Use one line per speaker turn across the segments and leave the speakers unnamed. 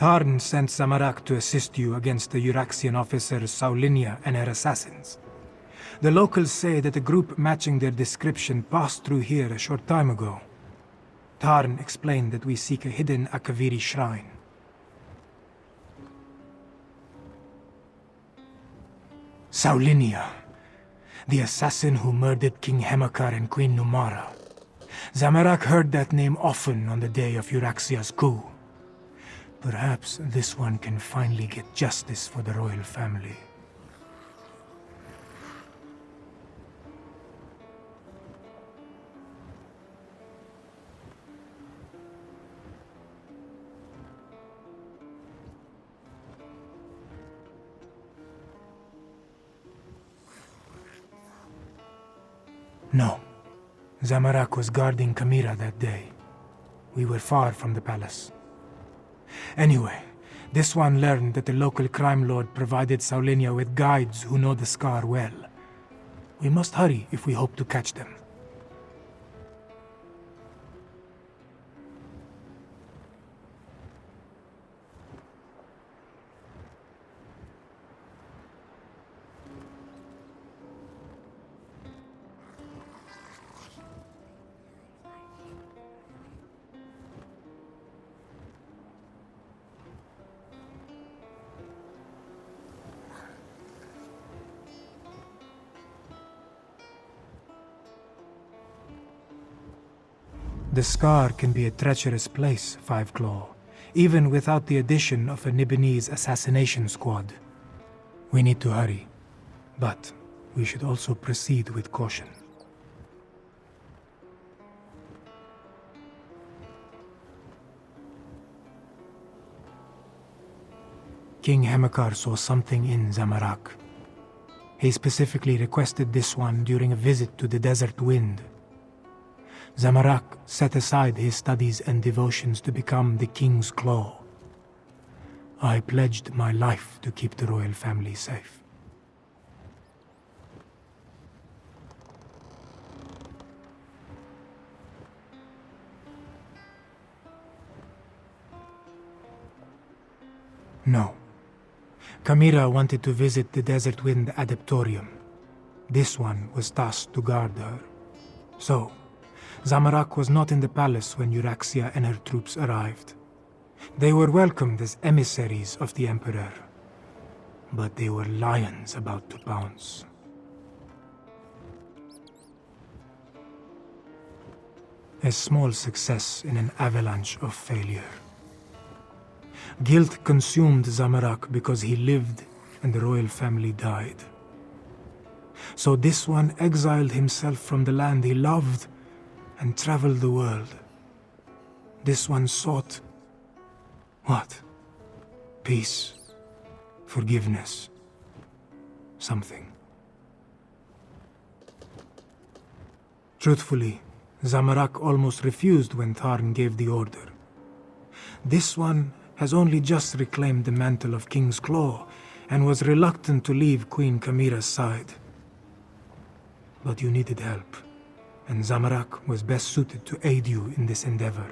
Tarn sent Samarak to assist you against the Euraxian officers Saulinia and her assassins. The locals say that a group matching their description passed through here a short time ago. Tarn explained that we seek a hidden Akaviri shrine. Saulinia, the assassin who murdered King Hemakar and Queen Numara. Zamarak heard that name often on the day of Euraxia's coup. Perhaps this one can finally get justice for the royal family. No. Zamorak was guarding Kamira that day. We were far from the palace. Anyway, this one learned that the local crime lord provided Saulinia with guides who know the scar well. We must hurry if we hope to catch them. The scar can be a treacherous place, Five Claw, even without the addition of a Nibonese assassination squad. We need to hurry, but we should also proceed with caution. King Hemakar saw something in Zamorak. He specifically requested this one during a visit to the Desert Wind. Zamorak set aside his studies and devotions to become the King's Claw. I pledged my life to keep the royal family safe. No. Kamira wanted to visit the Desert Wind Adeptorium. This one was tasked to guard her. So, Zamorak was not in the palace when Euraxia and her troops arrived. They were welcomed as emissaries of the Emperor, but they were lions about to pounce. A small success in an avalanche of failure. Guilt consumed Zamorak because he lived and the royal family died. So this one exiled himself from the land he loved and traveled the world. This one sought... what? Peace. Forgiveness. Something. Truthfully, Zamorak almost refused when Tarn gave the order. This one has only just reclaimed the mantle of King's Claw and was reluctant to leave Queen Kamira's side. But you needed help, and Zamorak was best suited to aid you in this endeavor.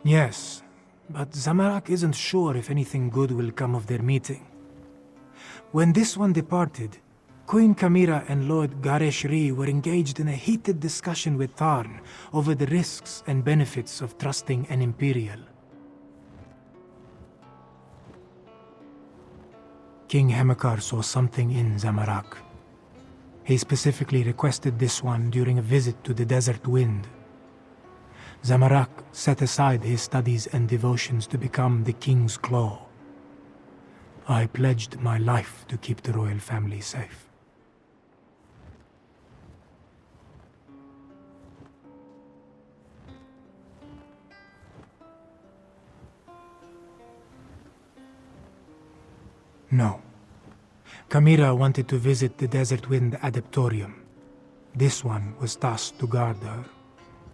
Yes, but Zamorak isn't sure if anything good will come of their meeting. When this one departed, Queen Kamira and Lord Gareshri were engaged in a heated discussion with Tarn over the risks and benefits of trusting an Imperial. King Hemakar saw something in Zamorak. He specifically requested this one during a visit to the Desert Wind. Zamorak set aside his studies and devotions to become the King's Claw. I pledged my life to keep the royal family safe. No. Kamira wanted to visit the Desert Wind Adeptorium. This one was tasked to guard her.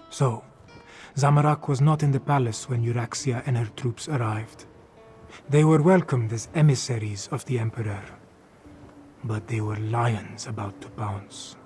So, Zamorak was not in the palace when Euraxia and her troops arrived. They were welcomed as emissaries of the Emperor, but they were lions about to pounce.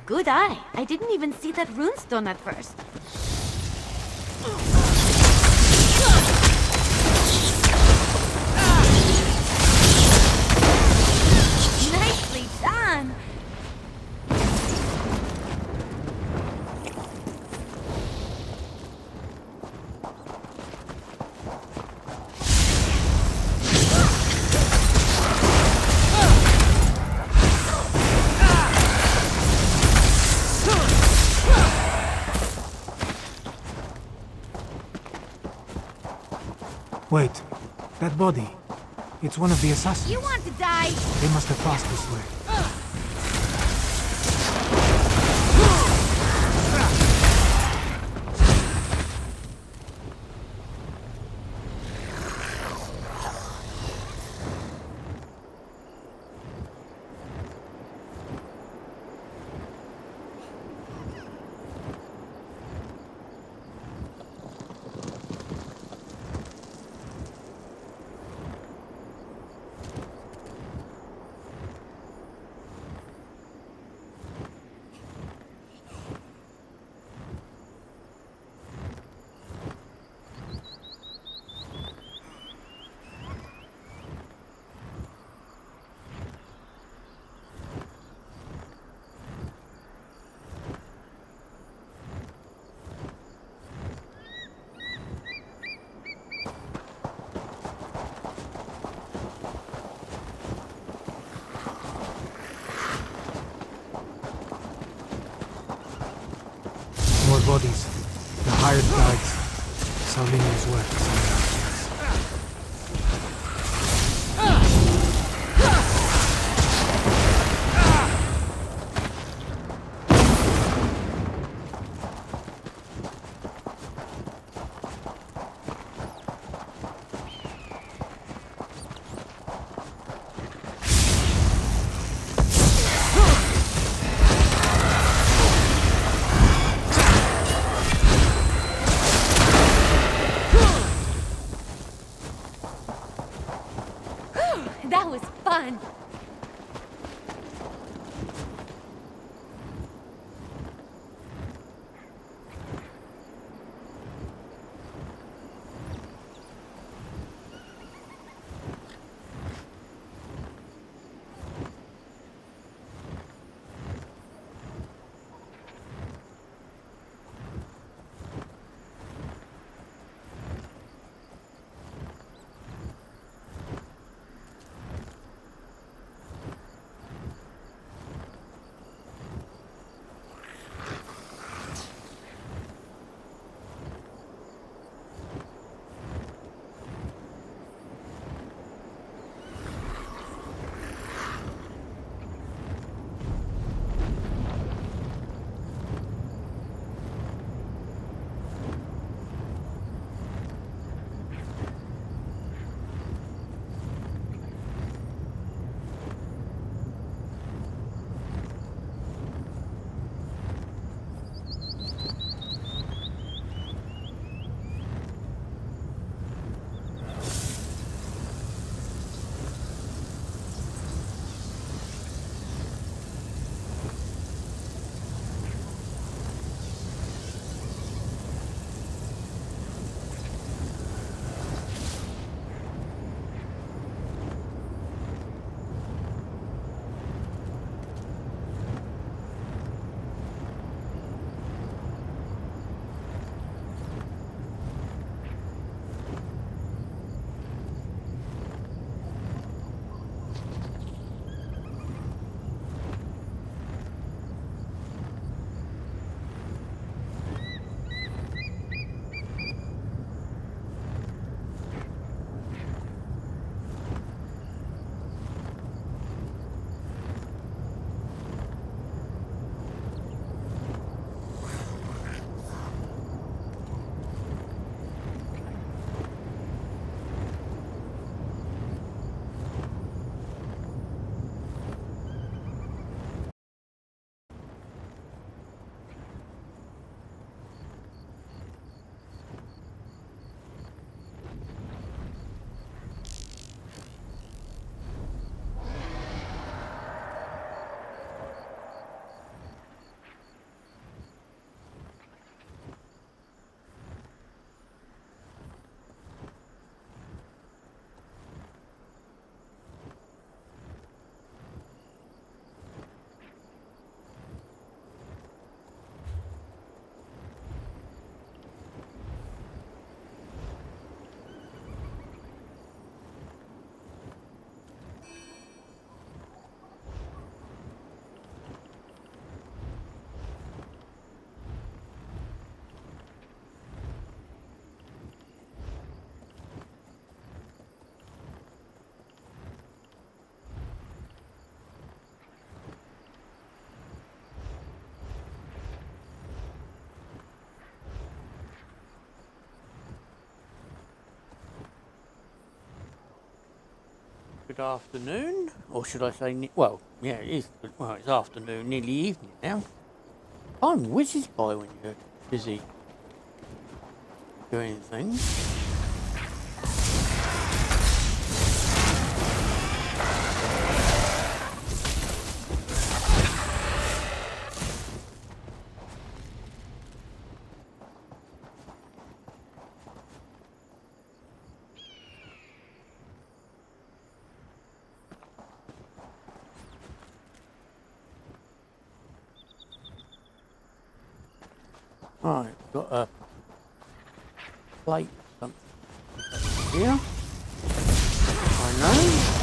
Good eye. I didn't even see that runestone at first. Nicely done!
Wait, that body. It's one of the assassins.
You want to die?
They must have passed this way. More bodies. The hired guides. Saulinia's work is in their actions.
good afternoon, or should I say, well, yeah, it is. Well, it's afternoon, nearly evening now. Time whizzes by when you're busy doing things. Right, got a plate or something here. I know.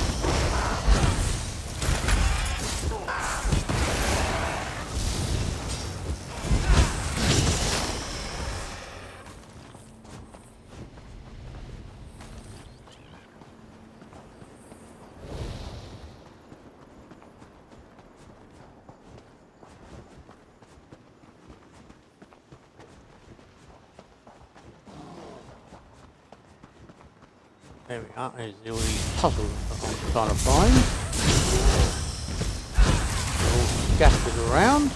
There we are, there's all these puzzles that I'm trying to find. They're all scattered around.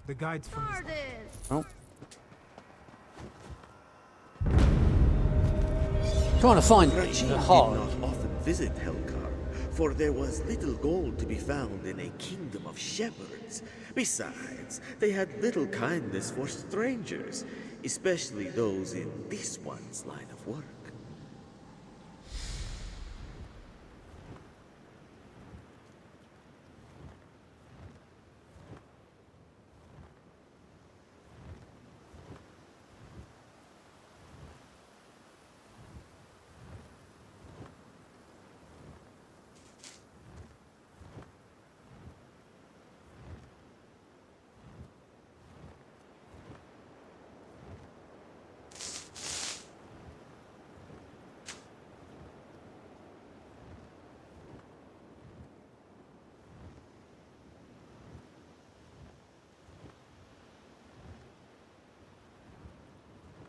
The guides from
Oh. Trying to find these
Rachid
are
did
hard.
not often visit Helkar, for there was little gold to be found in a kingdom of shepherds. Besides, they had little kindness for strangers, especially those in this one's line of work.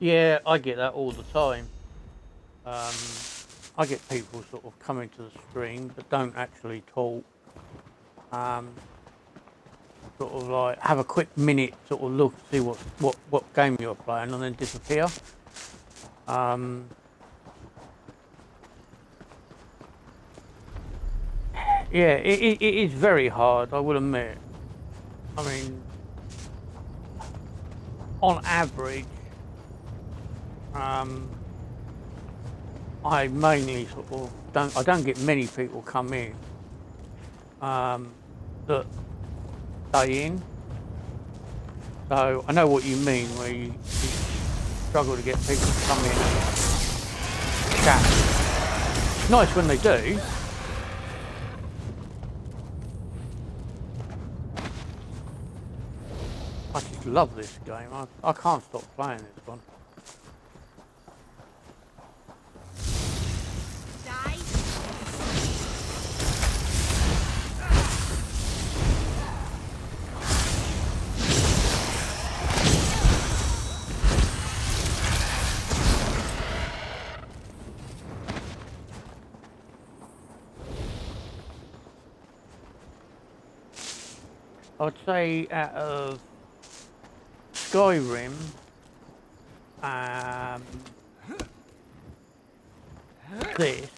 Yeah, I get that all the time. I get people sort of coming to the stream but don't actually talk. Sort of like have a quick minute, sort of look, see what game you're playing, and then disappear. Yeah, it is very hard, I will admit. I mean, on average, I mainly sort of I don't get many people come in that stay in. So I know what you mean, where you struggle to get people to come in and chat. It's nice when they do. I just love this game. I can't stop playing this one. I'd say out of Skyrim, this,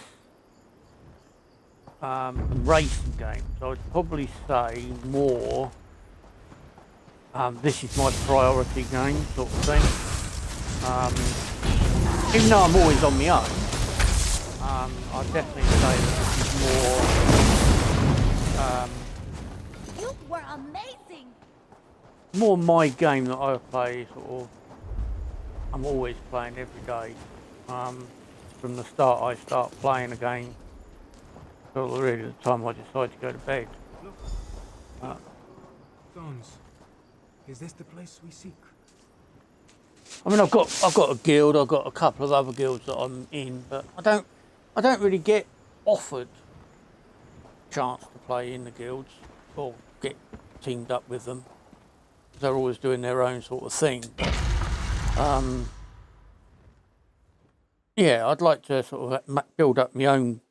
racing games, I would probably say more, this is my priority game sort of thing. Even though I'm always on my own, I'd definitely say that this is more,
You were amazing!
more my game that I play, sort of, I'm always playing every day. From the start I start playing a game till really the time I decide to go to bed.
stones. Is this the place we seek?
I mean, I've got a guild, I've got a couple of other guilds that I'm in, but I don't really get offered chance to play in the guilds or get teamed up with them. They're always doing their own sort of thing. Yeah, I'd like to sort of build my own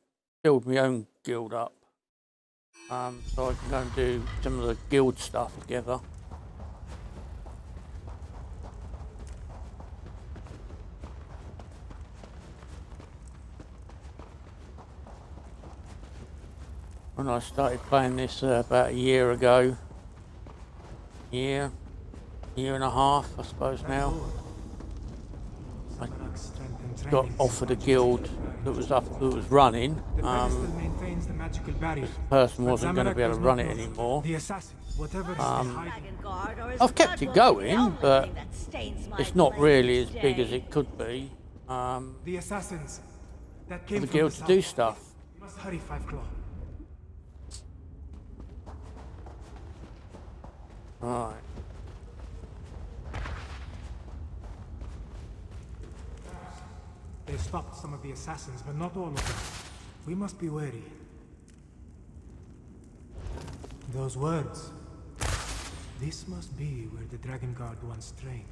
guild up, so I can go and do some of the guild stuff together. When I started playing this about a year ago, year and a half, I suppose now. I got offered a guild that was running. This person wasn't going to be able to run it anymore. I've kept it going, but it's not really as big as it could be.
The assassins that
For the guild to do stuff.
You must hurry, Five Claw.
Right.
They stopped some of the assassins, but not all of them. We must be wary. Those words. This must be where the Dragon Guard once trained.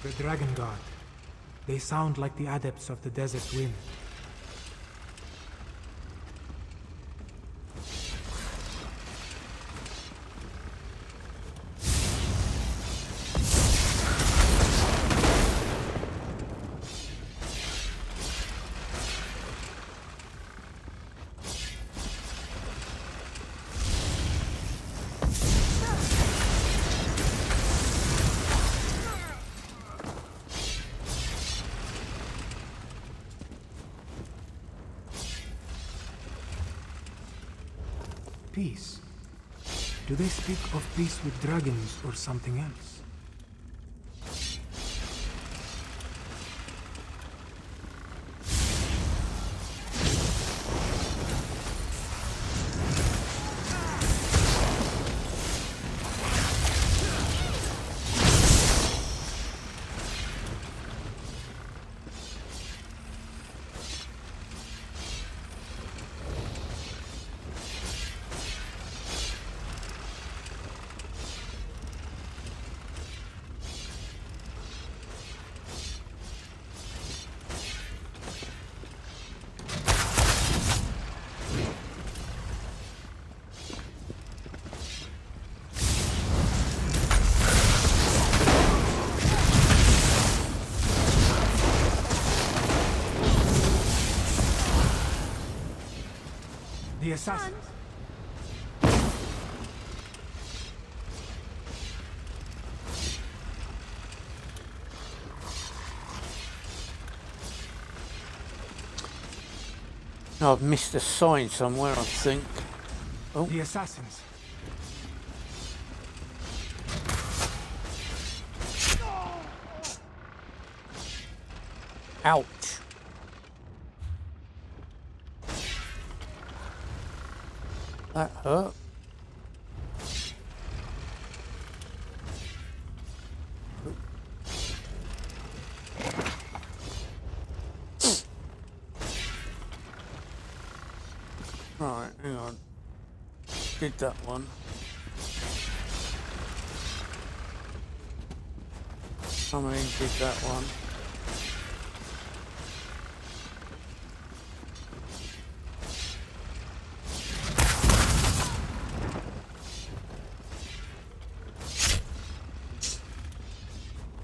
The Dragon Guard. They sound like the adepts of the Desert Wind. Peace. Do they speak of peace with dragons or something else? The assassins.
Oh, I've missed a sign somewhere, I think. Oh.
The assassins.
Ouch. That hurt. Right, hang on. Did that one. Somebody did that one.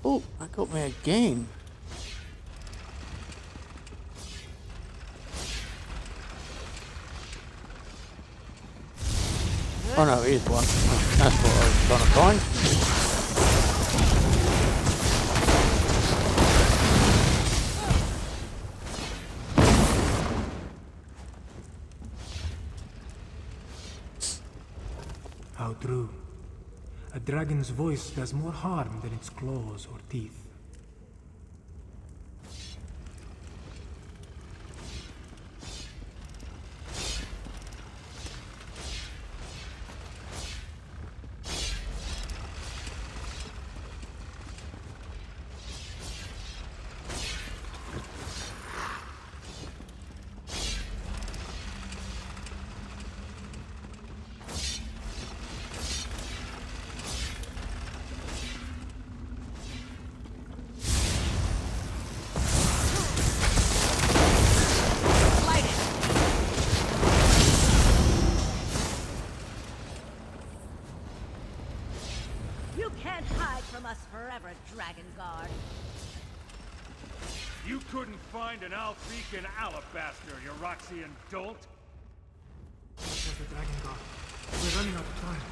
Oh, that got me again. Oh no, here's one. That's what I was trying to find.
How true. A dragon's voice does more harm than its claws or teeth.
Dragon Guard.
You couldn't find an Alfreakin alabaster, you Roxian dolt?
That was the Dragon Guard. We're running out of time.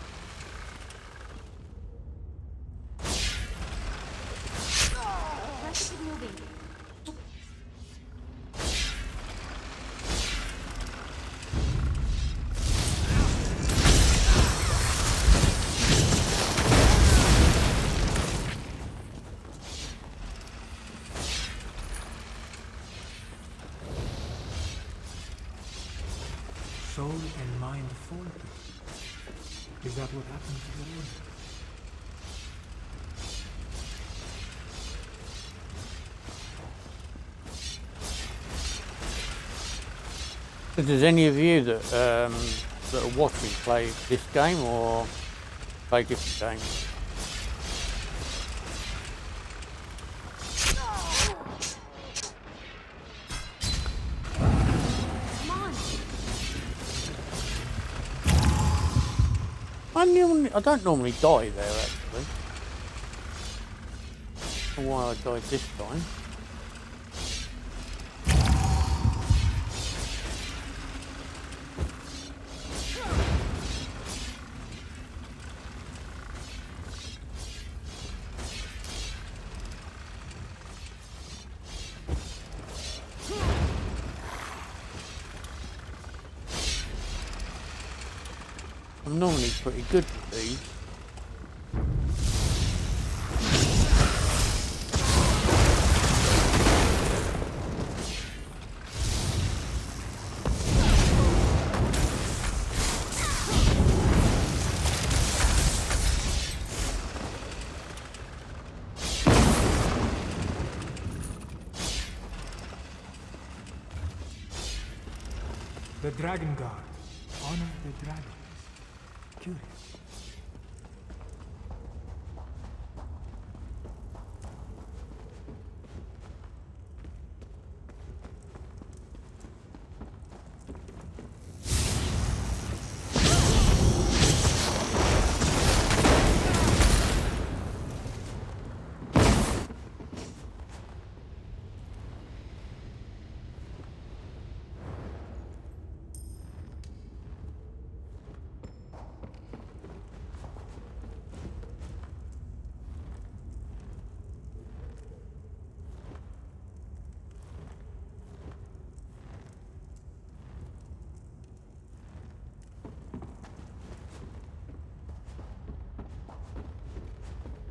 Let's keep moving.
Soul and mind falter. Is that what happened to the order?
So does any of you that that are watching play this game or play different games?
Come on.
I don't normally die there actually. I don't know why I died this time. I'm normally pretty good with these.
The Dragon Guard. Honor the dragons. Curious.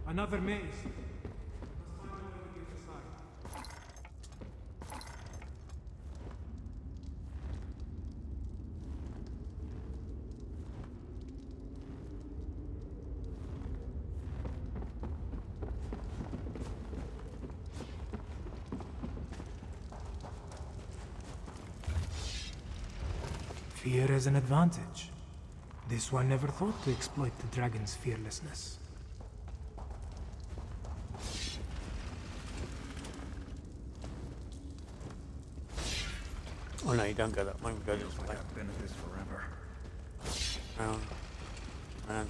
Another maze. Let's find a way to get inside. Fear is an advantage. This one never thought to exploit the dragon's fearlessness.
Oh no, you don't go that way, go this way.
I've been at this forever.
Man.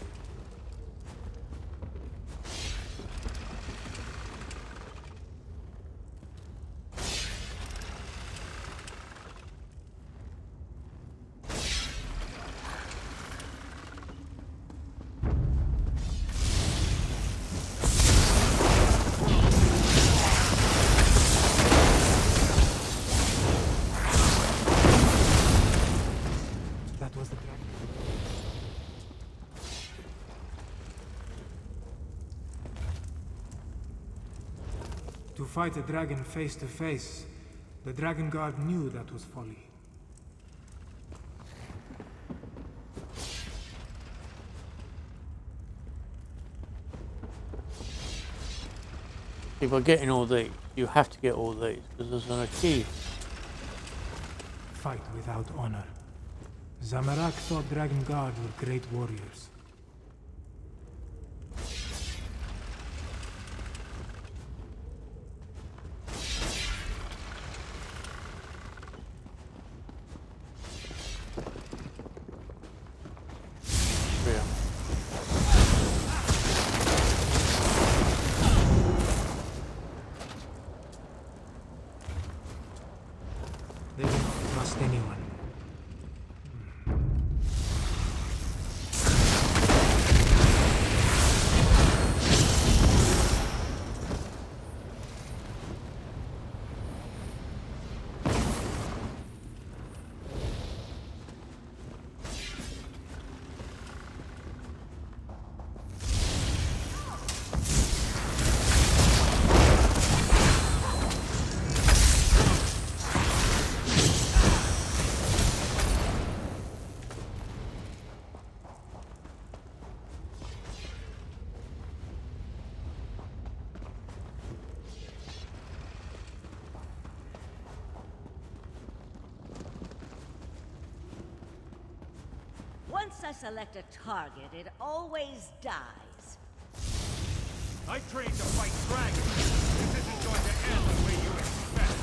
That was the dragon. To fight a dragon face to face, the Dragon Guard knew that was folly.
If we're getting all these, you have to get all these, because there's an achievement.
Fight without honor. Zamorak thought Dragon Guard were great warriors.
Yeah.
trust anyone.
Once I select a target, it always dies.
I trained to fight dragons. This isn't going to end the way you expect.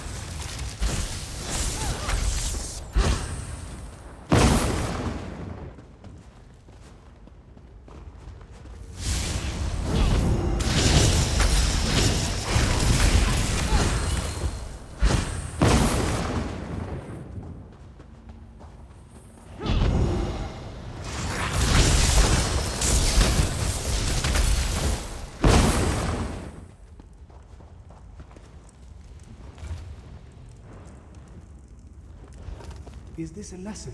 Is this a lesson?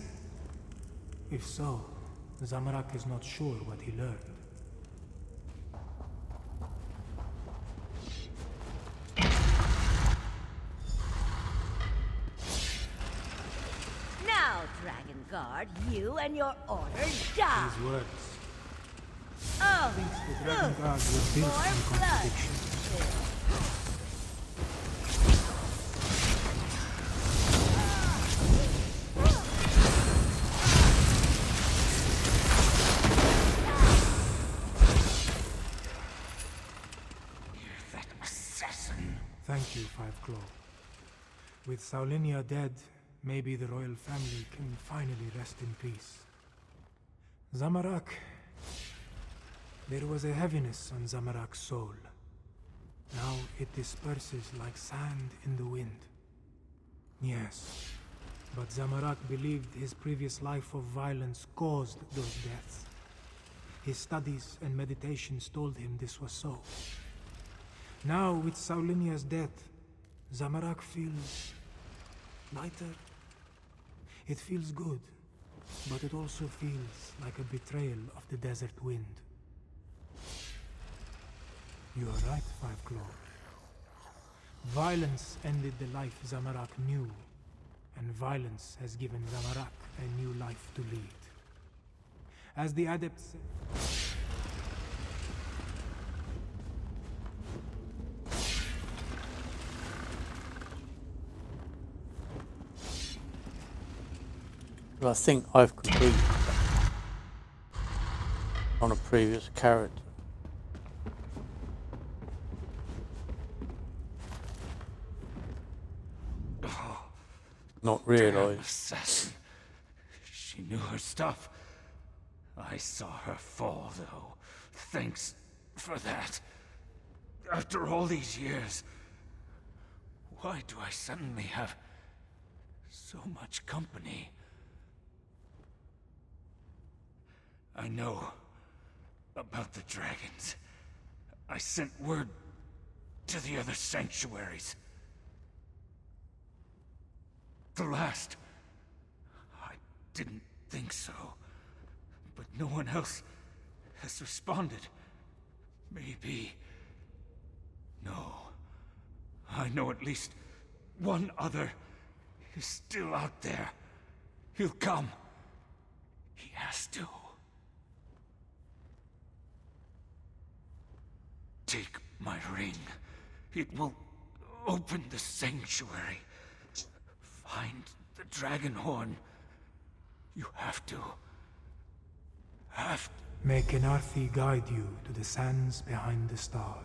If so, Zamorak is not sure what he learned.
Now, Dragon Guard, you and your order die!
His words.
Oh,
Thinks the Dragon Guard were built
more
in
blood!
contradiction. Thank you, Five Claw. With Saulinia dead, maybe the royal family can finally rest in peace. Zamorak... There was a heaviness on Zamorak's soul. Now it disperses like sand in the wind. Yes, but Zamorak believed his previous life of violence caused those deaths. His studies and meditations told him this was so. Now, with Saulinia's death, Zamorak feels... lighter. It feels good, but it also feels like a betrayal of the desert wind. You are right, Five Claw. Violence ended the life Zamorak knew, and violence has given Zamorak a new life to lead. As the adept said...
But I think I've completed that on a previous character. Not realised.
Assassin. She knew her stuff. I saw her fall, though. Thanks for that. After all these years, why do I suddenly have so much company? I know about the dragons. I sent word to the other sanctuaries. The last, I didn't think so, but no one else has responded. Maybe. No. I know at least one other is still out there. He'll come. He has to. Take my ring. It will open the sanctuary. Find the dragon horn. You have to.
May Kenarthi guide you to the sands behind the stars.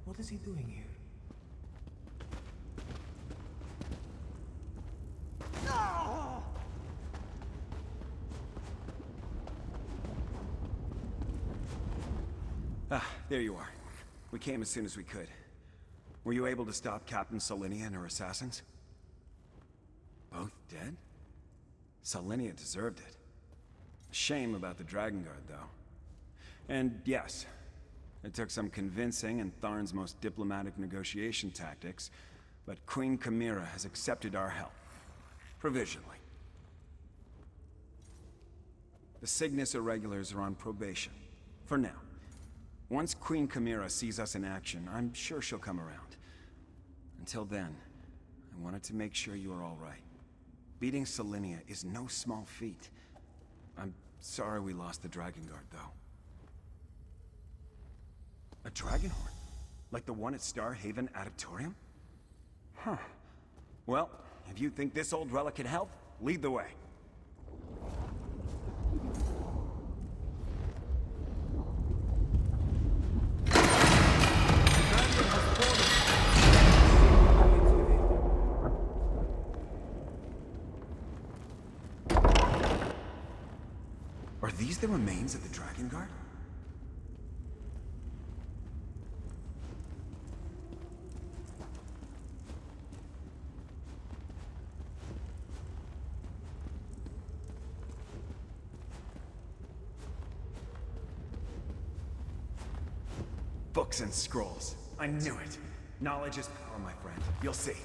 What is he doing here?
Ah, there you are. We came as soon as we could. Were you able to stop Captain Solinia and her assassins? Both dead? Solinia deserved it. Shame about the Dragon Guard, though. And yes, it took some convincing and Tharn's most diplomatic negotiation tactics, but Queen Chimera has accepted our help. Provisionally. The Cygnus Irregulars are on probation. For now. Once Queen Chimera sees us in action, I'm sure she'll come around. Until then, I wanted to make sure you are all right. Beating Solinia is no small feat. I'm sorry we lost the Dragon Guard, though. A Dragonhorn? Like the one at Star Haven Auditorium? Huh. Well, if you think this old relic can help, lead the way. Are these the remains of the Dragon Guard? Books and scrolls. I knew it. Knowledge is power, my friend. You'll see.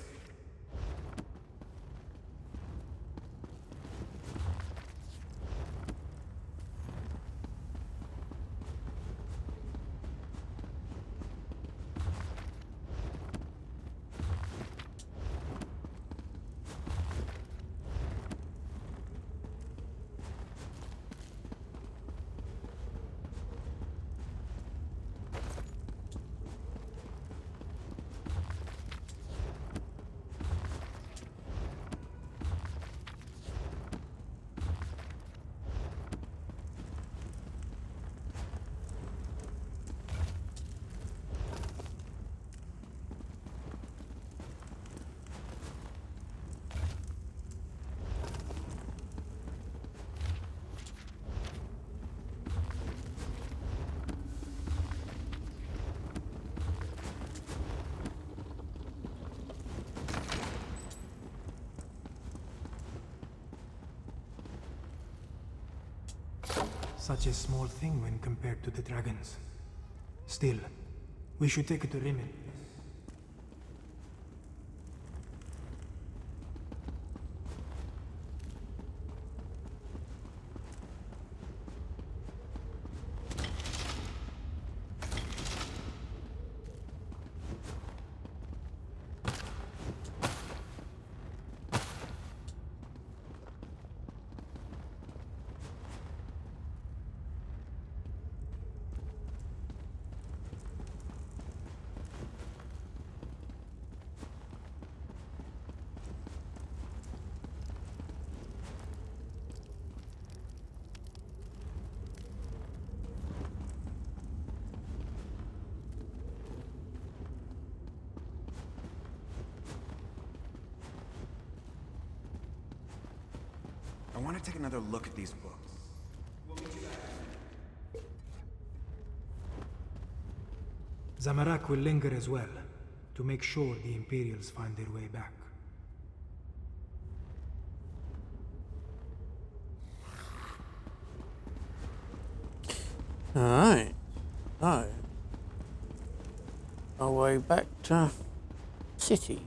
Such a small thing when compared to the dragons. Still, we should take it to Rimmel.
I want to take another look at these books.
Zamorak will linger as well, to make sure the Imperials find their way back.
Alright. So, our way back to city.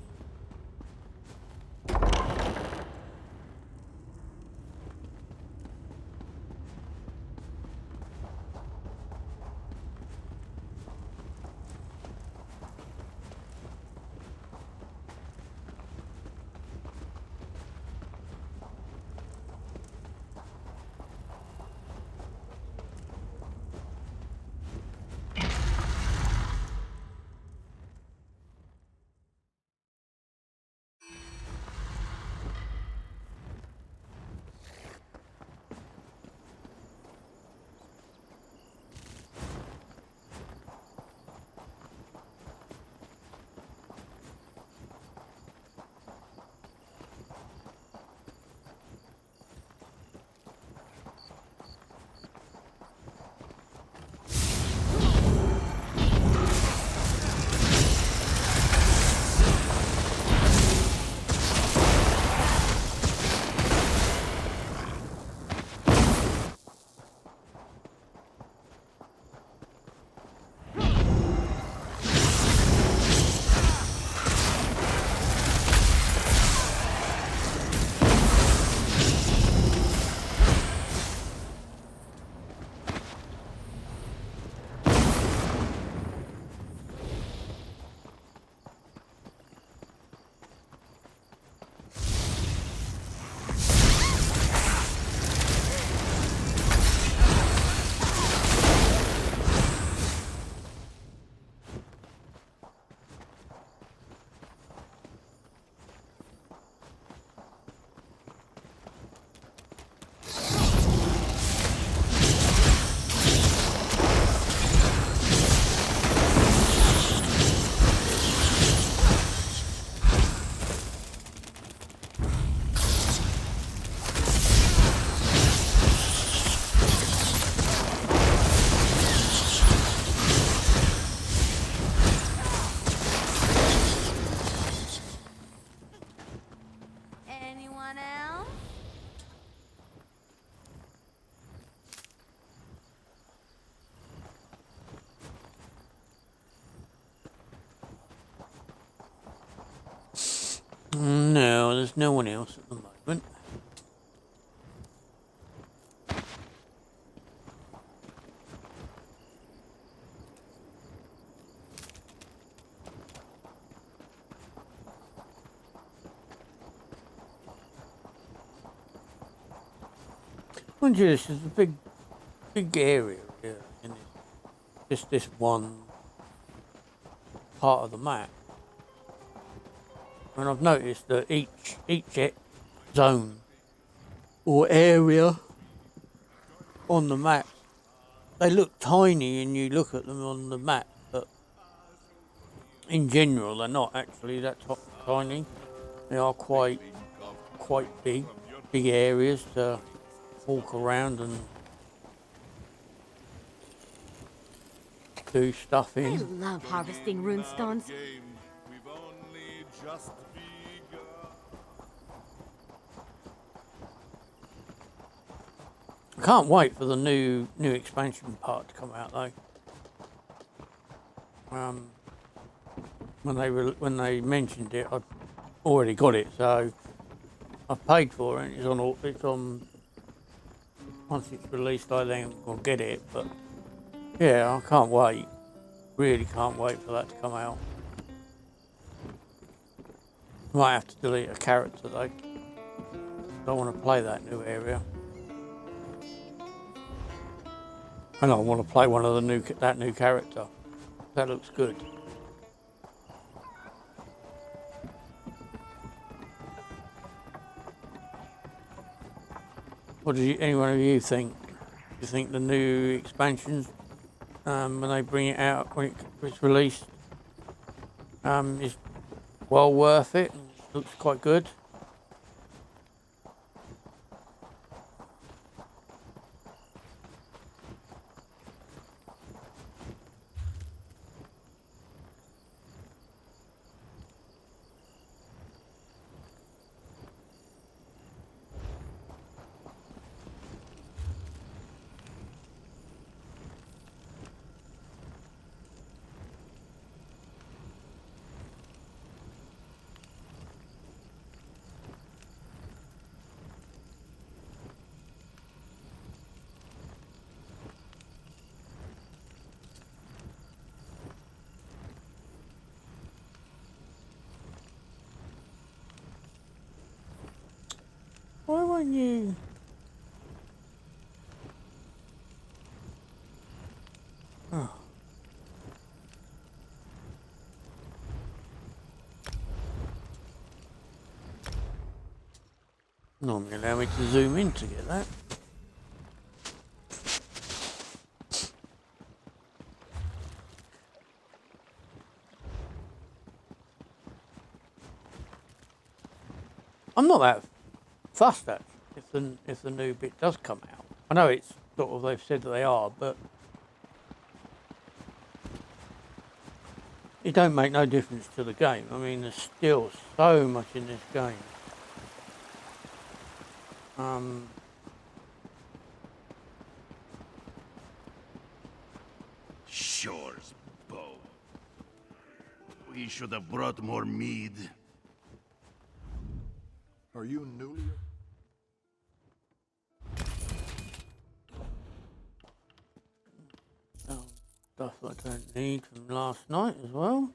No, there's no one else at the moment. Mind you, this is a big area here, and it's just this one part of the map. And I've noticed that each zone or area on the map, they look tiny and you look at them on the map, but in general they're not actually that tiny. They are quite big areas to walk around and do stuff
I
in.
love harvesting runestones.
We've only just begun.
I can't wait for the new expansion part to come out though. When they mentioned it, I've already got it, so I've paid for it. It's on. Once it's released, I then will get it. But yeah, I can't wait. Really can't wait for that to come out. Might have to delete a character though. Don't want to play that new area. And I want to play one of that new character. That looks good. What do any one of you think? Do you think the new expansions, when they bring it out, when it's released, is well worth it? Looks quite good. Why won't you? Oh. Normally allow me to zoom in to get that. I'm not that fussed at if the new bit does come out. I know it's sort of they've said that they are, but it don't make no difference to the game. I mean, there's still so much in this game.
Shore's bow. We should have brought more mead.
Are you newly?
Stuff I don't need from last night as well.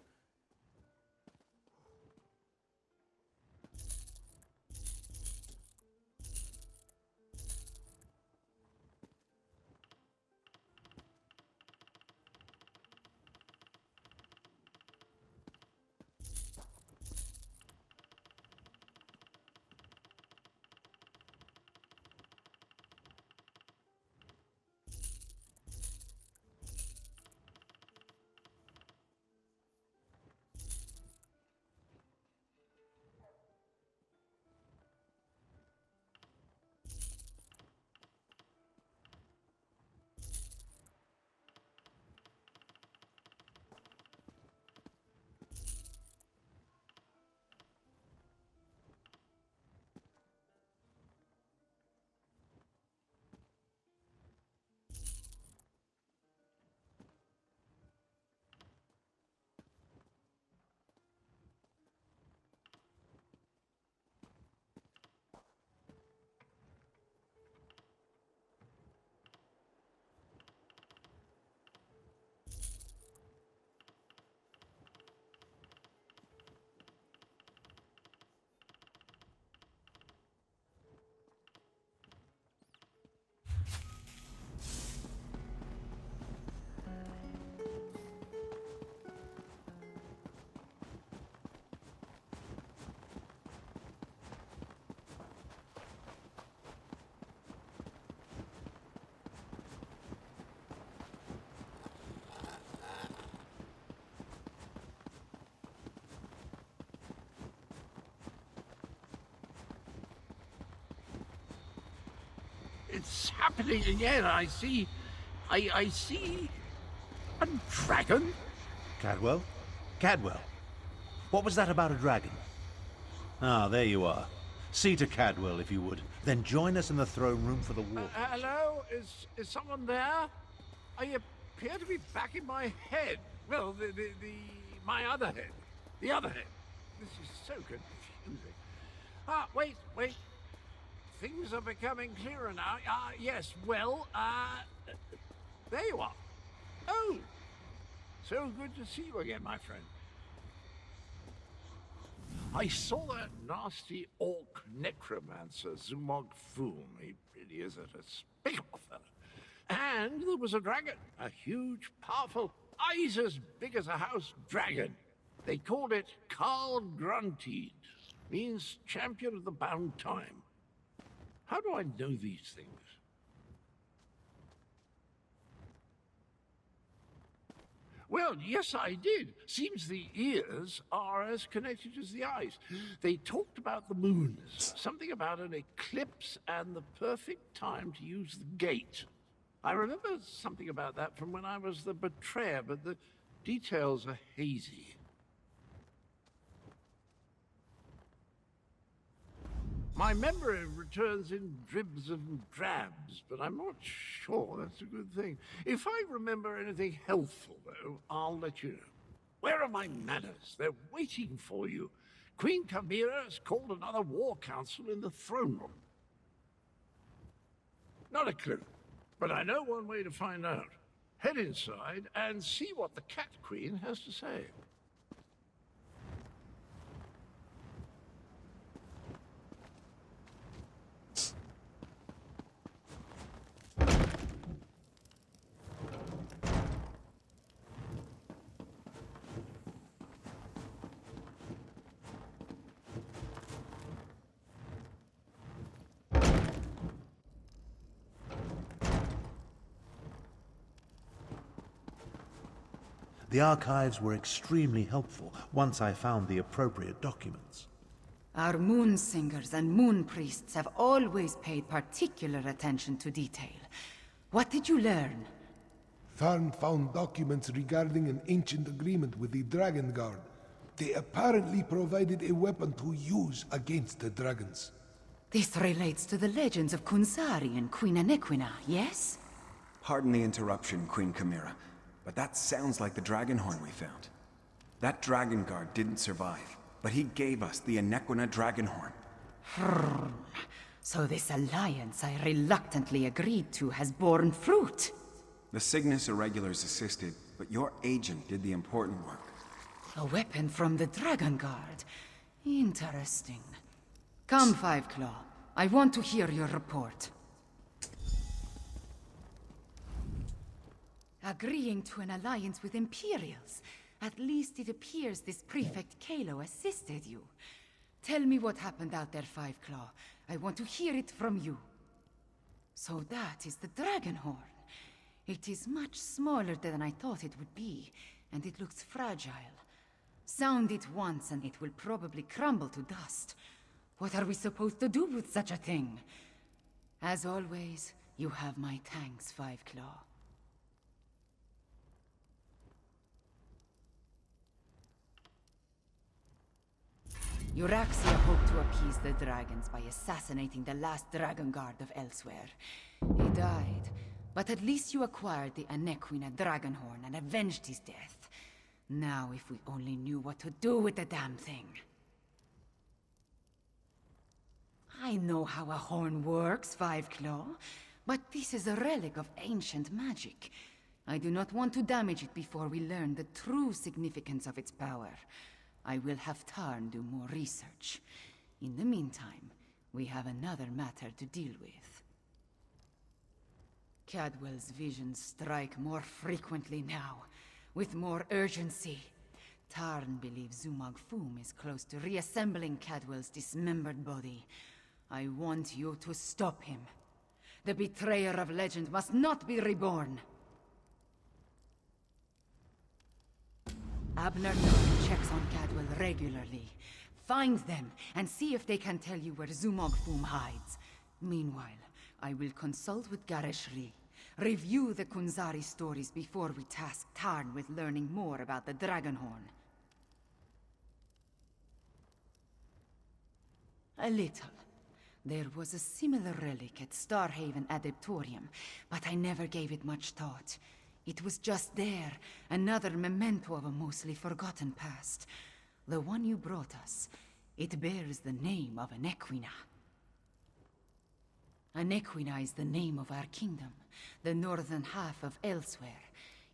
It's happening again. I see a dragon.
Cadwell? Cadwell? What was that about a dragon? Ah, there you are. See to Cadwell, if you would. Then join us in the throne room for the war.
Hello? Is someone there? I appear to be back in my head. Well, my other head. The other head. This is so confusing. Ah, wait. Things are becoming clearer now. Yes, well, there you are. Oh, so good to see you again, my friend. I saw that nasty orc necromancer, Zumog Foom. He really is a despicable fellow. And there was a dragon, a huge, powerful, eyes as big as a house dragon. They called it Carl Grunted, means champion of the bound time. How do I know these things? Well, yes, I did. Seems the ears are as connected as the eyes. They talked about the moons, something about an eclipse and the perfect time to use the gate. I remember something about that from when I was the betrayer, but the details are hazy. My memory returns in dribs and drabs, but I'm not sure that's a good thing. If I remember anything helpful, though, I'll let you know. Where are my manners? They're waiting for you. Queen Chimera has called another war council in the throne room. Not a clue, but I know one way to find out. Head inside and see what the Cat Queen has to say.
The archives were extremely helpful once I found the appropriate documents.
Our moon singers and moon priests have always paid particular attention to detail. What did you learn?
Tharn found documents regarding an ancient agreement with the Dragon Guard. They apparently provided a weapon to use against the dragons.
This relates to the legends of Kunsari and Queen Anequina, yes?
Pardon the interruption, Queen Chimera, but that sounds like the dragon horn we found. That dragon guard didn't survive, but he gave us the Anequina dragon horn.
So this alliance I reluctantly agreed to has borne fruit.
The Cygnus Irregulars assisted, but your agent did the important work.
A weapon from the Dragon Guard. Interesting. Come, Five Claw. I want to hear your report. Agreeing to an alliance with Imperials. At least it appears this Prefect Kalo assisted you. Tell me what happened out there, Five Claw. I want to hear it from you. So that is the Dragon Horn. It is much smaller than I thought it would be, and it looks fragile. Sound it once and it will probably crumble to dust. What are we supposed to do with such a thing? As always, you have my thanks, Five Claw. Euraxia hoped to appease the dragons by assassinating the last Dragon Guard of Elsewhere. He died, but at least you acquired the Anequina Dragonhorn and avenged his death. Now if we only knew what to do with the damn thing. I know how a horn works, Five Claw, but this is a relic of ancient magic. I do not want to damage it before we learn the true significance of its power. I will have Tarn do more research. In the meantime, we have another matter to deal with. Cadwell's visions strike more frequently now, with more urgency. Tarn believes Zumog Foom is close to reassembling Cadwell's dismembered body. I want you to stop him. The betrayer of legend must not be reborn. Abner checks on Cadwell regularly. Find them and see if they can tell you where Zumog Foom hides. Meanwhile, I will consult with Gareshri, review the Kunzari stories before we task Tarn with learning more about the Dragonhorn. A little. There was a similar relic at Starhaven Adeptorium, but I never gave it much thought. It was just there, another memento of a mostly forgotten past. The one you brought us, it bears the name of an Equina. An Equina is the name of our kingdom, the northern half of Elsewhere.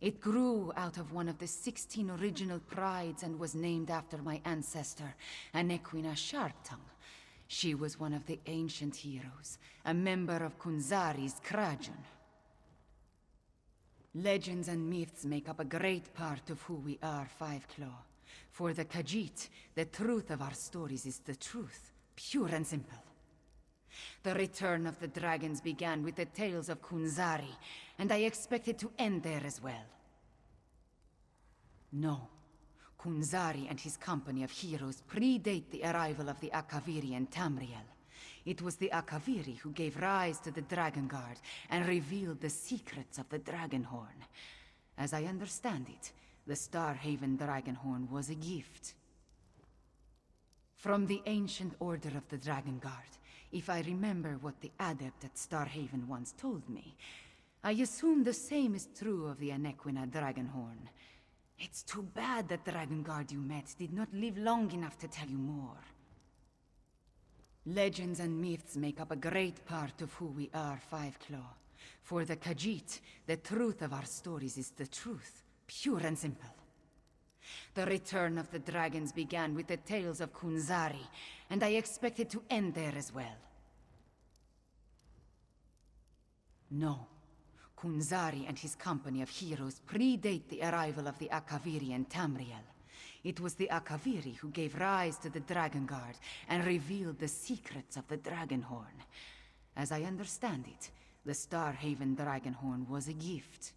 It grew out of one of the 16 original prides and was named after my ancestor, an Equina Sharptongue. She was one of the ancient heroes, a member of Kunzari's Krajun. Legends and myths make up a great part of who we are, Five Claw. For the Khajiit, the truth of our stories is the truth, pure and simple. The return of the dragons began with the tales of Kunzari, and I expect it to end there as well. No. Kunzari and his company of heroes predate the arrival of the Akaviri and Tamriel. It was the Akaviri who gave rise to the Dragon Guard and revealed the secrets of the Dragonhorn. As I understand it, the Starhaven Dragonhorn was a gift from the ancient order of the Dragon Guard. If I remember what the adept at Starhaven once told me, I assume the same is true of the Anequina Dragonhorn. It's too bad that Dragon Guard you met did not live long enough to tell you more. Legends and myths make up a great part of who we are, Five Claw. For the Khajiit, the truth of our stories is the truth, pure and simple. The return of the dragons began with the tales of Kunzari, and I expect it to end there as well. No. Kunzari and his company of heroes predate the arrival of the Akaviri and Tamriel. It was the Akaviri who gave rise to the Dragon Guard and revealed the secrets of the Dragonhorn. As I understand it, the Starhaven Dragonhorn was a gift.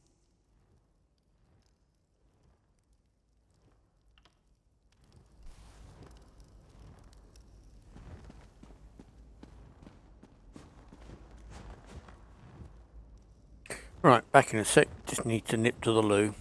Right, back in a sec. Just need to nip to the loo.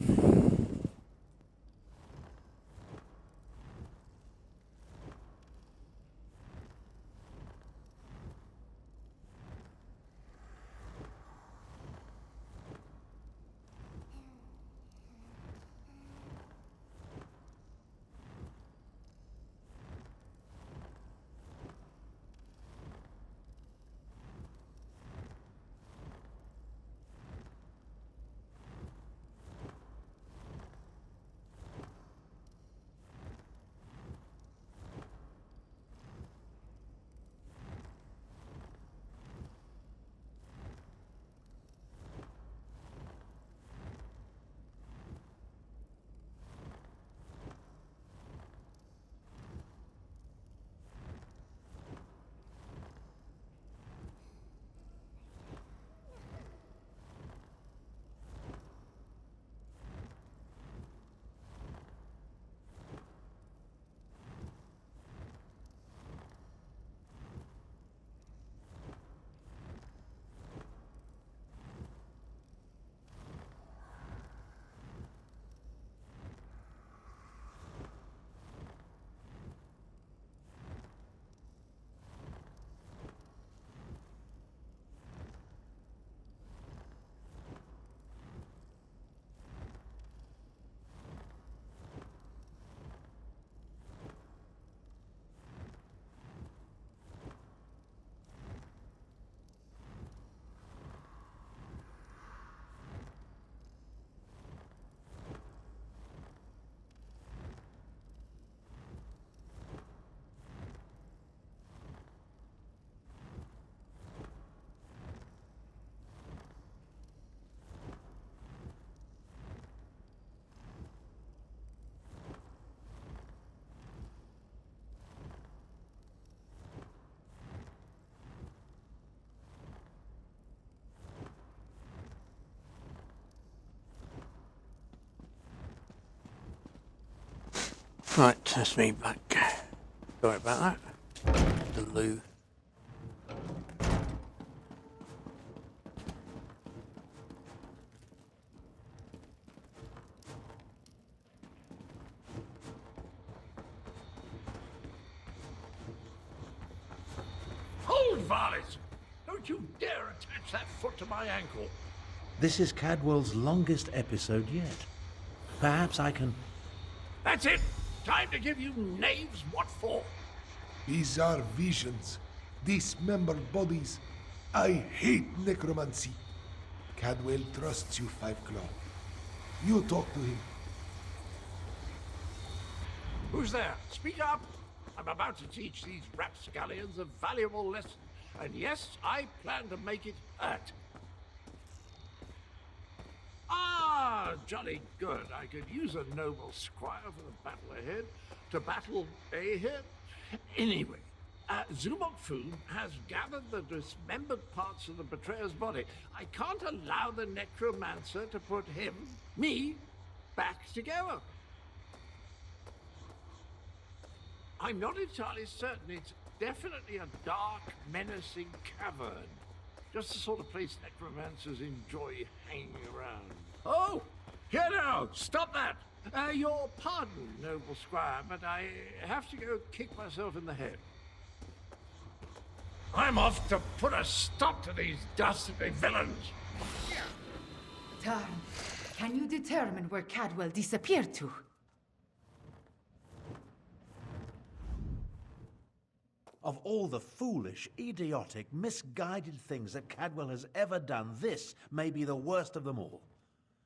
Right, that's me back. Sorry about that. The loo.
varlet! Don't you dare attach that foot to my ankle!
This is Cadwell's longest episode yet. Perhaps I can...
That's it! Time to give you knaves what for!
These are visions. Dismembered bodies. I hate necromancy. Cadwell trusts you, Five Claw. You talk to him.
Who's there? Speak up! I'm about to teach these rapscallions a valuable lesson. And yes, I plan to make it hurt. Ah, jolly good. I could use a noble squire for the battle ahead. To battle ahead? Anyway, Zumok Fu has gathered the dismembered parts of the betrayer's body. I can't allow the necromancer to put me, back together. I'm not entirely certain. It's definitely a dark, menacing cavern. Just the sort of place necromancers enjoy hanging around. Oh! Here now! Stop that! Your pardon, noble squire, but I have to go kick myself in the head. I'm off to put a stop to these dastardly villains!
Tarn, can you determine where Cadwell disappeared to?
Of all the foolish, idiotic, misguided things that Cadwell has ever done, this may be the worst of them all.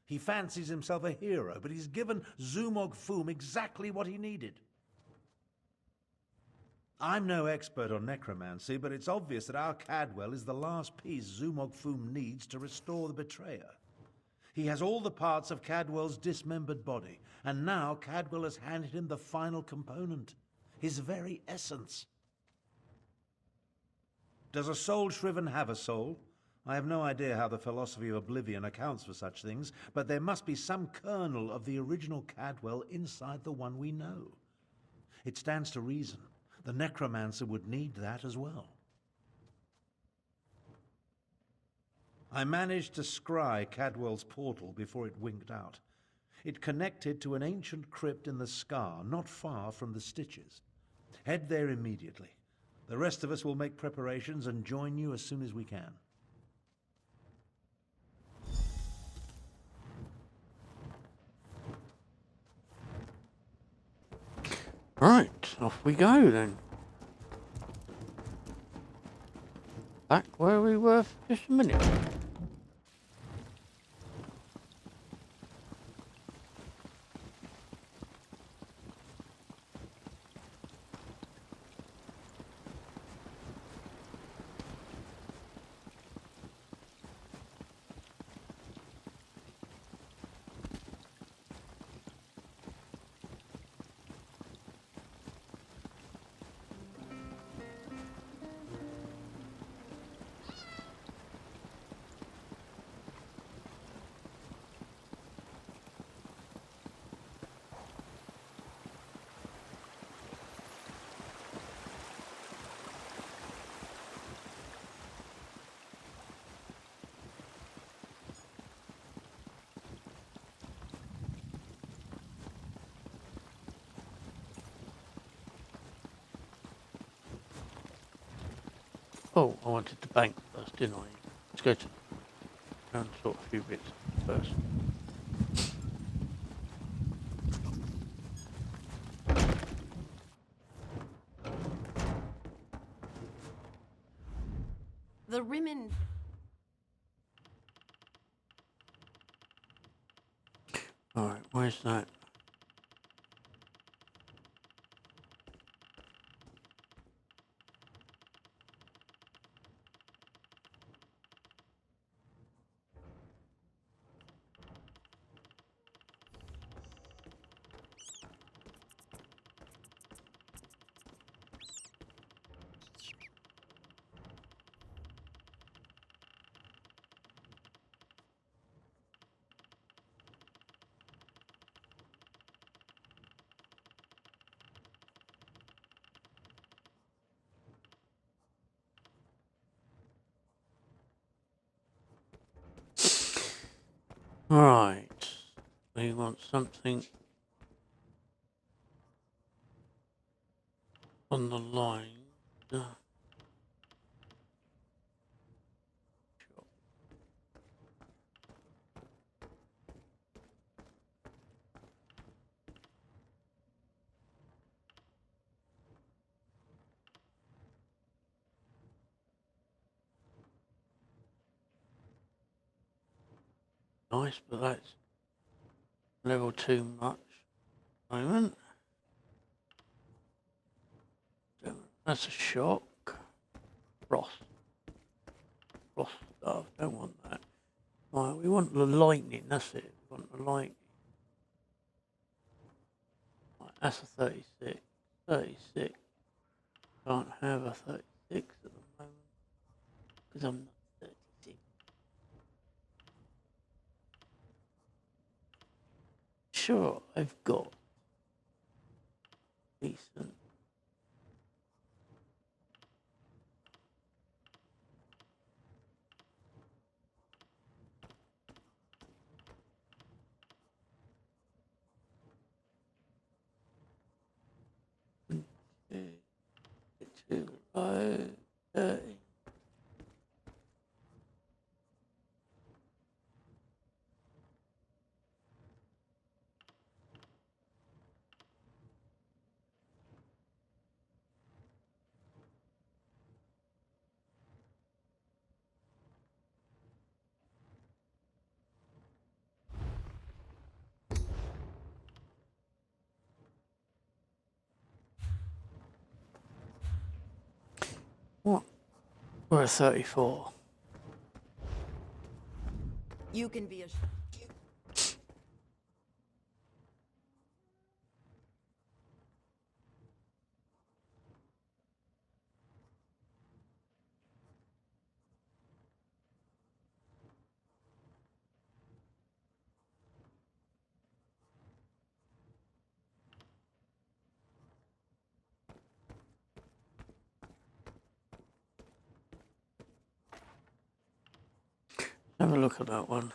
He fancies himself a hero, but he's given Zumog Foom exactly what he needed. I'm no expert on necromancy, but it's obvious that our Cadwell is the last piece Zumog Foom needs to restore the betrayer. He has all the parts of Cadwell's dismembered body, and now Cadwell has handed him the final component, his very essence. Does a soul shriven have a soul? I have no idea how the philosophy of oblivion accounts for such things, but there must be some kernel of the original Cadwell inside the one we know. It stands to reason the necromancer would need that as well. I managed to scry Cadwell's portal before it winked out. It connected to an ancient crypt in the Scar, not far from the Stitches. Head there immediately. The rest of us will make preparations and join you as soon as we can.
Right, off we go then. Back where we were for just a minute. Oh, I wanted to bank first, didn't I? Let's go to and sort a few bits first.
The Rimmen...
Alright, where's that? Right, we want something on the line. nice, but that's level too much at the moment. That's a shock. Frost stuff, don't want that. Right, we want the lightning, that's it. We want the lightning. Right, that's a 36. 36. Can't have a 36 at the moment. Because I'm not 36. Sure, I've got decent. Too low. 30. What? We're at 34.
You can be a...
Have a look at that one.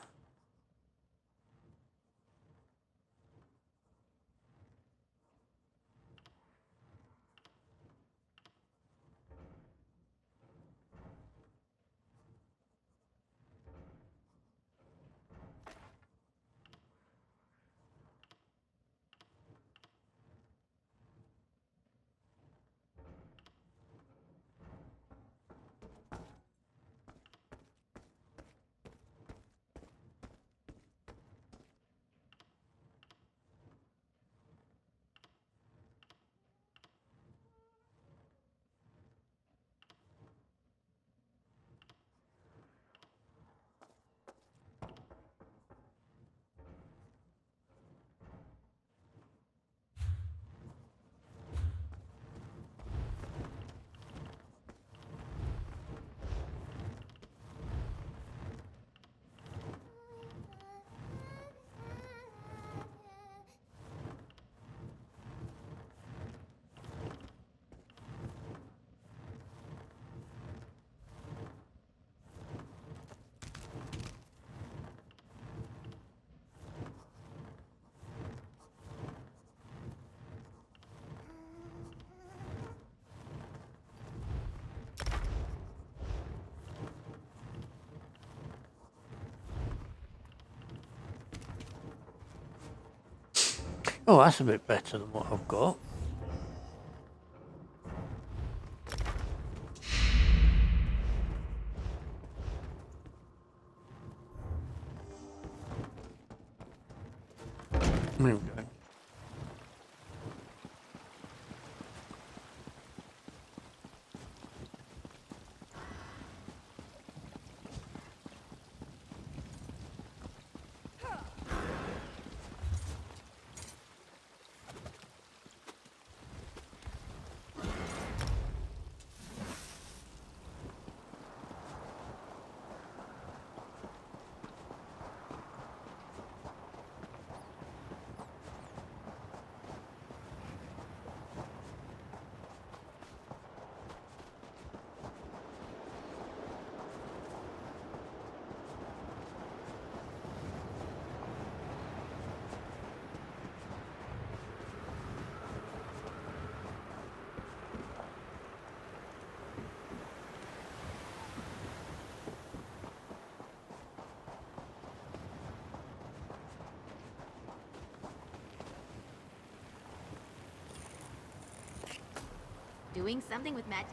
Oh, that's a bit better than what I've got. There we go.
Doing something with magic?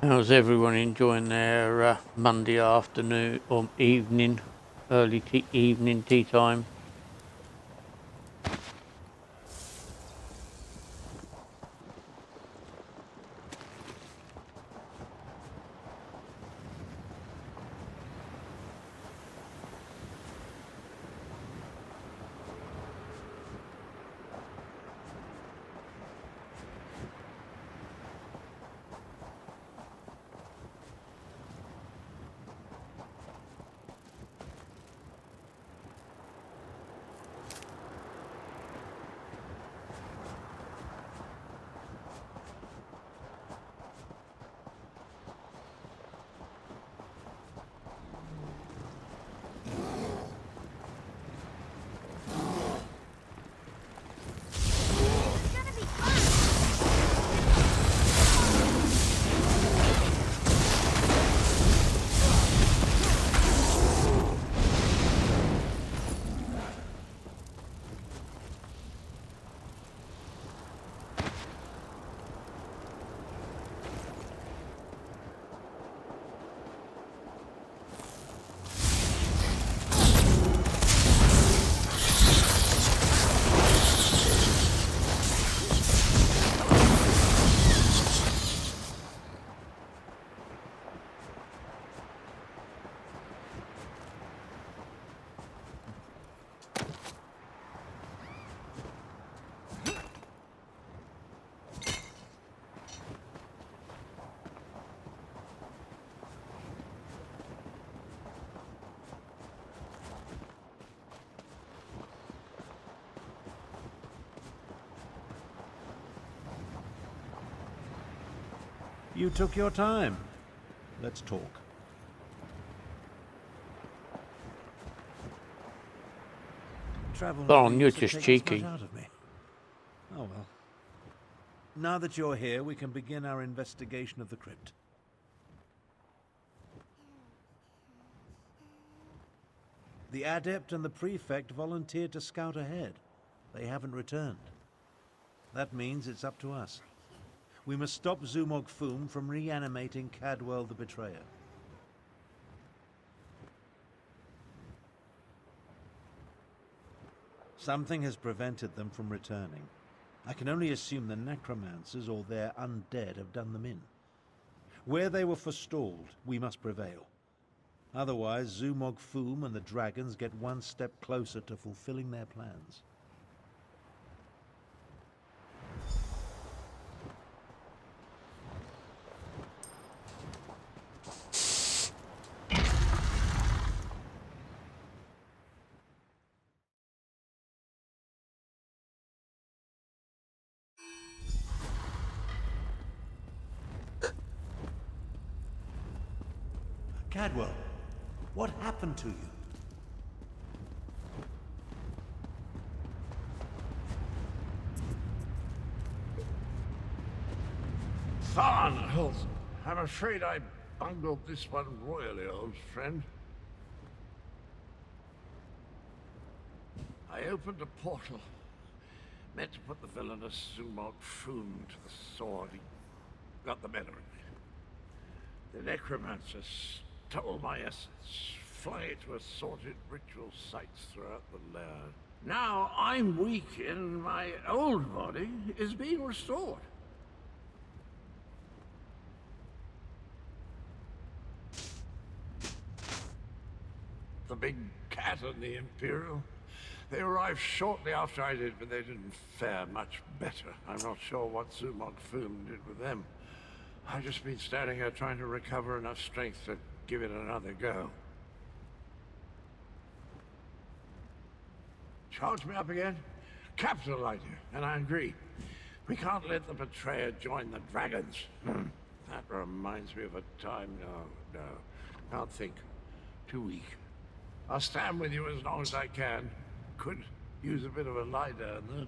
How's everyone enjoying their Monday afternoon or evening, early evening tea time?
You took your time. Let's talk. Travel
Go on, you're
used to
just
take this
cheeky.
much out of me. Oh well. Now that you're here, we can begin our investigation of the crypt. The adept and the prefect volunteered to scout ahead. They haven't returned. That means it's up to us. We must stop Zumog Foom from reanimating Cadwell the Betrayer. Something has prevented them from returning. I can only assume the necromancers or their undead have done them in. Where they were forestalled, we must prevail. Otherwise, Zumog Foom and the dragons get one step closer to fulfilling their plans. Cadwell, what happened to you?
Tharn, I'm afraid I bungled this one royally, old friend. I opened a portal, meant to put the villainous Zumog Foom to the sword. He got the better of me. The necromancer stole my essence, flung it to assorted ritual sites throughout the lair. Now I'm weak and my old body is being restored. The big cat and the Imperial, they arrived shortly after I did, but they didn't fare much better. I'm not sure what Zumog Foom did with them. I've just been standing here trying to recover enough strength to give it another go. Charge me up again? Capital idea, and I agree. We can't let the betrayer join the dragons. That reminds me of a time. No. Can't think. Too weak. I'll stand with you as long as I can. Could use a bit of a lie down, though.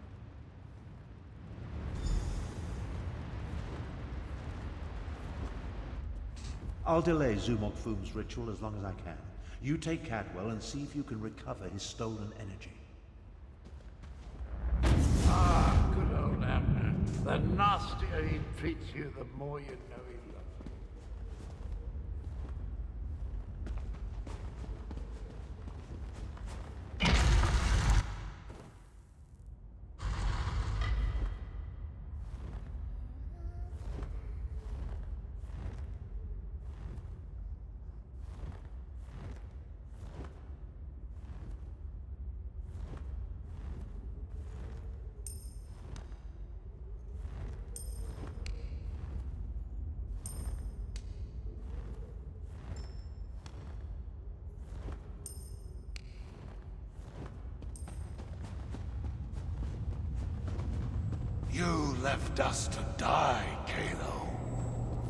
I'll delay Zumog Foom's ritual as long as I can. You take Cadwell and see if you can recover his stolen energy.
Ah, good old Abner. The nastier he treats you, the more you know he loves you.
You left us to die, Kalo.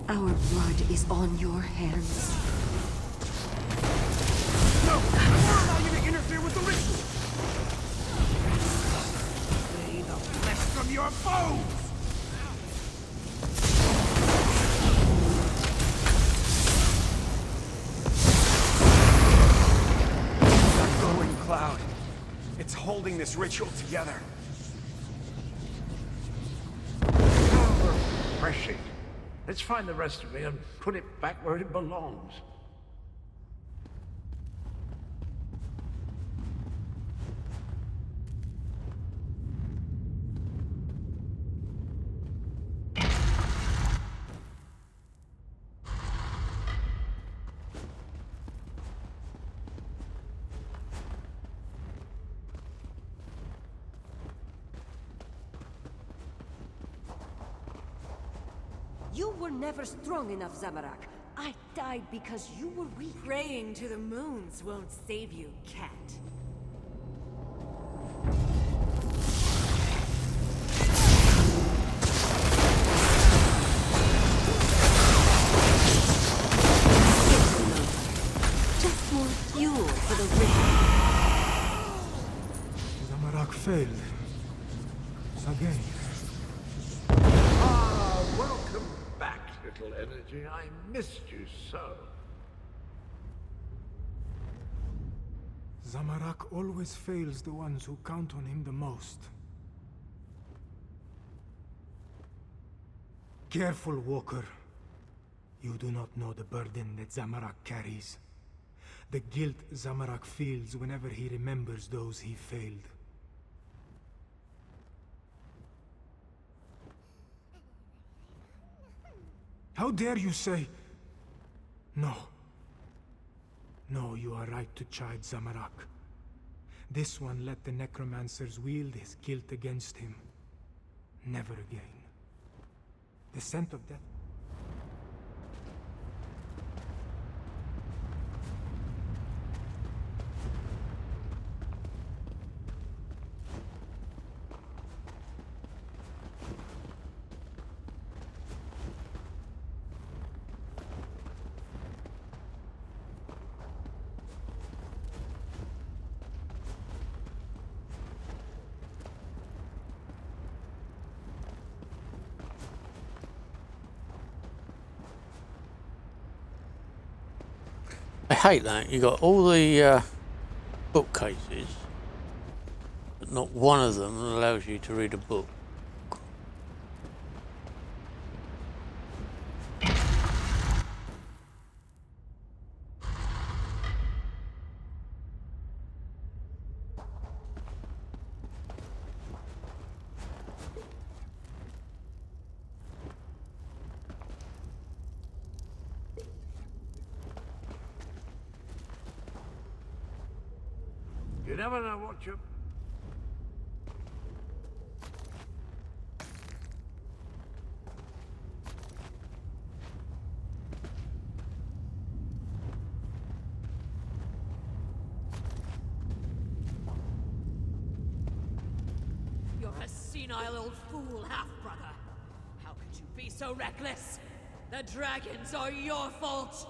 Our blood is on your hands.
No! I won't allow you to interfere with the ritual! Lay the flesh from your bones!
That glowing cloud. It's holding this ritual together.
How refreshing. Let's find the rest of me and put it back where it belongs.
You were never strong enough, Zamorak. I died because you were weak.
Praying to the moons won't save you, cat.
Just more fuel for the ritual.
Zamorak failed. Again.
Ah, welcome back, little energy. I missed you so.
Zamorak always fails the ones who count on him the most. Careful, Walker. You do not know the burden that Zamorak carries. The guilt Zamorak feels whenever he remembers those he failed. How dare you say... No. No, you are right to chide Zamorak. This one let the necromancers wield his guilt against him. Never again. The scent of death.
I hate that. You got all the bookcases, but not one of them allows you to read a book.
You never know what you...
You're a senile old fool, half-brother. How could you be so reckless? The dragons are your fault!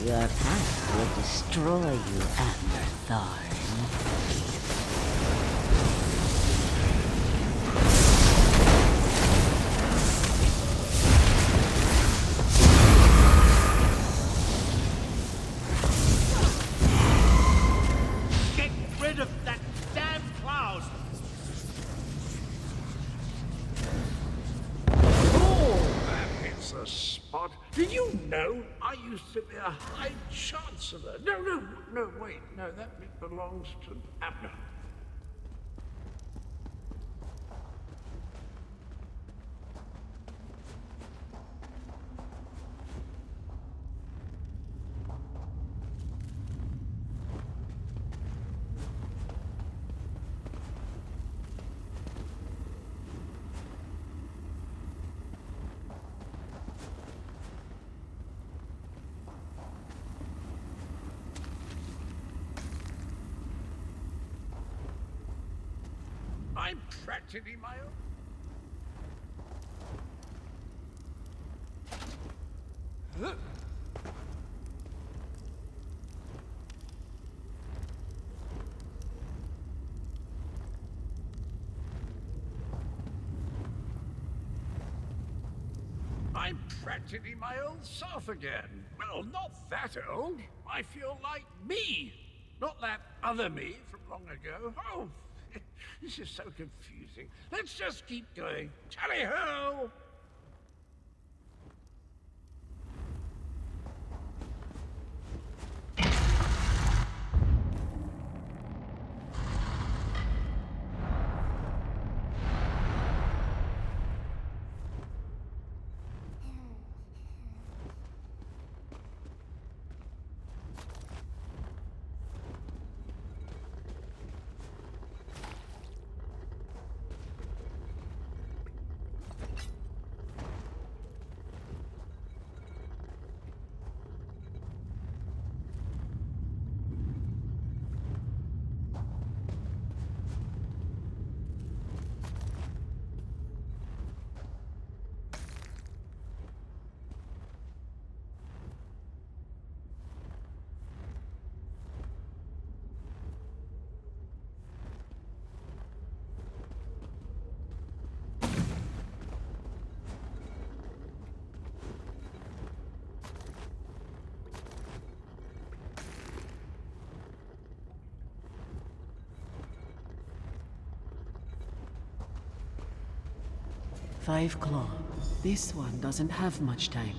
Your path will destroy you, Abner Thorn.
Get rid of that damn cloud! Oh, that hits the spot. Did you know I used to be a High Chancellor? No, wait. No, that bit belongs to Abner. I'm practically my own. I'm practically my old self again. Well, not that old. I feel like me, not that other me from long ago. Oh, this is so confusing. Let's just keep going. Tally-ho!
Five Claw. This one doesn't have much time.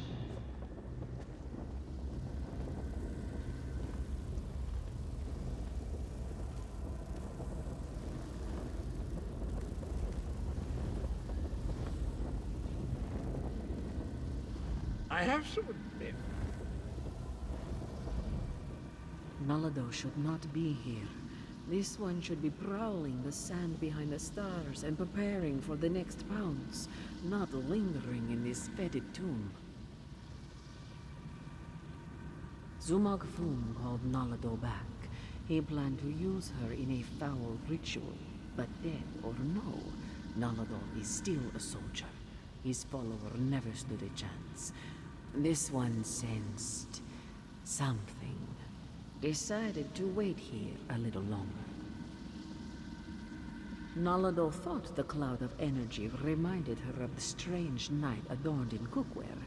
I have to admit,
Nalado should not be here. This one should be prowling the sand behind the stars and preparing for the next pounce, not lingering in this fetid tomb. Zumog Fum called Nalado back. He planned to use her in a foul ritual, but dead or no, Nalado is still a soldier. His follower never stood a chance. This one sensed something. Decided to wait here a little longer. Nalado thought the cloud of energy reminded her of the strange knight adorned in cookware.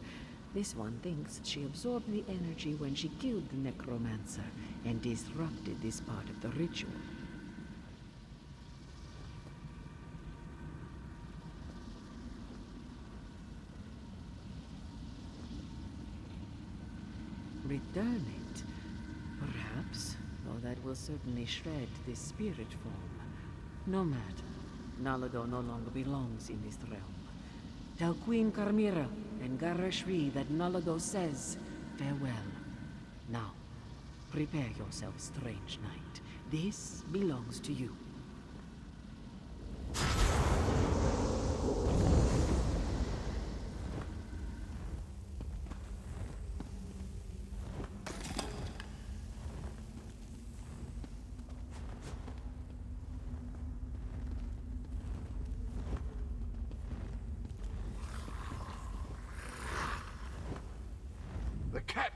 This one thinks she absorbed the energy when she killed the necromancer and disrupted this part of the ritual. Return it. Perhaps, though that will certainly shred this spirit form. No matter, Nalado no longer belongs in this realm. Tell Queen Carmira and Garashri that Nalado says farewell. Now, prepare yourself, strange knight. This belongs to you.
the cat.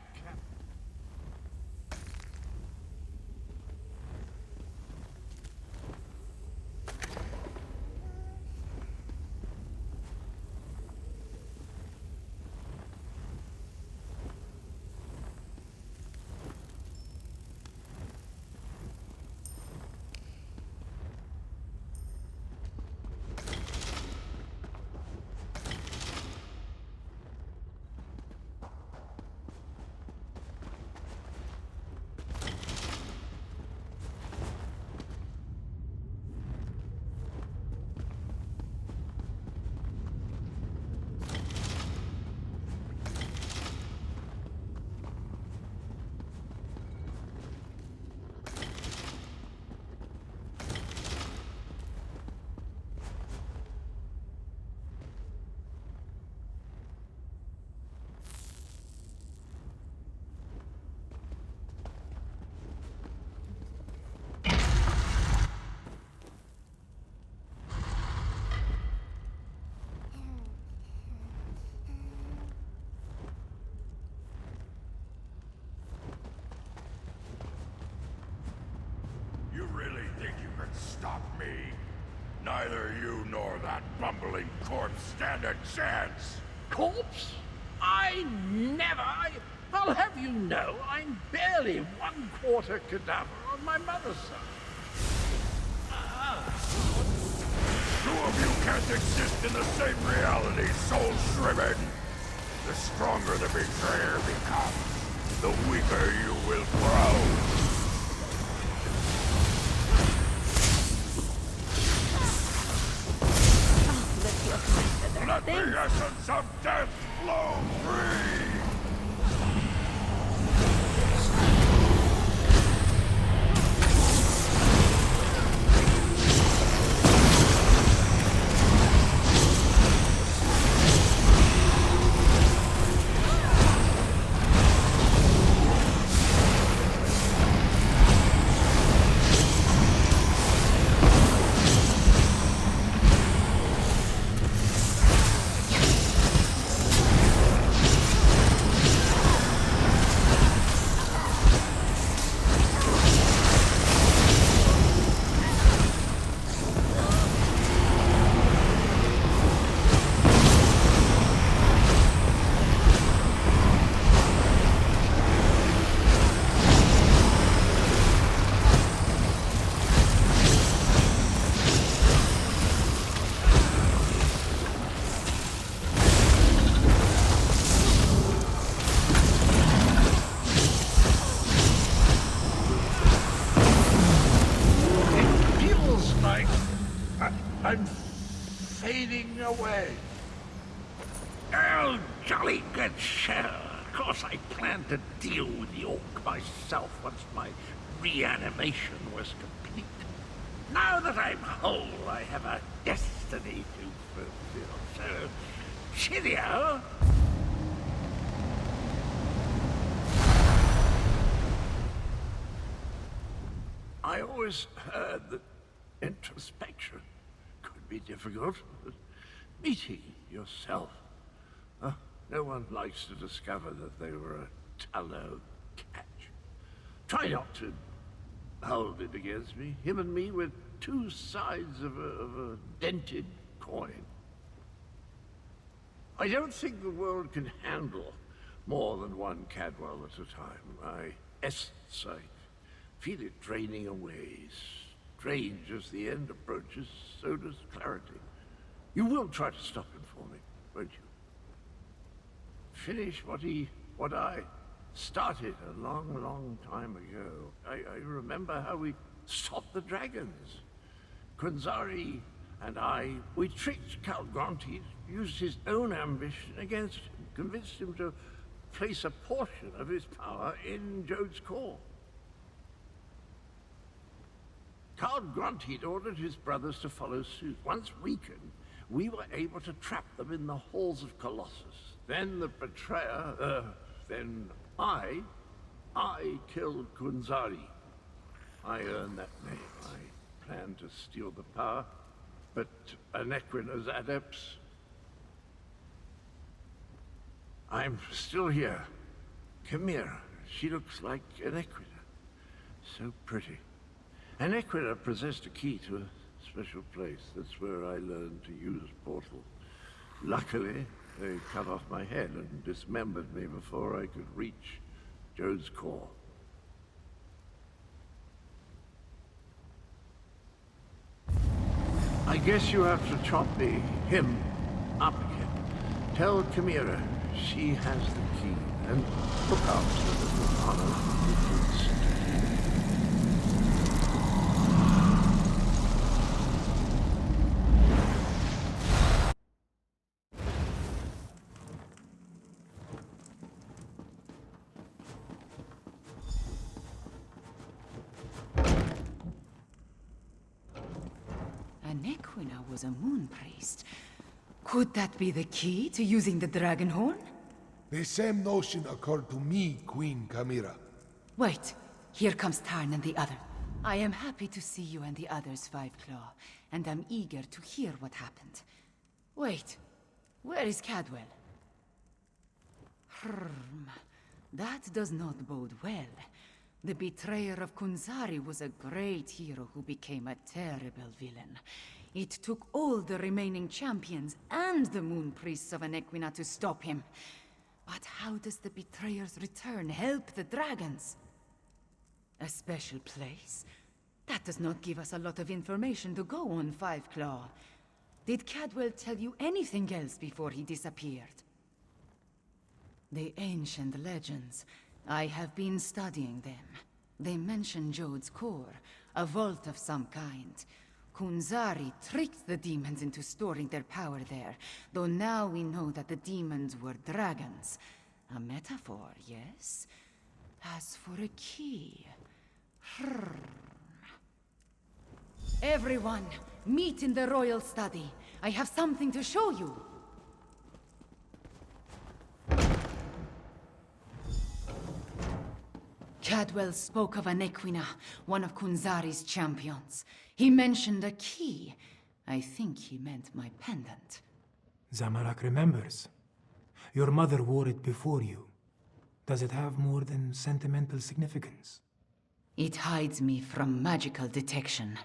Neither you nor that bumbling corpse stand a chance. Corpse? I'll have you know, I'm barely 1/4 cadaver on my mother's side. Two of you can't exist in the same reality, soul shriven. The stronger the betrayer becomes, the weaker you will grow. Let the essence of death flow free! I'm fading away. Oh, jolly good show. Of course I planned to deal with the orc myself once my reanimation was complete. Now that I'm whole, I have a destiny to fulfill. So, cheerio. I always heard that introspection could be difficult, but meeting yourself. No one likes to discover that they were a tallow catch. Try not to hold it against me. Him and me were two sides of a dented coin. I don't think the world can handle more than one Cadwell at a time. My essence, I feel it draining away. Strange as the end approaches, so does clarity. You will try to stop him for me, won't you? Finish what I started a long, long time ago. I remember how we stopped the dragons. Quinzari and we tricked Count Gronti, used his own ambition against him, convinced him to place a portion of his power in Jode's core. Count Gronti ordered his brothers to follow suit. Once weakened, we were able to trap them in the halls of Colossus. Then the betrayer, then I killed Quinzari. I earned that name. I planned to steal the power, but Anequina's adepts... I'm still here. Chimera. She looks like Anequina. So pretty. Anequina possessed a key to a special place. That's where I learned to use portals. Luckily, they cut off my head and dismembered me before I could reach Jode's core. I guess you have to chop him up again. Tell Chimera she has the key, and look after the little honor.
Anequina was a moon priest. Could that be the key to using the dragon horn?
The same notion occurred to me, Queen Chimera.
Wait, here comes Tarn and the other. I am happy to see you and the others, Five Claw, and I'm eager to hear what happened. Wait, where is Cadwell? That does not bode well. The betrayer of Quinzari was a great hero who became a terrible villain. It took all the remaining champions and the moon priests of Anequina to stop him. But how does the betrayer's return help the dragons? A special place? That does not give us a lot of information to go on, Five Claw. Did Cadwell tell you anything else before he disappeared? The ancient legends. I have been studying them. They mention Jode's core, a vault of some kind. Kunzari tricked the demons into storing their power there, though now we know that the demons were dragons. A metaphor, yes? As for a key... Everyone, meet in the royal study. I have something to show you. Cadwell spoke of Anequina, one of Kunzari's champions. He mentioned a key. I think he meant my pendant.
Zamalak remembers. Your mother wore it before you. Does it have more than sentimental significance?
It hides me from magical detection.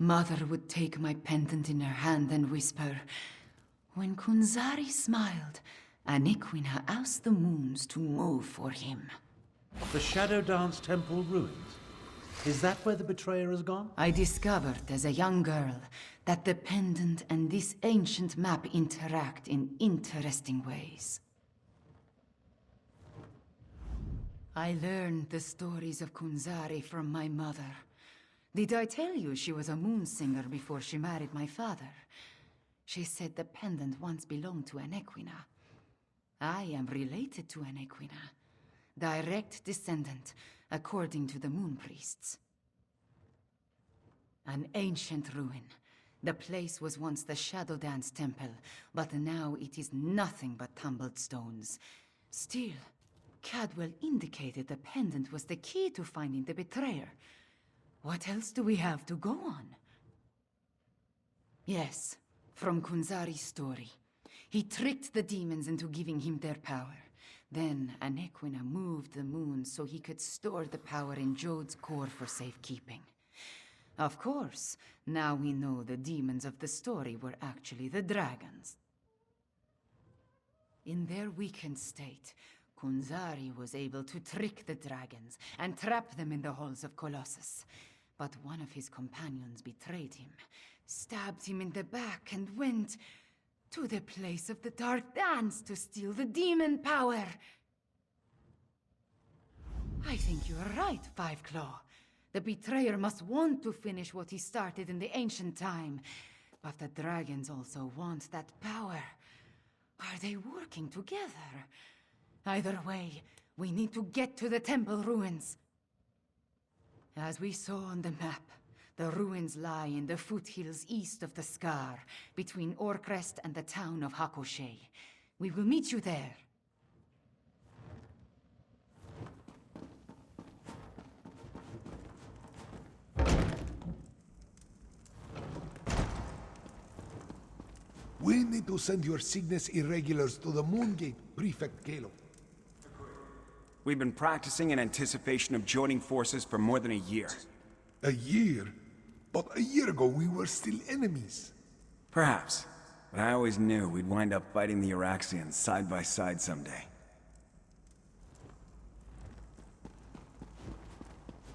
Mother would take my pendant in her hand and whisper, "When Kunzari smiled, Anequina asked the moons to move for him."
The Shadow Dance Temple ruins? Is that where the betrayer has gone?
I discovered as a young girl that the pendant and this ancient map interact in interesting ways. I learned the stories of Kunzari from my mother. Did I tell you she was a moon singer before she married my father? She said the pendant once belonged to Anequina. I am related to Anequina. Direct descendant, according to the moon priests. An ancient ruin. The place was once the Shadow Dance Temple, but now it is nothing but tumbled stones. Still, Cadwell indicated the pendant was the key to finding the betrayer. What else do we have to go on? Yes, from Kunzari's story. He tricked the demons into giving him their power. Then Anequina moved the moon so he could store the power in Jode's core for safekeeping. Of course, now we know the demons of the story were actually the dragons. In their weakened state, Kunzari was able to trick the dragons and trap them in the halls of Colossus. But one of his companions betrayed him, stabbed him in the back, and went to the place of the Dark Dance to steal the demon power. I think you are right, Five Claw. The betrayer must want to finish what he started in the ancient time. But the dragons also want that power. Are they working together? Either way, we need to get to the temple ruins. As we saw on the map, the ruins lie in the foothills east of the Scar, between Orcrest and the town of Hakoshe. We will meet you there.
We need to send your Cygnus Irregulars to the Moongate, Prefect Kalo.
We've been practicing in anticipation of joining forces for more than a year.
A year? But a year ago we were still enemies.
Perhaps. But I always knew we'd wind up fighting the Iraxians side by side someday.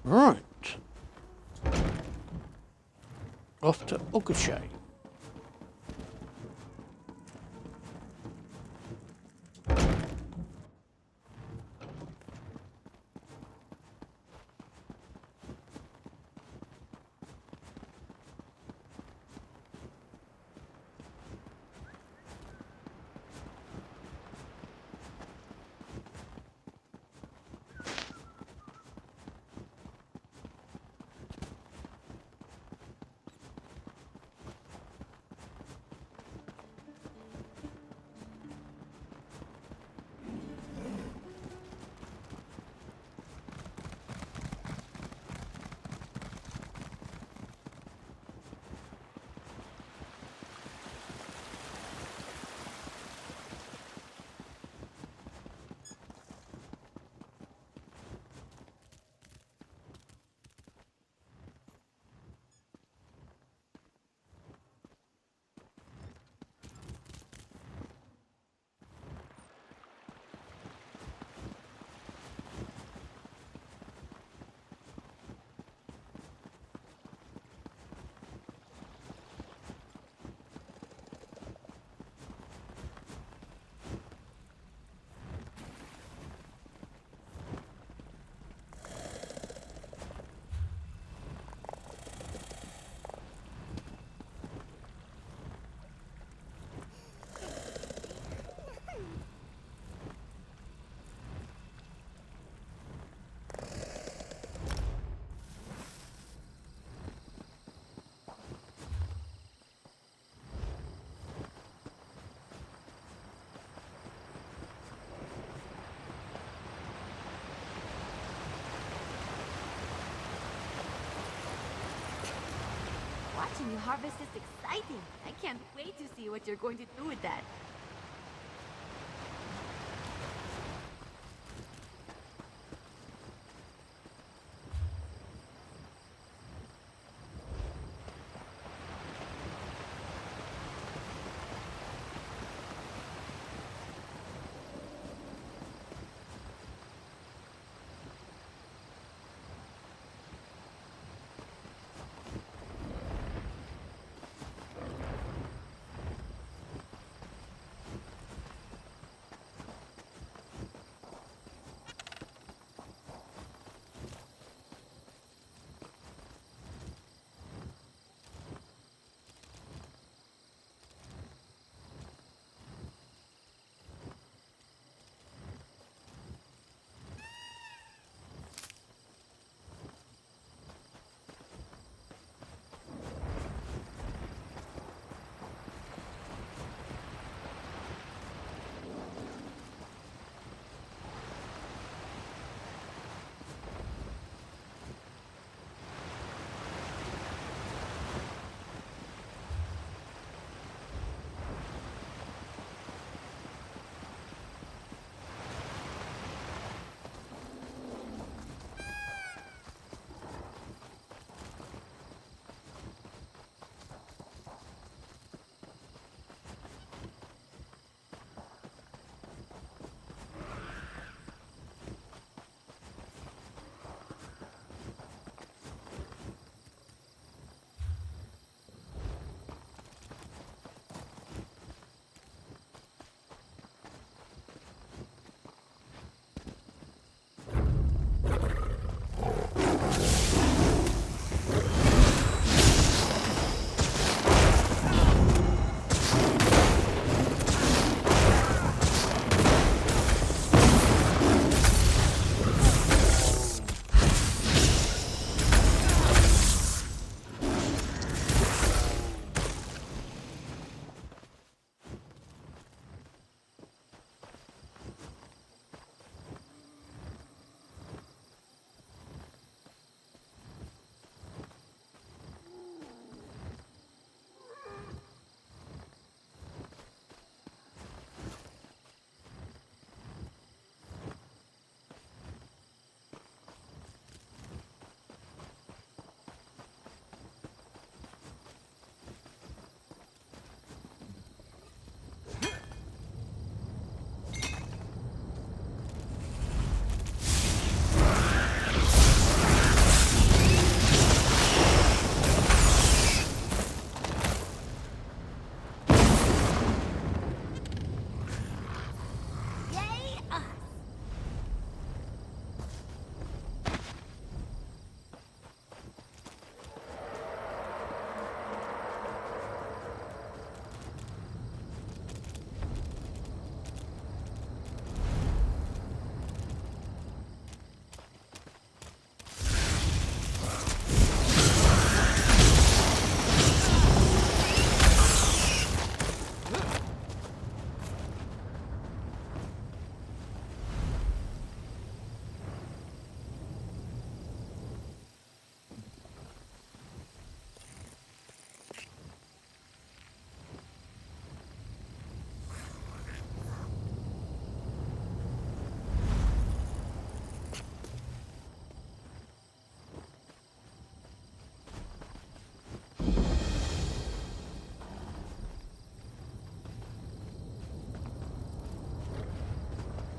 Right. Off to Okashe.
watching you harvest is exciting. I can't wait to see what you're going to do with that.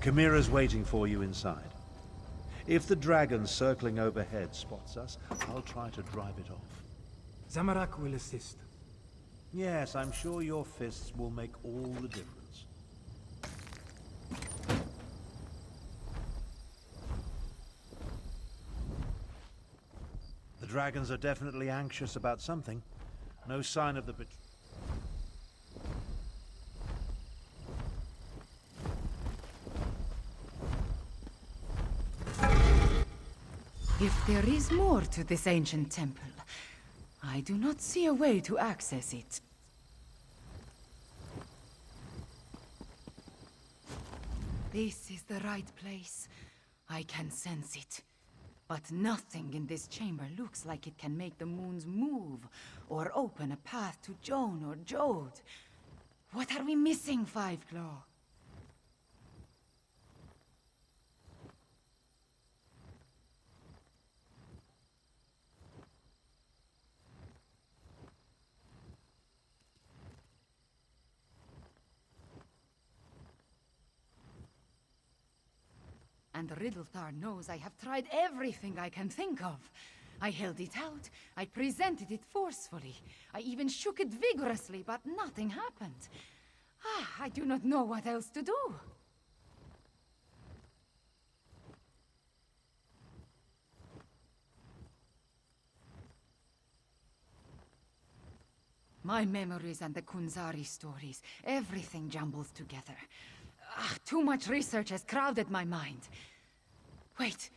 Chimera's waiting for you inside. If the dragon circling overhead spots us, I'll try to drive it off.
Zamorak will assist.
Yes, I'm sure your fists will make all the difference. The dragons are definitely anxious about something. No sign of the
If there is more to this ancient temple, I do not see a way to access it. This is the right place. I can sense it. But nothing in this chamber looks like it can make the moons move, or open a path to Joan or Jode. What are we missing, Five Claw? And Riddlethar knows I have tried everything I can think of. I held it out, I presented it forcefully, I even shook it vigorously, but nothing happened. I do not know what else to do. My memories and the Kunzari stories, everything jumbles together. Too much research has crowded my mind. Wait,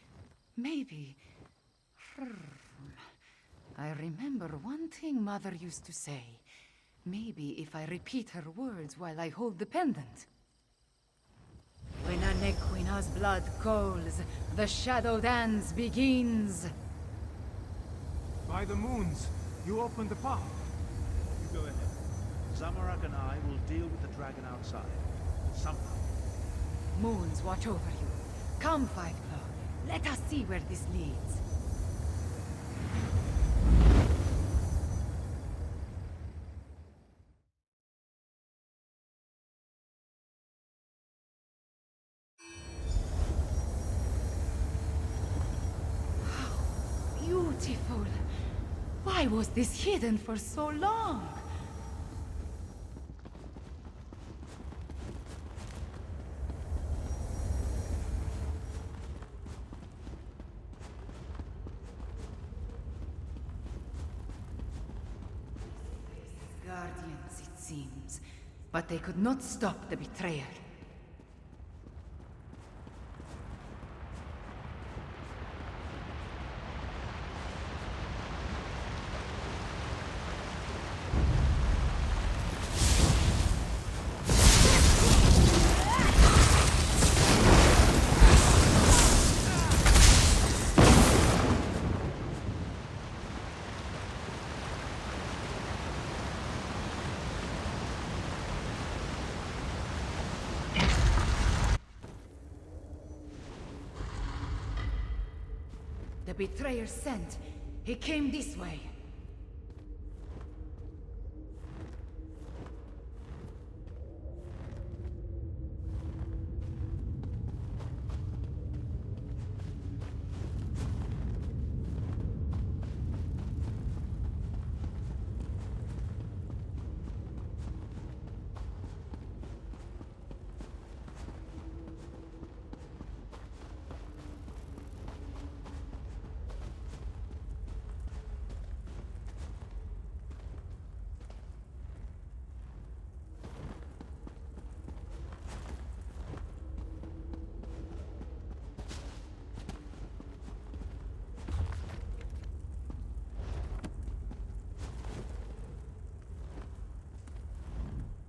maybe... I remember one thing Mother used to say. Maybe if I repeat her words while I hold the pendant. When a Nequina's blood calls, the shadow dance begins.
By the moons, you opened the path.
You go ahead. Zamorak and I will deal with the dragon outside. Somehow.
Moons watch over you. Come, Five Claw. Let us see where this leads. How beautiful! Why was this hidden for so long? Guardians, it seems. But they could not stop the betrayer. The betrayer sent. He came this way.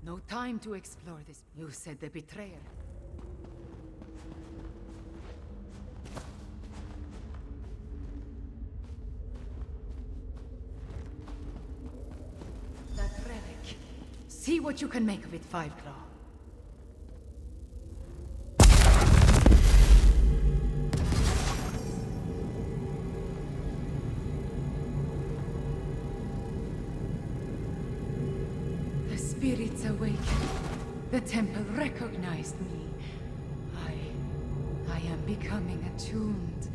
No time to explore this. You said the betrayer. That relic. See what you can make of it, Five Claw. Spirits awakened. The temple recognized me. I am becoming attuned.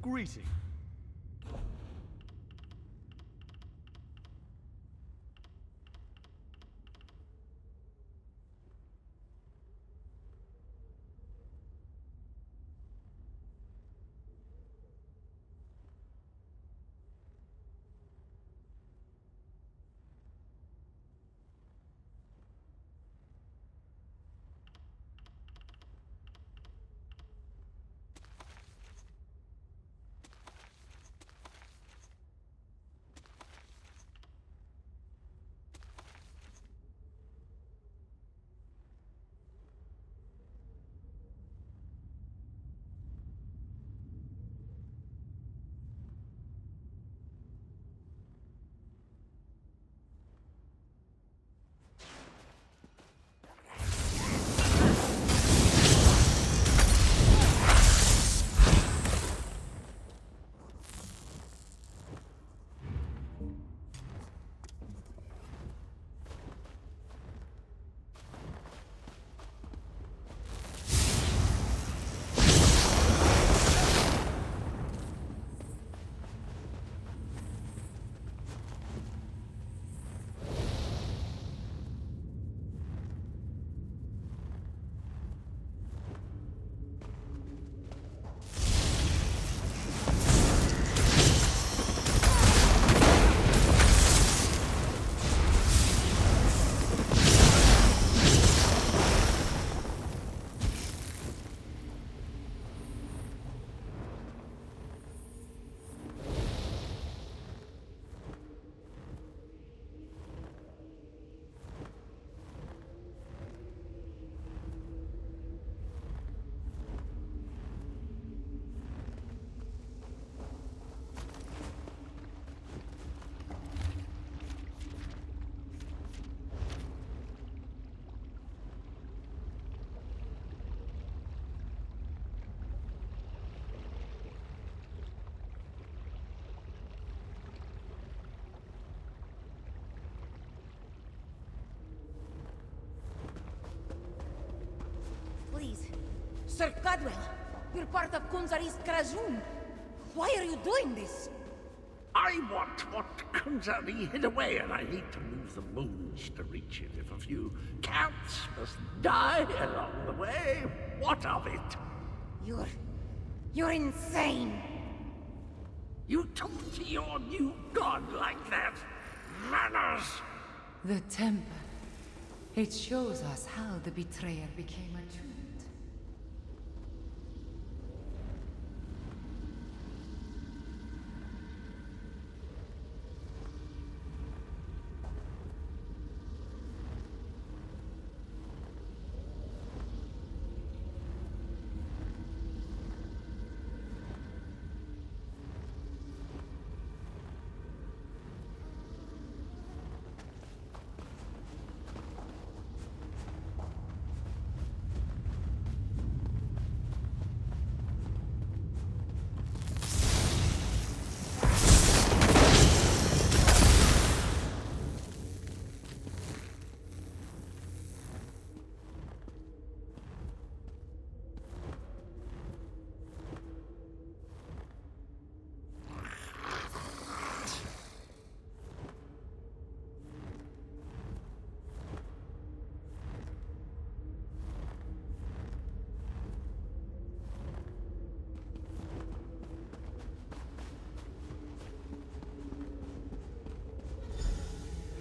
greeting.
Please. Sir Cadwell, you're part of Kunzari's Krazun. Why are you doing this?
I want what Kunzari hid away, and I need to move the moons to reach it. If a few counts must die along the way, what of it?
You're insane.
You talk to your new god like that? Manners!
The temple. It shows us how the betrayer became attuned.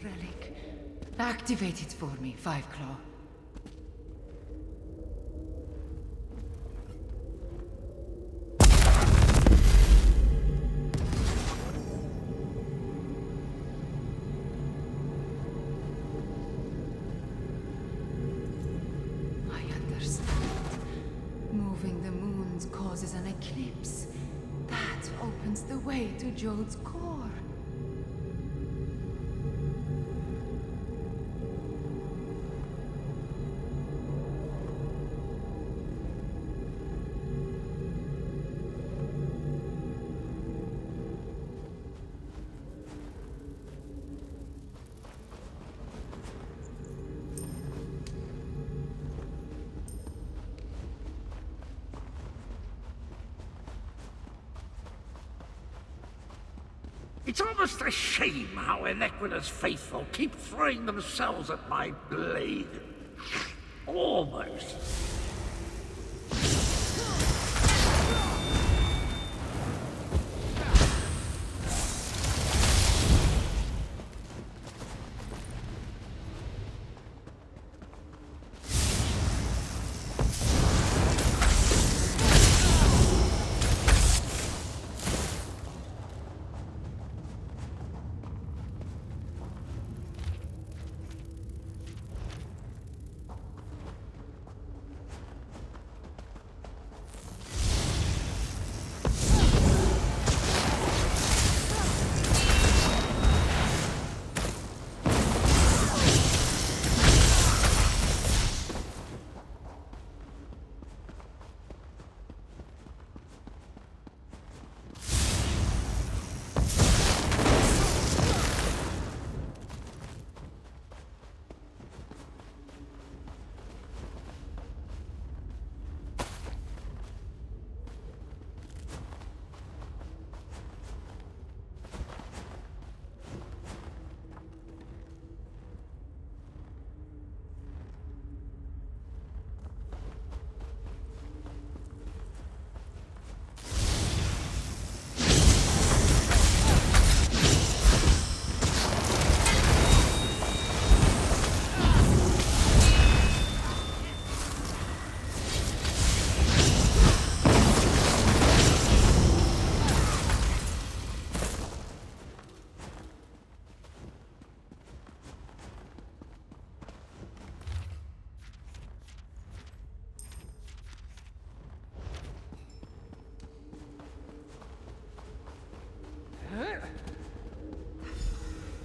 Relic. Activate it for me, Five Claw. I understand. Moving the moons causes an eclipse. That opens the way to Jode's core.
It's almost a shame how Enequina's faithful keep throwing themselves at my blade. Almost.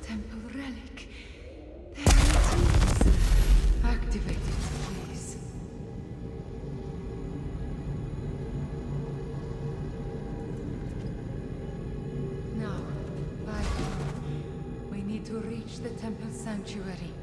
Temple relic. There it is. Activate it, please. Now, we need to reach the temple sanctuary.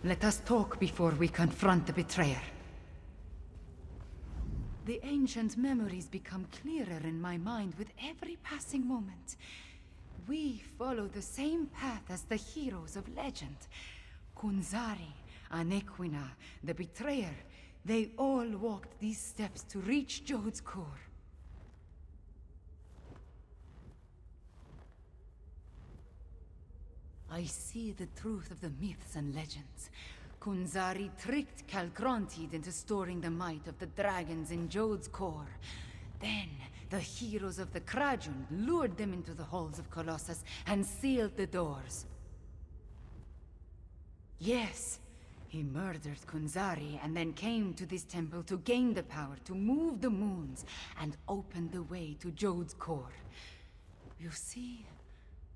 Let us talk before we confront the betrayer. The ancient memories become clearer in my mind with every passing moment. We follow the same path as the heroes of legend. Kunzari, Anequina, the betrayer, they all walked these steps to reach Jode's core. I see the truth of the myths and legends. Kunzari tricked Calcrontid into storing the might of the dragons in Jode's core. Then, the heroes of the Krajund lured them into the halls of Colossus and sealed the doors. Yes, he murdered Kunzari and then came to this temple to gain the power to move the moons and open the way to Jode's core. You see,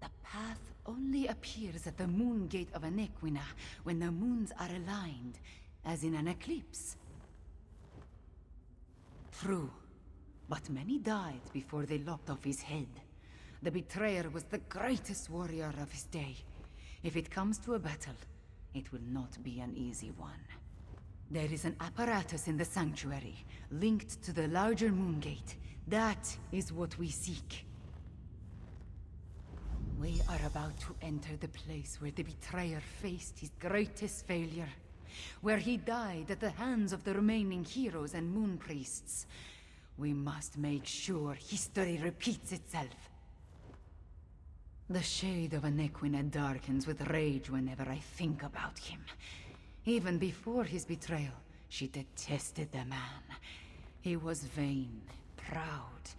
the path only appears at the moon gate of Anequina when the moons are aligned, as in an eclipse. True, but many died before they lopped off his head. The betrayer was the greatest warrior of his day. If it comes to a battle, it will not be an easy one. There is an apparatus in the sanctuary, linked to the larger moon gate. That is what we seek. We are about to enter the place where the betrayer faced his greatest failure, where he died at the hands of the remaining heroes and moon priests. We must make sure history repeats itself. The shade of Anequina darkens with rage whenever I think about him. Even before his betrayal, she detested the man. He was vain, proud,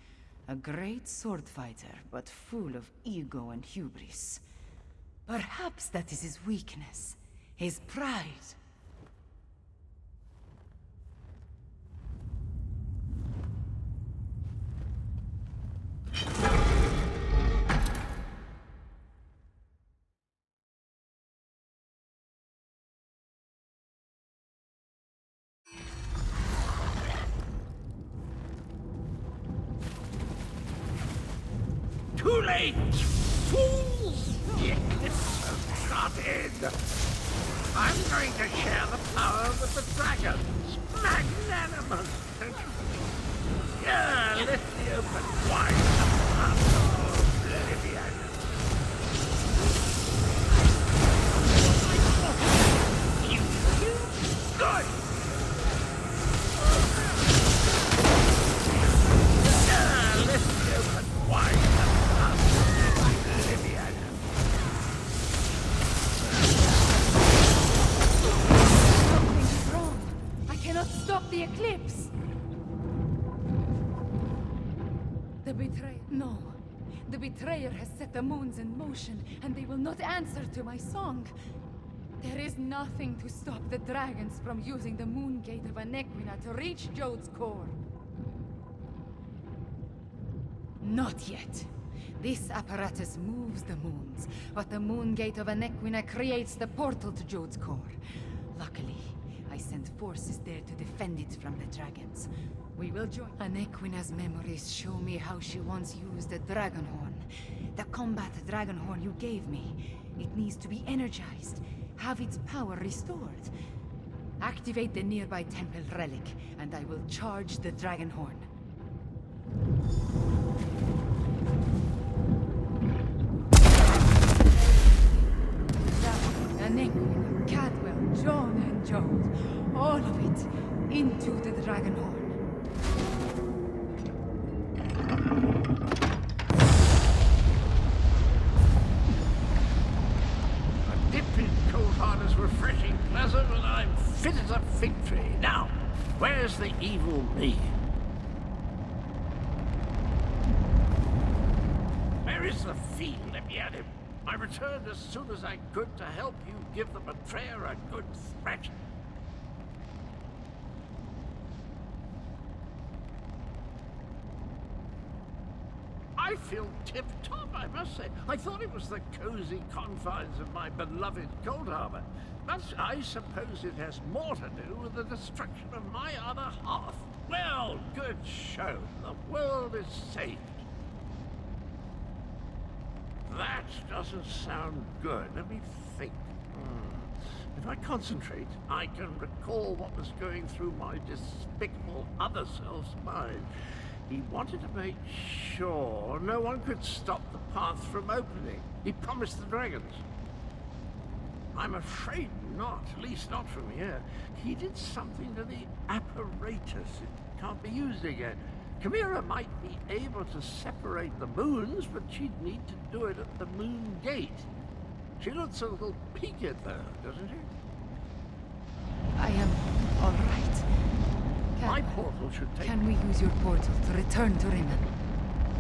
a great sword fighter, but full of ego and hubris. Perhaps that is his weakness, his pride.
Too late! Fools! The eclipse has started! I'm going to share the power with the dragons! Magnanimous, don't you think? Yeah, let me open wide the mouth of oblivion. Good! Yeah, let me open wide the mouth of oblivion.
Something is wrong. I cannot stop the eclipse. The betrayer... No. The betrayer has set the moons in motion, and they will not answer to my song. There is nothing to stop the dragons from using the moon gate of Anequina to reach Jode's core. Not yet. This apparatus moves the moons, but the moon gate of Anequina creates the portal to Jode's core. Luckily, I sent forces there to defend it from the dragons. We will join. Anequina's memories show me how she once used the dragon horn. The combat dragon horn you gave me. It needs to be energized, have its power restored. Activate the nearby temple relic, and I will charge the dragon horn. Anequina, Cadwell, John, and Jode. All of it into the dragon horn.
A dip in cold water's refreshing pleasant, and I'm fit as a fig tree. Now, where's the evil me? Where is the fiend? Let me at him. I returned as soon as I could to help you give the betrayer a good thrashing. I feel tip-top, I must say. I thought it was the cozy confines of my beloved Cold Harbor, but I suppose it has more to do with the destruction of my other half. Well, good show. The world is saved. That doesn't sound good. Let me think. If I concentrate, I can recall what was going through my despicable other self's mind. He wanted to make sure no one could stop the path from opening. He promised the dragons. I'm afraid not, at least not from here. He did something to the apparatus. It can't be used again. Chimera might be able to separate the moons, but she'd need to do it at the moon gate. She looks a little peaked, though, doesn't she?
I am all right.
My portal should take...
Can we use your portal to return to Rimmon?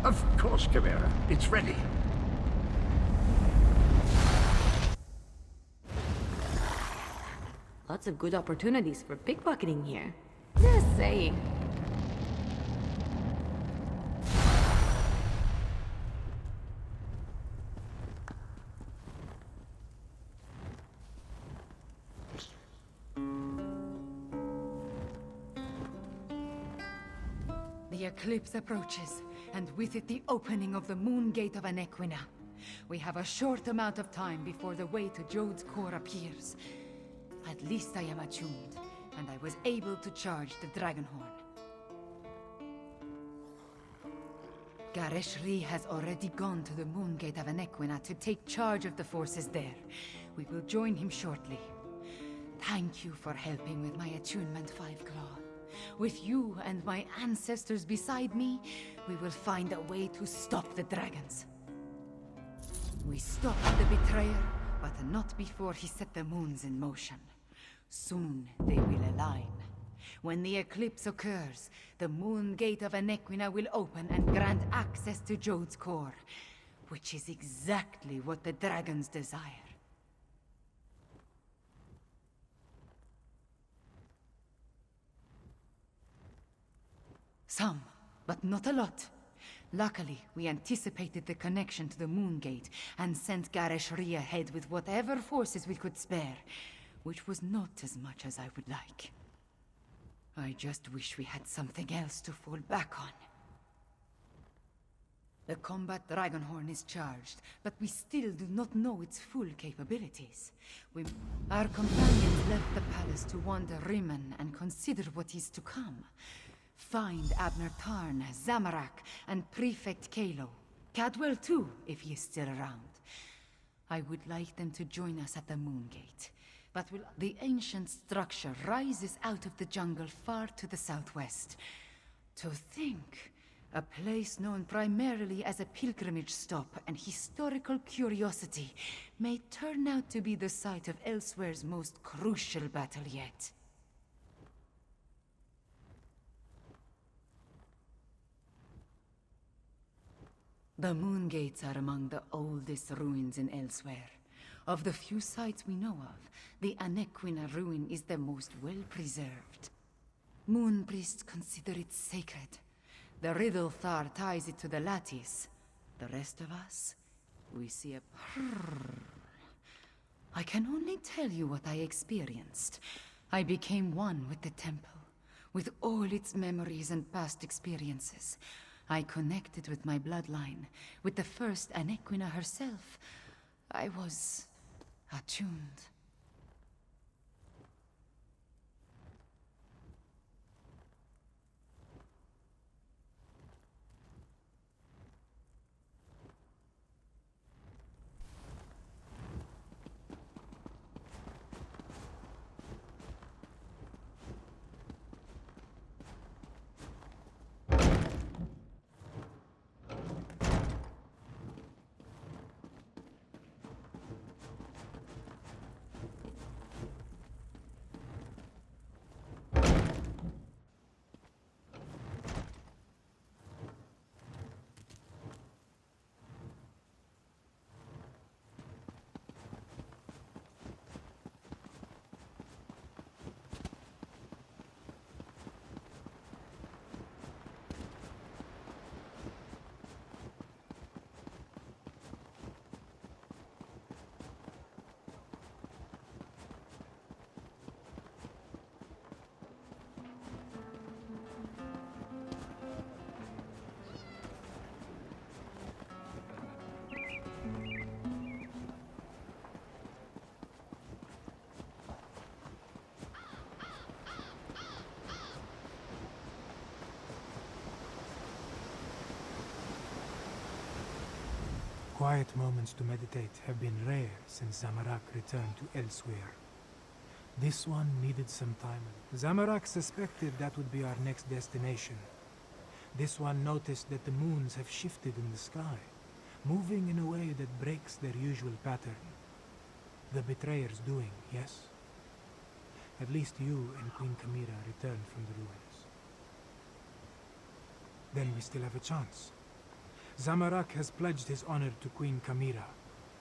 Of course, Chimera. It's ready.
Lots of good opportunities for pickpocketing here. Just saying.
The eclipse approaches, and with it the opening of the moon gate of Anequina. We have a short amount of time before the way to Jode's core appears. At least I am attuned, and I was able to charge the dragon horn. Gareshri has already gone to the moon gate of Anequina to take charge of the forces there. We will join him shortly. Thank you for helping with my attunement, Five Claw. With you and my ancestors beside me, we will find a way to stop the dragons. We stopped the betrayer, but not before he set the moons in motion. Soon they will align. When the eclipse occurs, the moon gate of Anequina will open and grant access to Jode's core, which is exactly what the dragons desire. Some, but not a lot. Luckily, we anticipated the connection to the moon gate and sent Gareshri ahead with whatever forces we could spare, which was not as much as I would like. I just wish we had something else to fall back on. The combat Dragonhorn is charged, but we still do not know its full capabilities. Our companions left the palace to wander Rimmen and consider what is to come. Find Abner Tarn, Zamorak, and Prefect Kalo. Cadwell too, if he is still around. I would like them to join us at the Moon Gate. But the ancient structure rises out of the jungle far to the southwest. To think, a place known primarily as a pilgrimage stop and historical curiosity may turn out to be the site of Elswere's most crucial battle yet. The Moon Gates are among the oldest ruins in Elsewhere. Of the few sites we know of, the Anequina ruin is the most well-preserved. Moon priests consider it sacred. The Riddlethar ties it to the lattice. The rest of us, we see a I can only tell you what I experienced. I became one with the temple, with all its memories and past experiences. I connected with my bloodline, with the first Anequina herself. I was attuned.
Quiet moments to meditate have been rare since Zamorak returned to Elsewhere. This one needed some time. Zamorak suspected that would be our next destination. This one noticed that the moons have shifted in the sky, moving in a way that breaks their usual pattern. The betrayer's doing, yes? At least you and Queen Kamira returned from the ruins. Then we still have a chance. Zamorak has pledged his honor to Queen Kamira.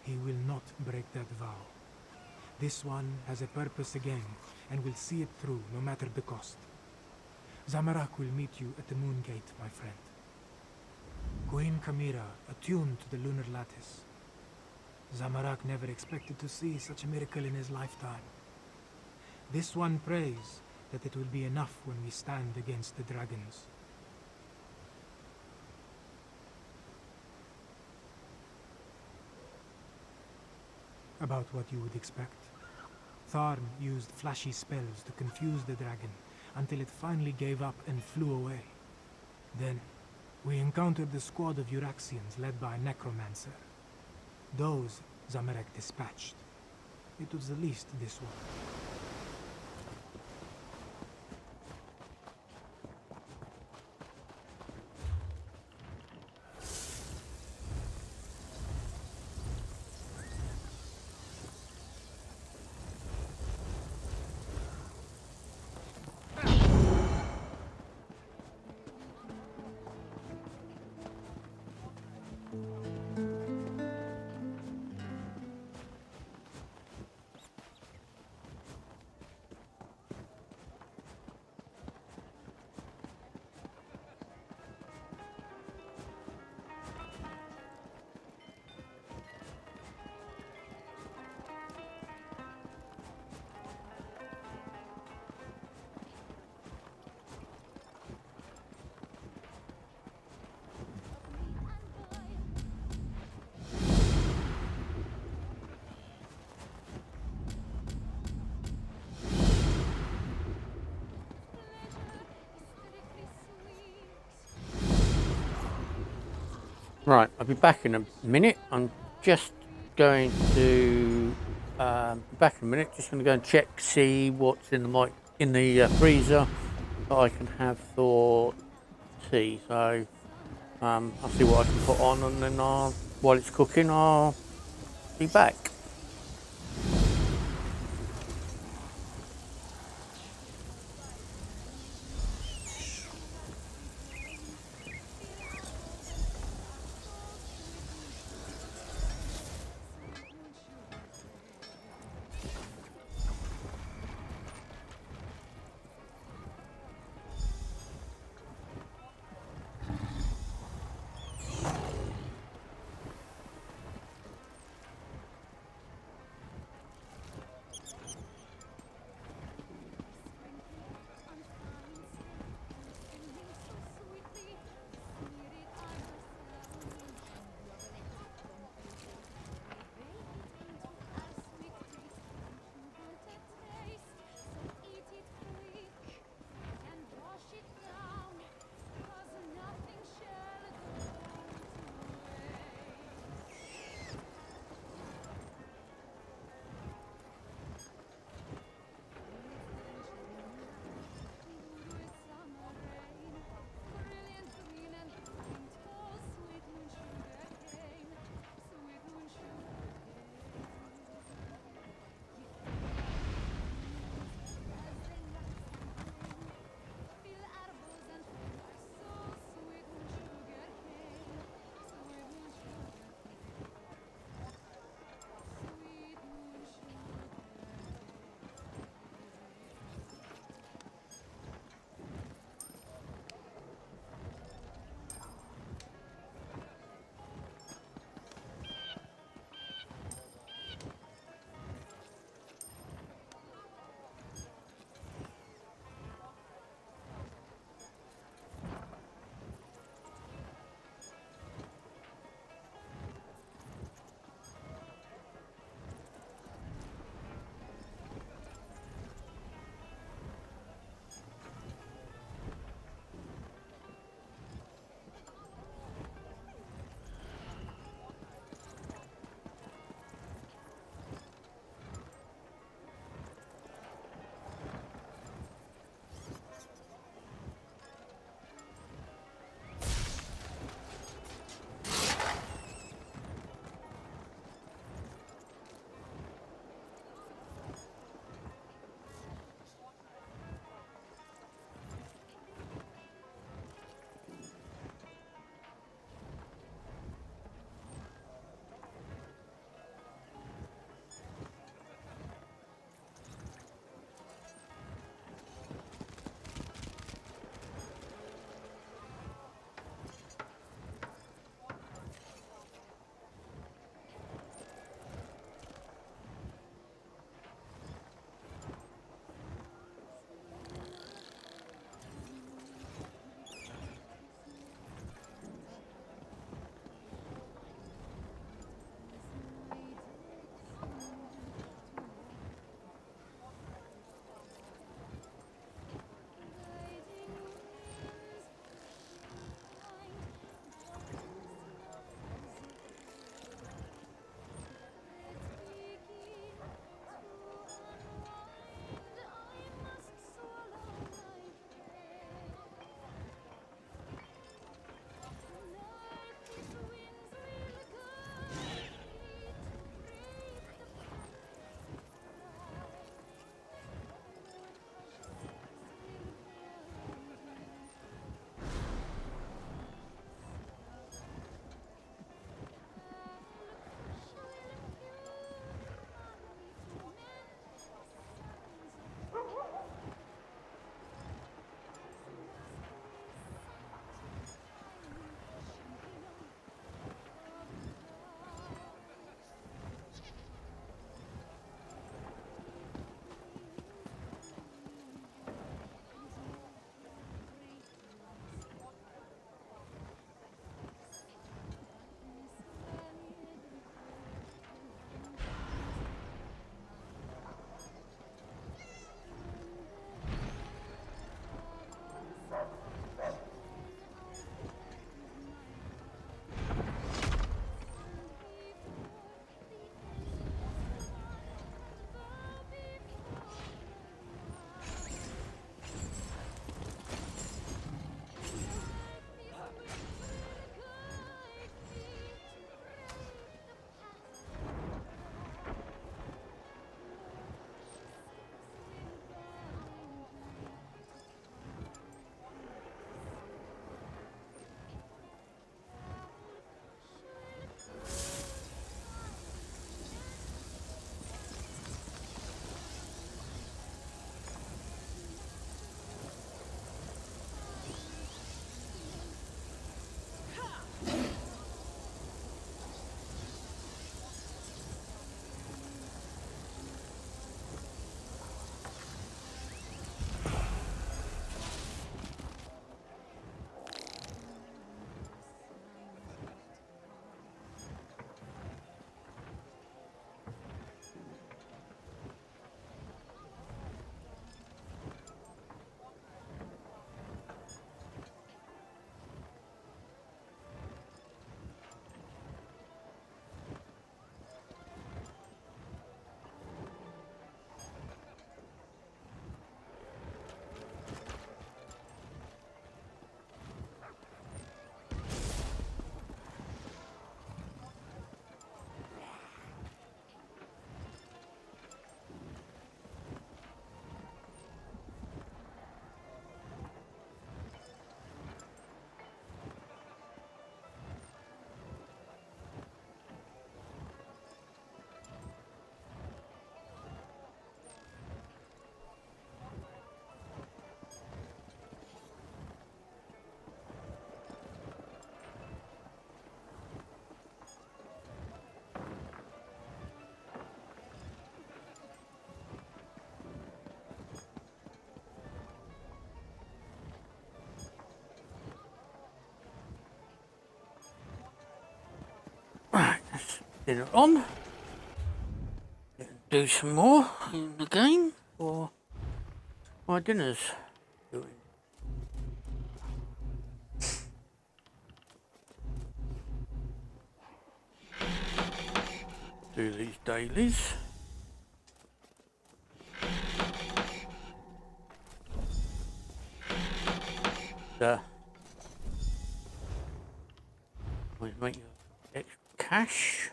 He will not break that vow. This one has a purpose again, and will see it through no matter the cost. Zamorak will meet you at the Moon Gate, my friend. Queen Kamira, attuned to the lunar lattice. Zamorak never expected to see such a miracle in his lifetime. This one prays that it will be enough when we stand against the dragons. About what you would expect. Tharn used flashy spells to confuse the dragon until it finally gave up and flew away. Then, we encountered a squad of Euraxians led by a necromancer. Those Zamorak dispatched. It was the least this one.
Right, I'll be back in a minute. I'm just going to be back in a minute. Just going to go and check, see what's in the freezer that I can have for tea. So I'll see what I can put on, and then while it's cooking, I'll be back. dinner on. Do some more in the game, or my dinner's doing. Do these dailies. Always make your extra cash.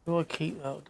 Do I keep that?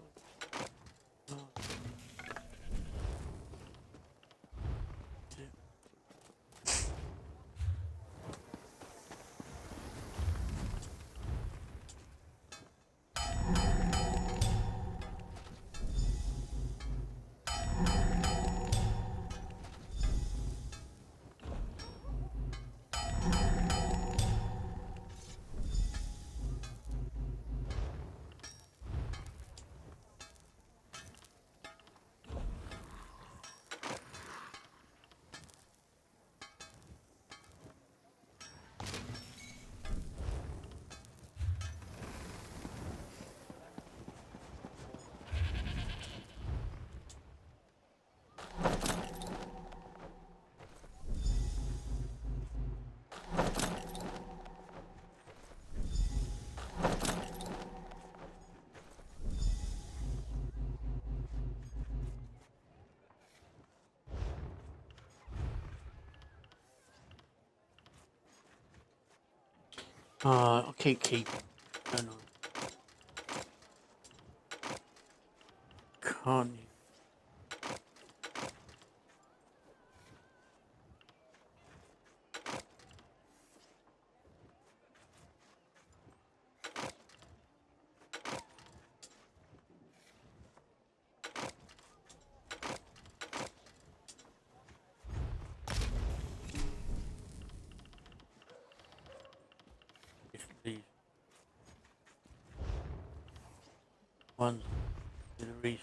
I'll keep. Don't know. Can't you? These ones in a reason.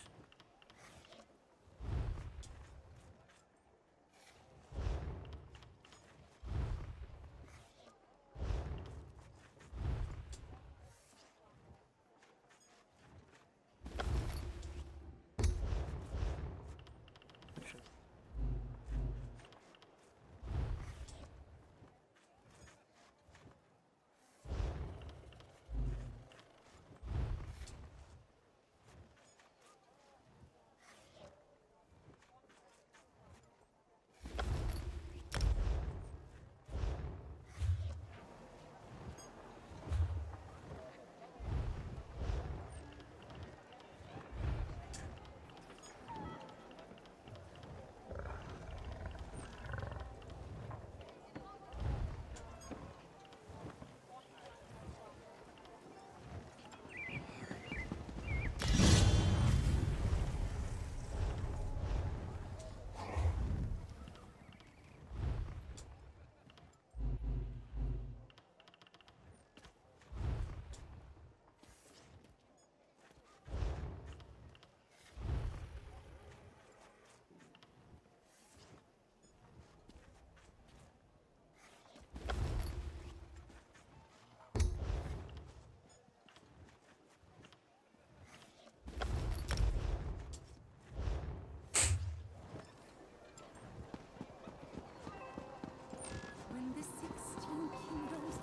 When the 16 kingdoms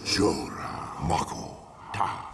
Jora Mako Ta.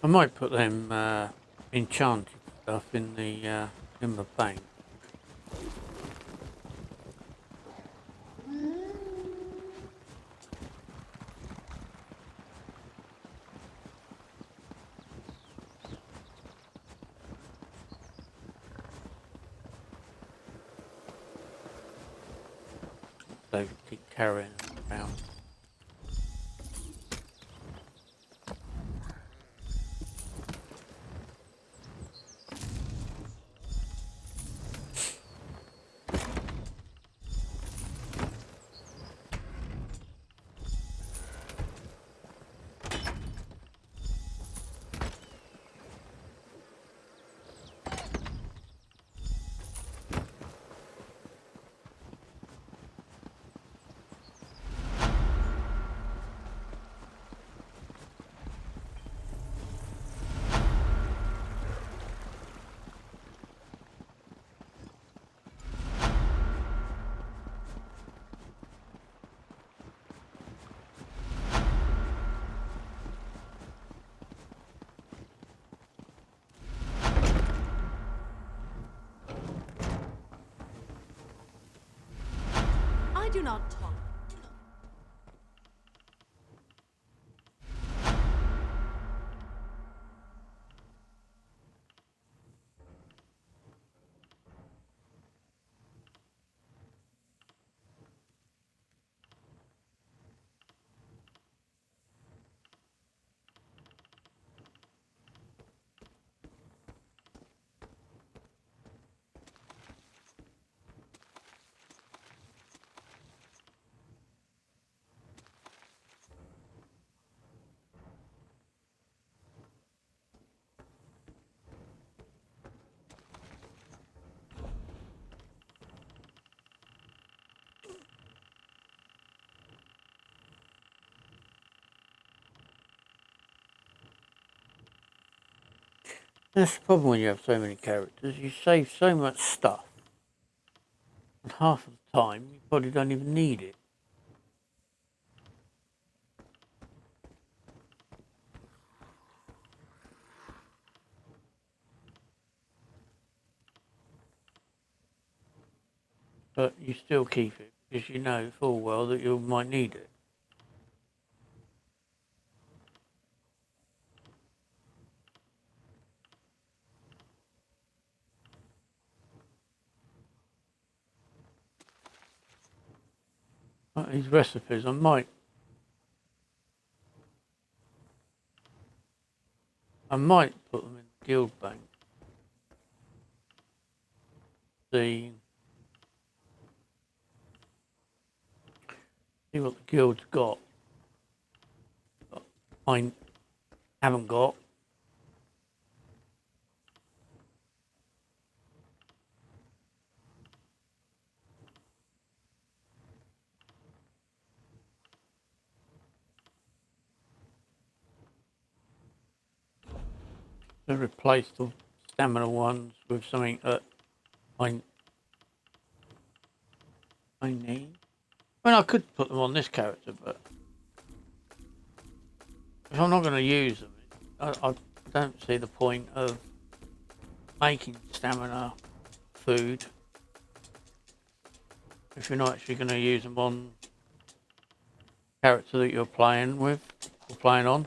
I might put them enchanted stuff in the bank. So keep carrying them around.
I do not talk.
That's the problem when you have so many characters. You save so much stuff, and half of the time you probably don't even need it. But you still keep it because you know full well that you might need it. Like these recipes, I might put them in the guild bank. See what the guild's got. I haven't got. To replace the stamina ones with something that I need. I mean, I could put them on this character, but if I'm not going to use them, I don't see the point of making stamina food if you're not actually going to use them on the character that you're playing with or playing on.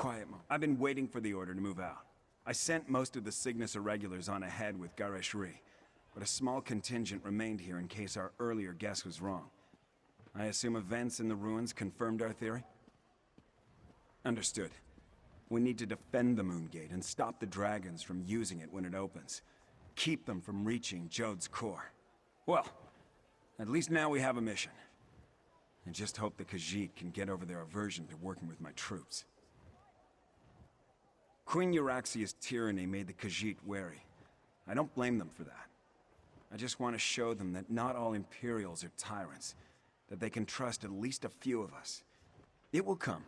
Quiet, Mo. I've been waiting for the order to move out. I sent most of the Cygnus irregulars on ahead with Gareshri, but a small contingent remained here in case our earlier guess was wrong. I assume events in the ruins confirmed our theory? Understood. We need to defend the Moon Gate and stop the dragons from using it when it opens. Keep them from reaching Jode's core. Well, at least now we have a mission. I just hope the Khajiit can get over their aversion to working with my troops. Queen Euraxia's tyranny made the Khajiit wary. I don't blame them for that. I just want to show them that not all Imperials are tyrants, that they can trust at least a few of us. It will come,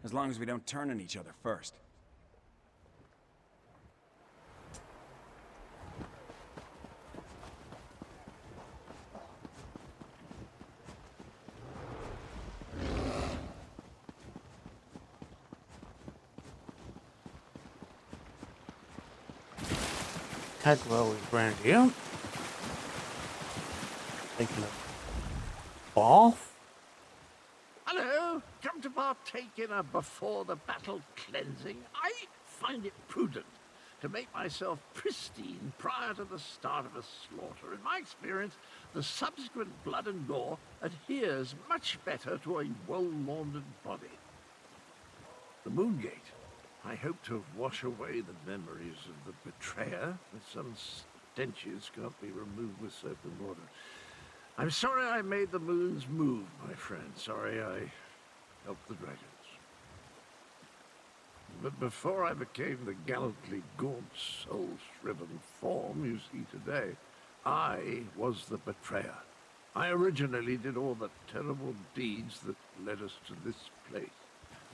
as long as we don't turn on each other first.
Cadwell is round here. Taking a bath.
Hello! Come to partake in a before-the-battle cleansing? I find it prudent to make myself pristine prior to the start of a slaughter. In my experience, the subsequent blood and gore adheres much better to a well-laundered body. The Moon Gate. I hope to wash away the memories of the betrayer, but some stenches can't be removed with soap and water. I'm sorry I made the moons move, my friend. Sorry I helped the dragons. But before I became the gallantly gaunt, soul-shriven form you see today, I was the betrayer. I originally did all the terrible deeds that led us to this place.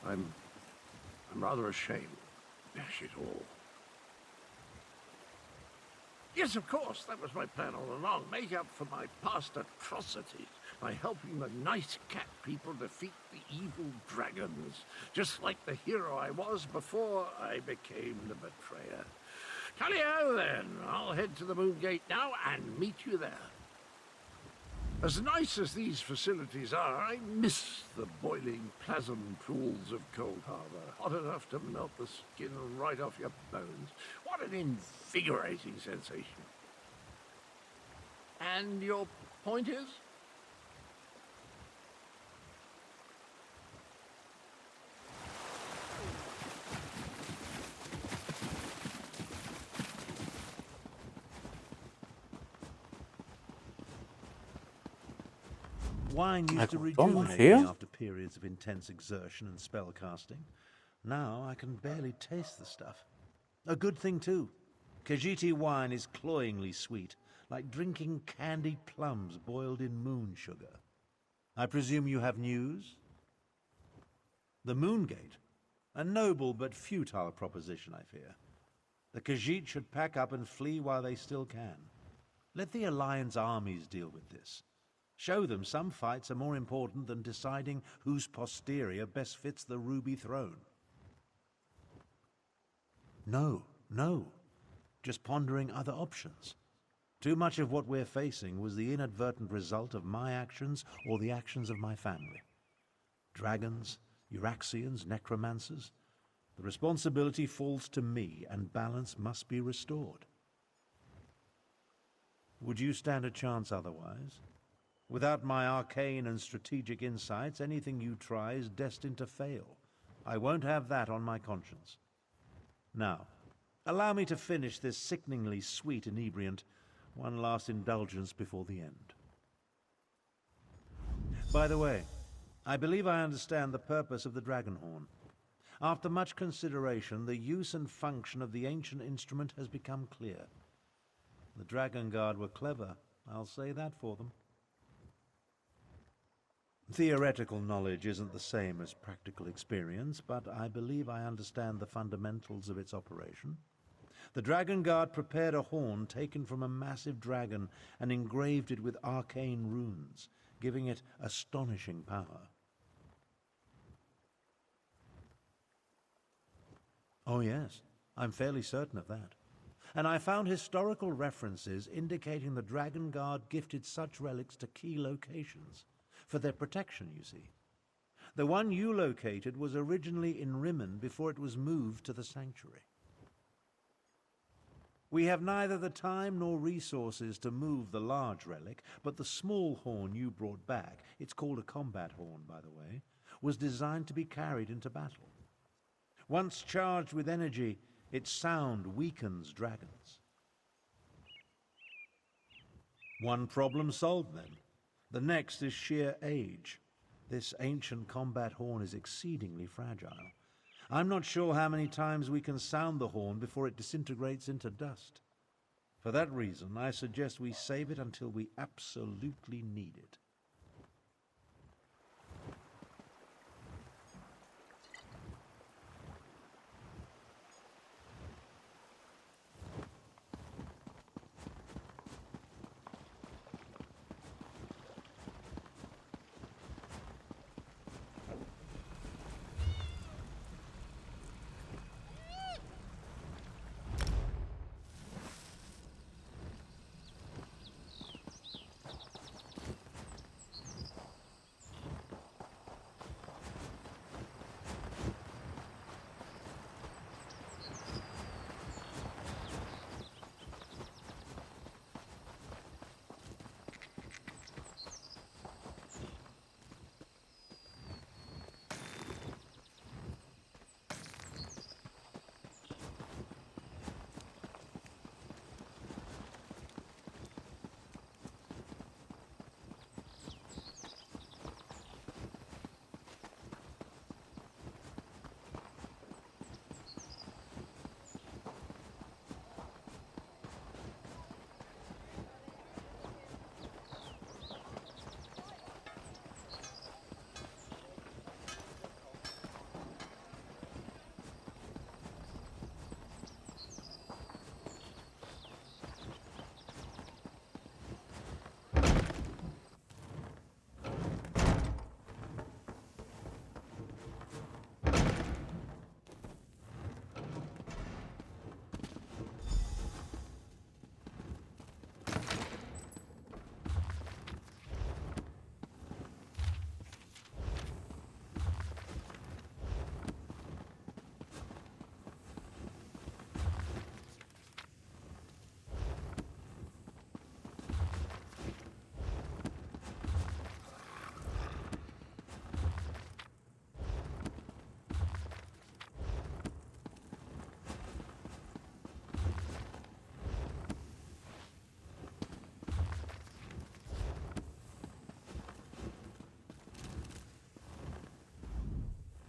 I'm rather ashamed. Dash it all. Yes, of course, that was my plan all along. Make up for my past atrocities by helping the nice cat people defeat the evil dragons, just like the hero I was before I became the betrayer. Tally-ho, then. I'll head to the Moon Gate now and meet you there. As nice as these facilities are, I miss the boiling plasm pools of Cold Harbor, hot enough to melt the skin right off your bones. What an invigorating sensation. And your point is?
Wine used to rejuvenate me after periods of intense exertion and spell casting. Now I can barely taste the stuff. A good thing too. Khajiiti wine is cloyingly sweet, like drinking candied plums boiled in moon sugar. I presume you have news? The Moon Gate? A noble but futile proposition, I fear. The Khajiit should pack up and flee while they still can. Let the Alliance armies deal with this. Show them some fights are more important than deciding whose posterior best fits the Ruby Throne. No. Just pondering other options. Too much of what we're facing was the inadvertent result of my actions or the actions of my family. Dragons, Euraxians, necromancers. The responsibility falls to me, and balance must be restored. Would you stand a chance otherwise? Without my arcane and strategic insights, anything you try is destined to fail. I won't have that on my conscience. Now, allow me to finish this sickeningly sweet inebriant, one last indulgence before the end. By the way, I believe I understand the purpose of the dragon horn. After much consideration, the use and function of the ancient instrument has become clear. The Dragon Guard were clever, I'll say that for them. Theoretical knowledge isn't the same as practical experience, but I believe I understand the fundamentals of its operation. The Dragon Guard prepared a horn taken from a massive dragon and engraved it with arcane runes, giving it astonishing power. Oh yes, I'm fairly certain of that. And I found historical references indicating the Dragon Guard gifted such relics to key locations. For their protection, you see. The one you located was originally in Rimmen before it was moved to the sanctuary. We have neither the time nor resources to move the large relic, but the small horn you brought back, it's called a combat horn, by the way, was designed to be carried into battle. Once charged with energy, its sound weakens dragons. One problem solved then. The next is sheer age. This ancient combat horn is exceedingly fragile. I'm not sure how many times we can sound the horn before it disintegrates into dust. For that reason, I suggest we save it until we absolutely need it.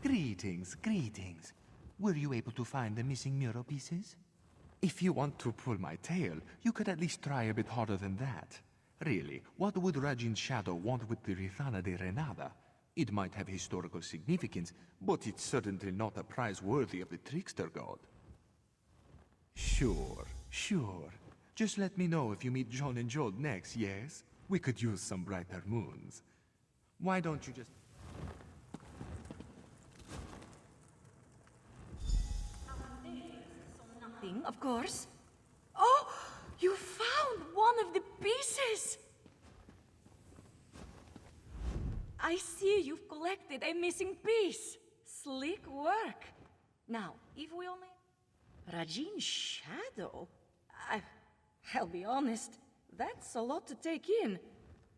Greetings, greetings. Were you able to find the missing mural pieces? If you want to pull my tail, you could at least try a bit harder than that. Really, what would Rajin's shadow want with the Rithana de Renada? It might have historical significance, but it's certainly not a prize worthy of the trickster god. Sure, sure. Just let me know if you meet John and Joel next, yes? We could use some brighter moons. Why don't you just...
Nothing, of course. Oh, you found one of the pieces! I see you've collected a missing piece. Slick work. Now, if we only... Rajin's shadow? I'll be honest, that's a lot to take in.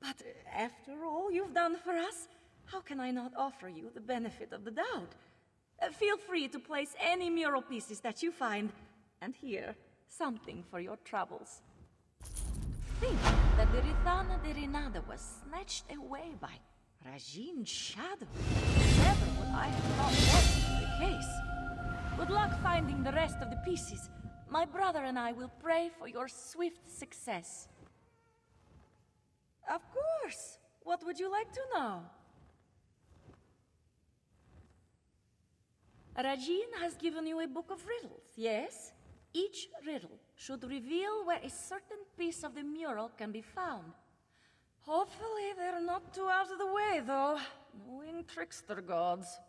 But after all you've done for us, how can I not offer you the benefit of the doubt? Feel free to place any mural pieces that you find, and here, something for your troubles. Think that the Rithana de Renada was snatched away by Rajin's shadow. Never would I have thought that was the case. Good luck finding the rest of the pieces. My brother and I will pray for your swift success. Of course. What would you like to know? Rajin has given you a book of riddles, yes? Each riddle should reveal where a certain piece of the mural can be found. Hopefully they're not too out of the way, though, knowing trickster gods.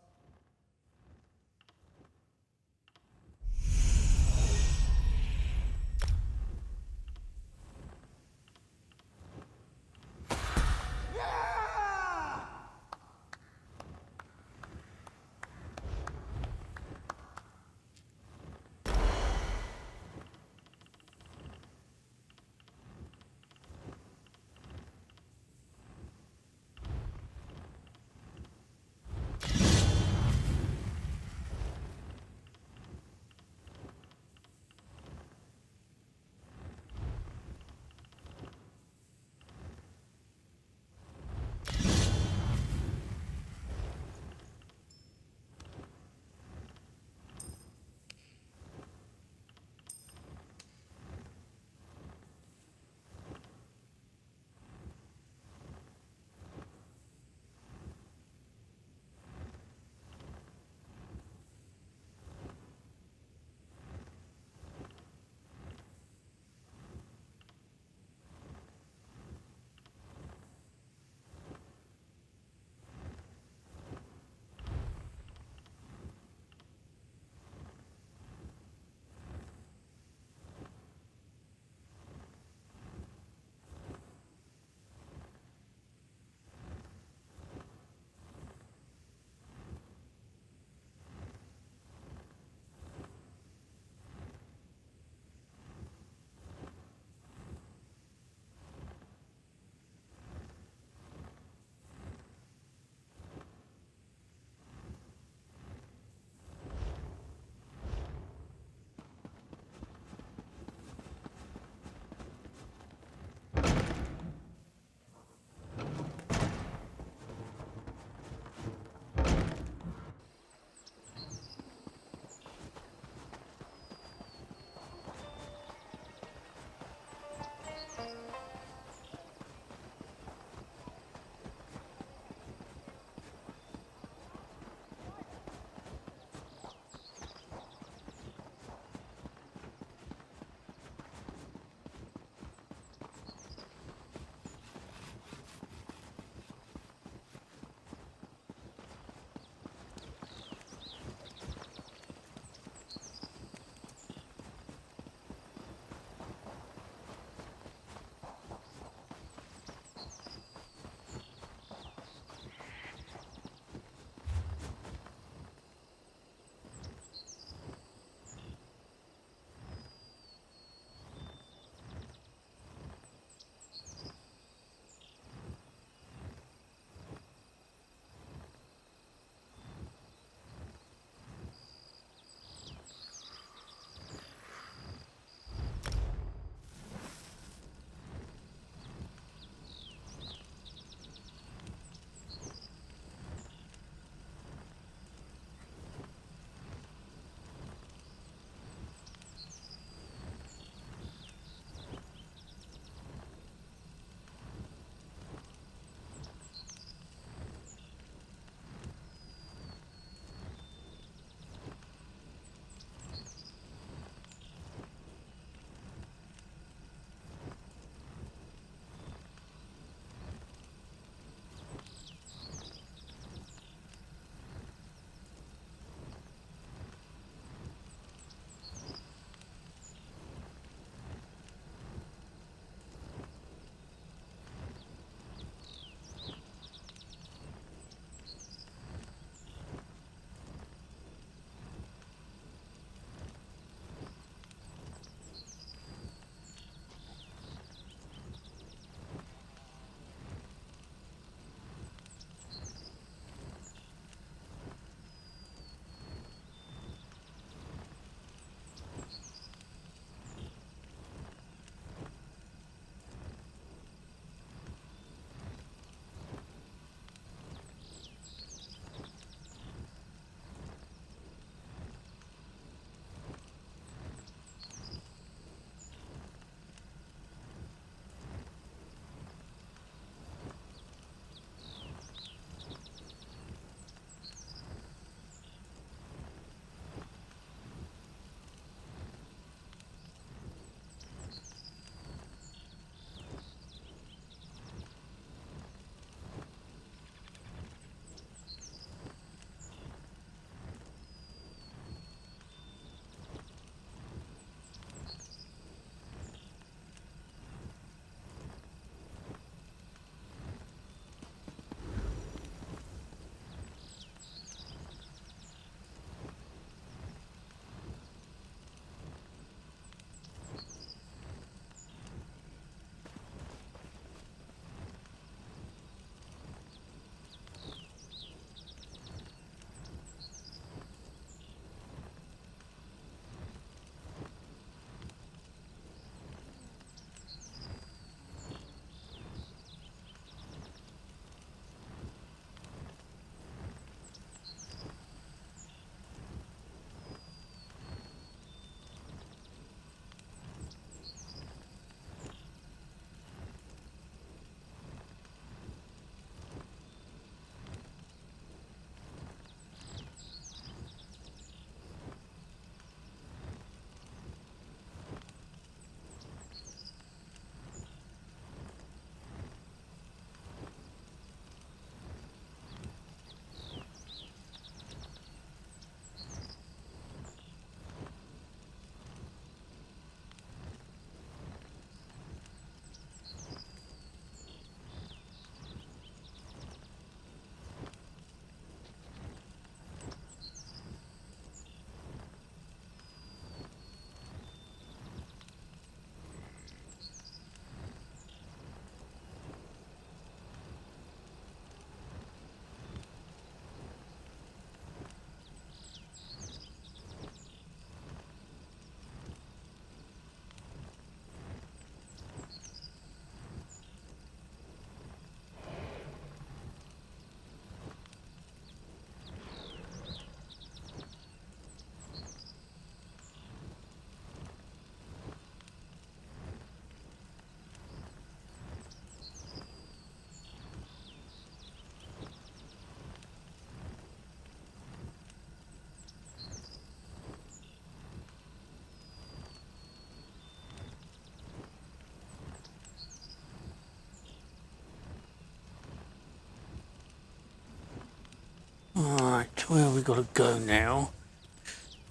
where we got to go now?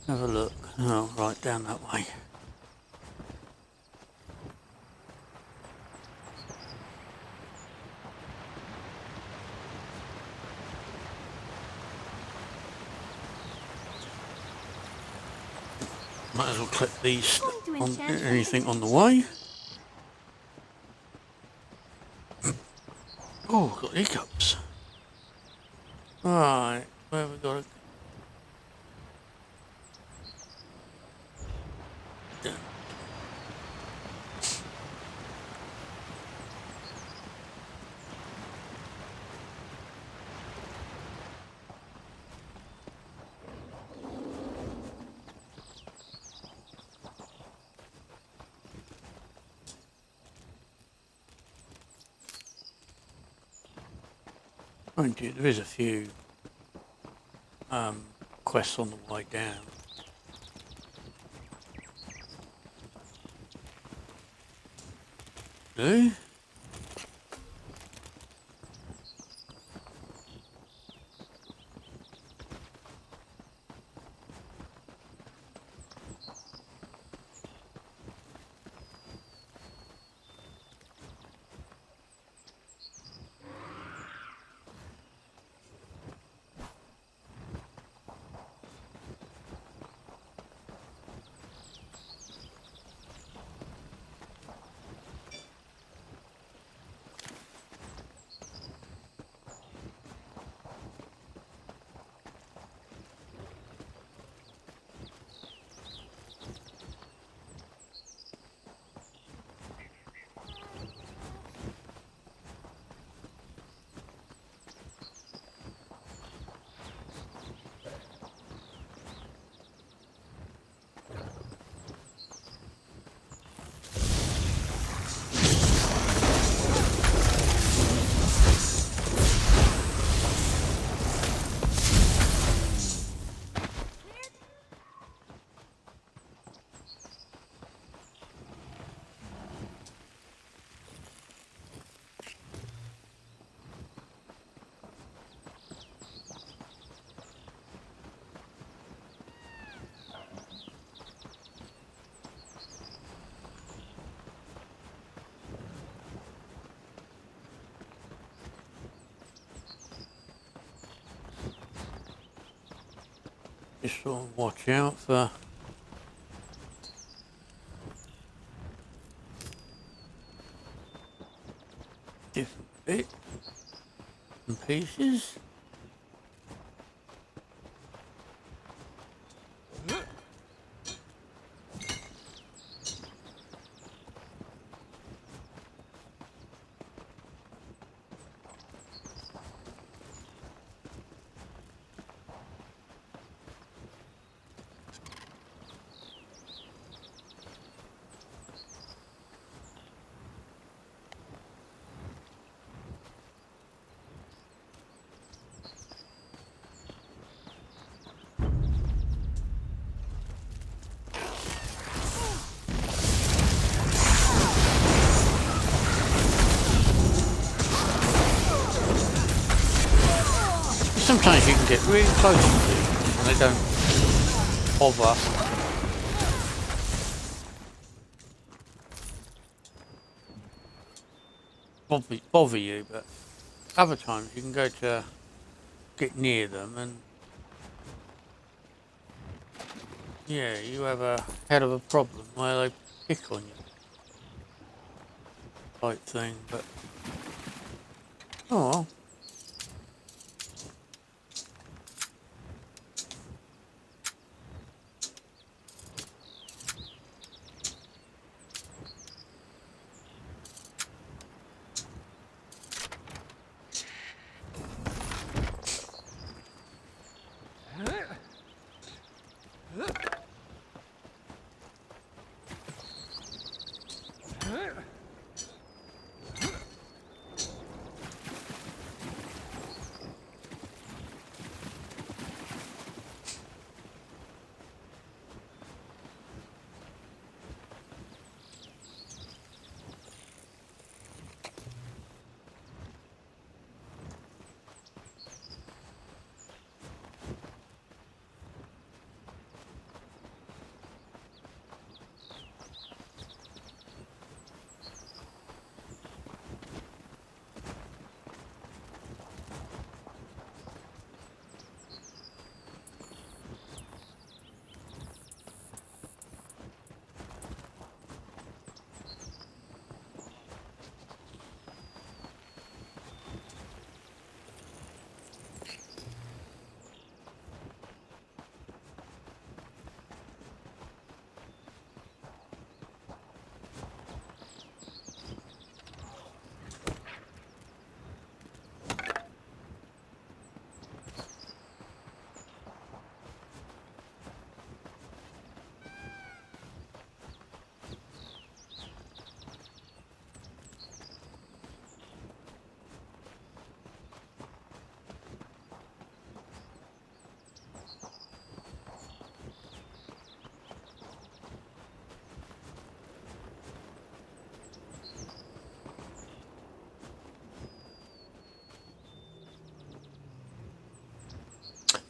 Have a look. Oh, right, down that way. Might as well click these on anything on the way. Oh, got hiccups. Right, where we got it? Down. Mind you, there is a few quests on the way down. Do? Just sort of watch out for different bits and pieces. Sometimes you can get really close to these and they don't bother you, but other times you can go to get near them and yeah, you have a hell of a problem where they pick on you type thing, but oh well.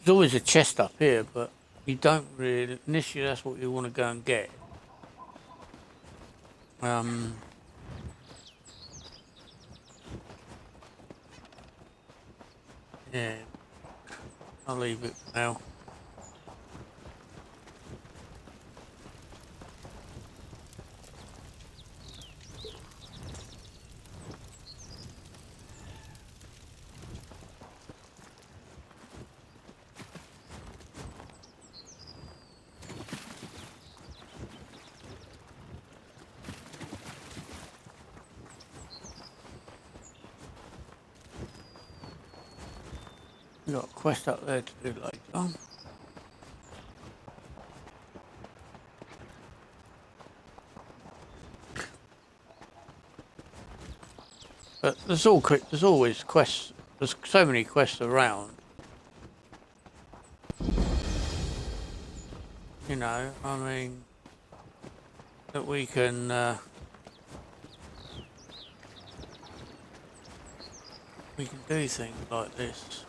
There's always a chest up here, but you don't really, initially that's what you want to go and get. Yeah, I'll leave it for now. We've got a quest up there to do later. But there's always quests. There's so many quests around. You know, I mean, that we can do things like this.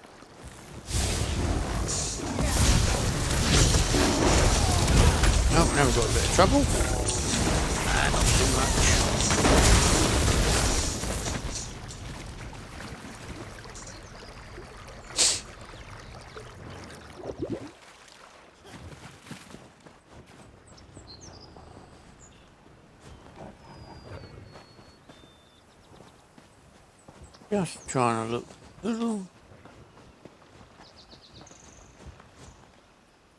Oh, now we've got a bit of trouble. Not too much. Just trying to look a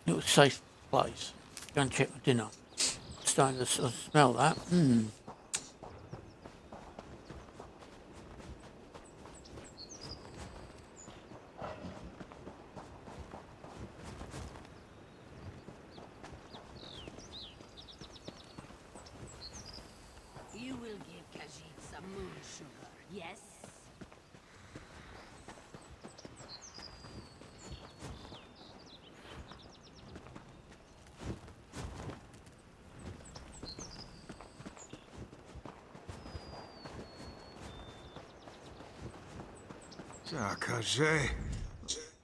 little safe place. Go and check my dinner. Starting to smell that.
You will give Khajiit some moon sugar, yes?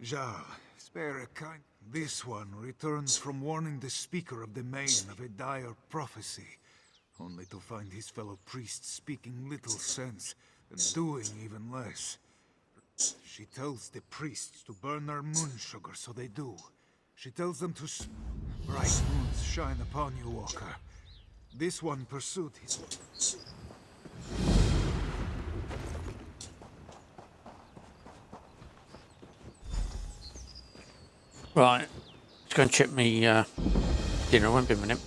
Jar, spare a kind. This one returns from warning the speaker of the Main of a dire prophecy, only to find his fellow priests speaking little sense and doing even less. She tells the priests to burn their moon sugar, so they do. She tells them to bright moons shine upon you, Walker. This one pursued his...
Right, let's go and check me dinner. Won't be a minute.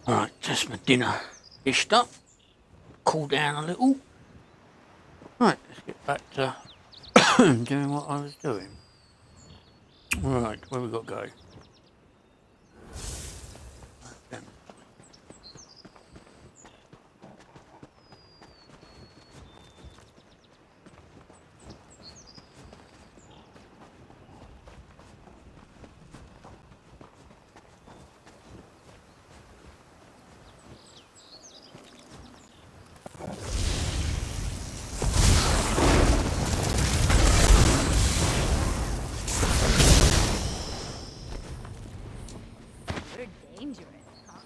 Alright, just my dinner dished up. Cool down a little. Right, let's get back to doing what I was doing. Right, where we got to go?
You're dangerous, huh?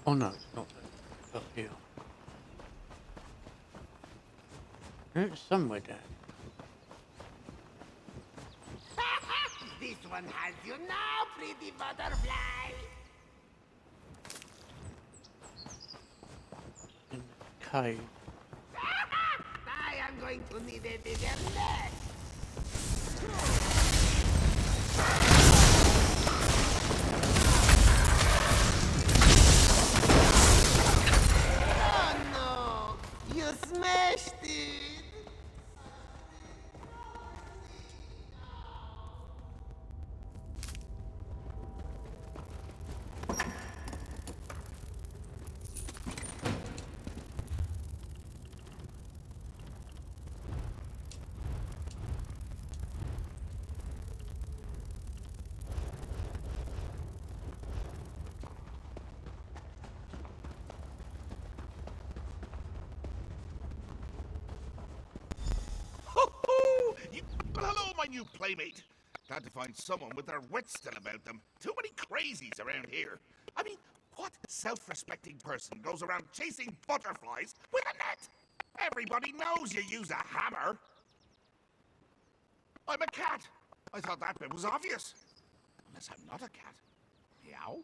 Oh no, it's not there. It's up here. It's somewhere down.
This one has you now, pretty butterfly.
In the cave.
I am going to need a bigger net. Oh no! You smashed it!
Well, hello, my new playmate. Glad to find someone with their wits still about them. Too many crazies around here. I mean, what self-respecting person goes around chasing butterflies with a net? Everybody knows you use a hammer. I'm a cat. I thought that bit was obvious. Unless I'm not a cat. Meow?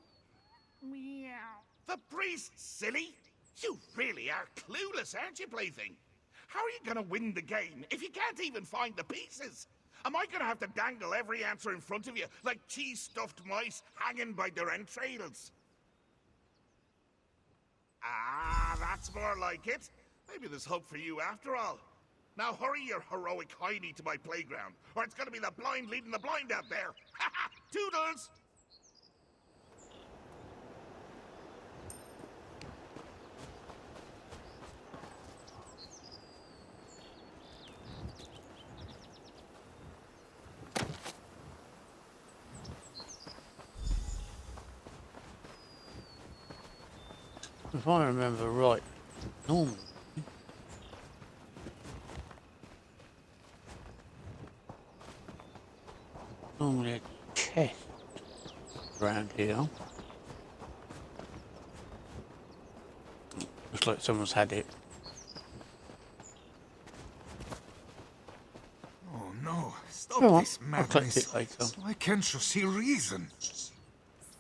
Meow. The priest, silly! You really are clueless, aren't you, plaything? How are you going to win the game if you can't even find the pieces? Am I going to have to dangle every answer in front of you like cheese-stuffed mice hanging by their entrails? Ah, that's more like it. Maybe there's hope for you after all. Now hurry your heroic hiney to my playground, or it's going to be the blind leading the blind out there. Ha ha! Toodles!
If I remember right, normally a chest around here. Looks like someone's had it.
Oh no, stop
Go on,
this
I'll collect
madness.
it later.
Why can't you see reason?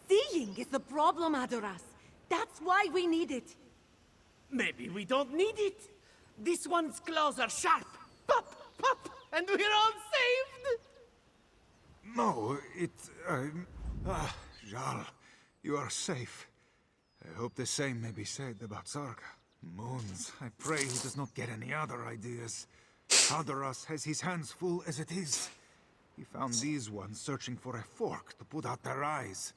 Seeing is the problem, Adoras. That's why we need it.
Maybe we don't need it. This one's claws are sharp. Pop, pop, and we're all saved.
No, Jal, you are safe. I hope the same may be said about Sarga. Moons, I pray he does not get any other ideas. Adoras has his hands full as it is. He found these ones searching for a fork to put out their eyes.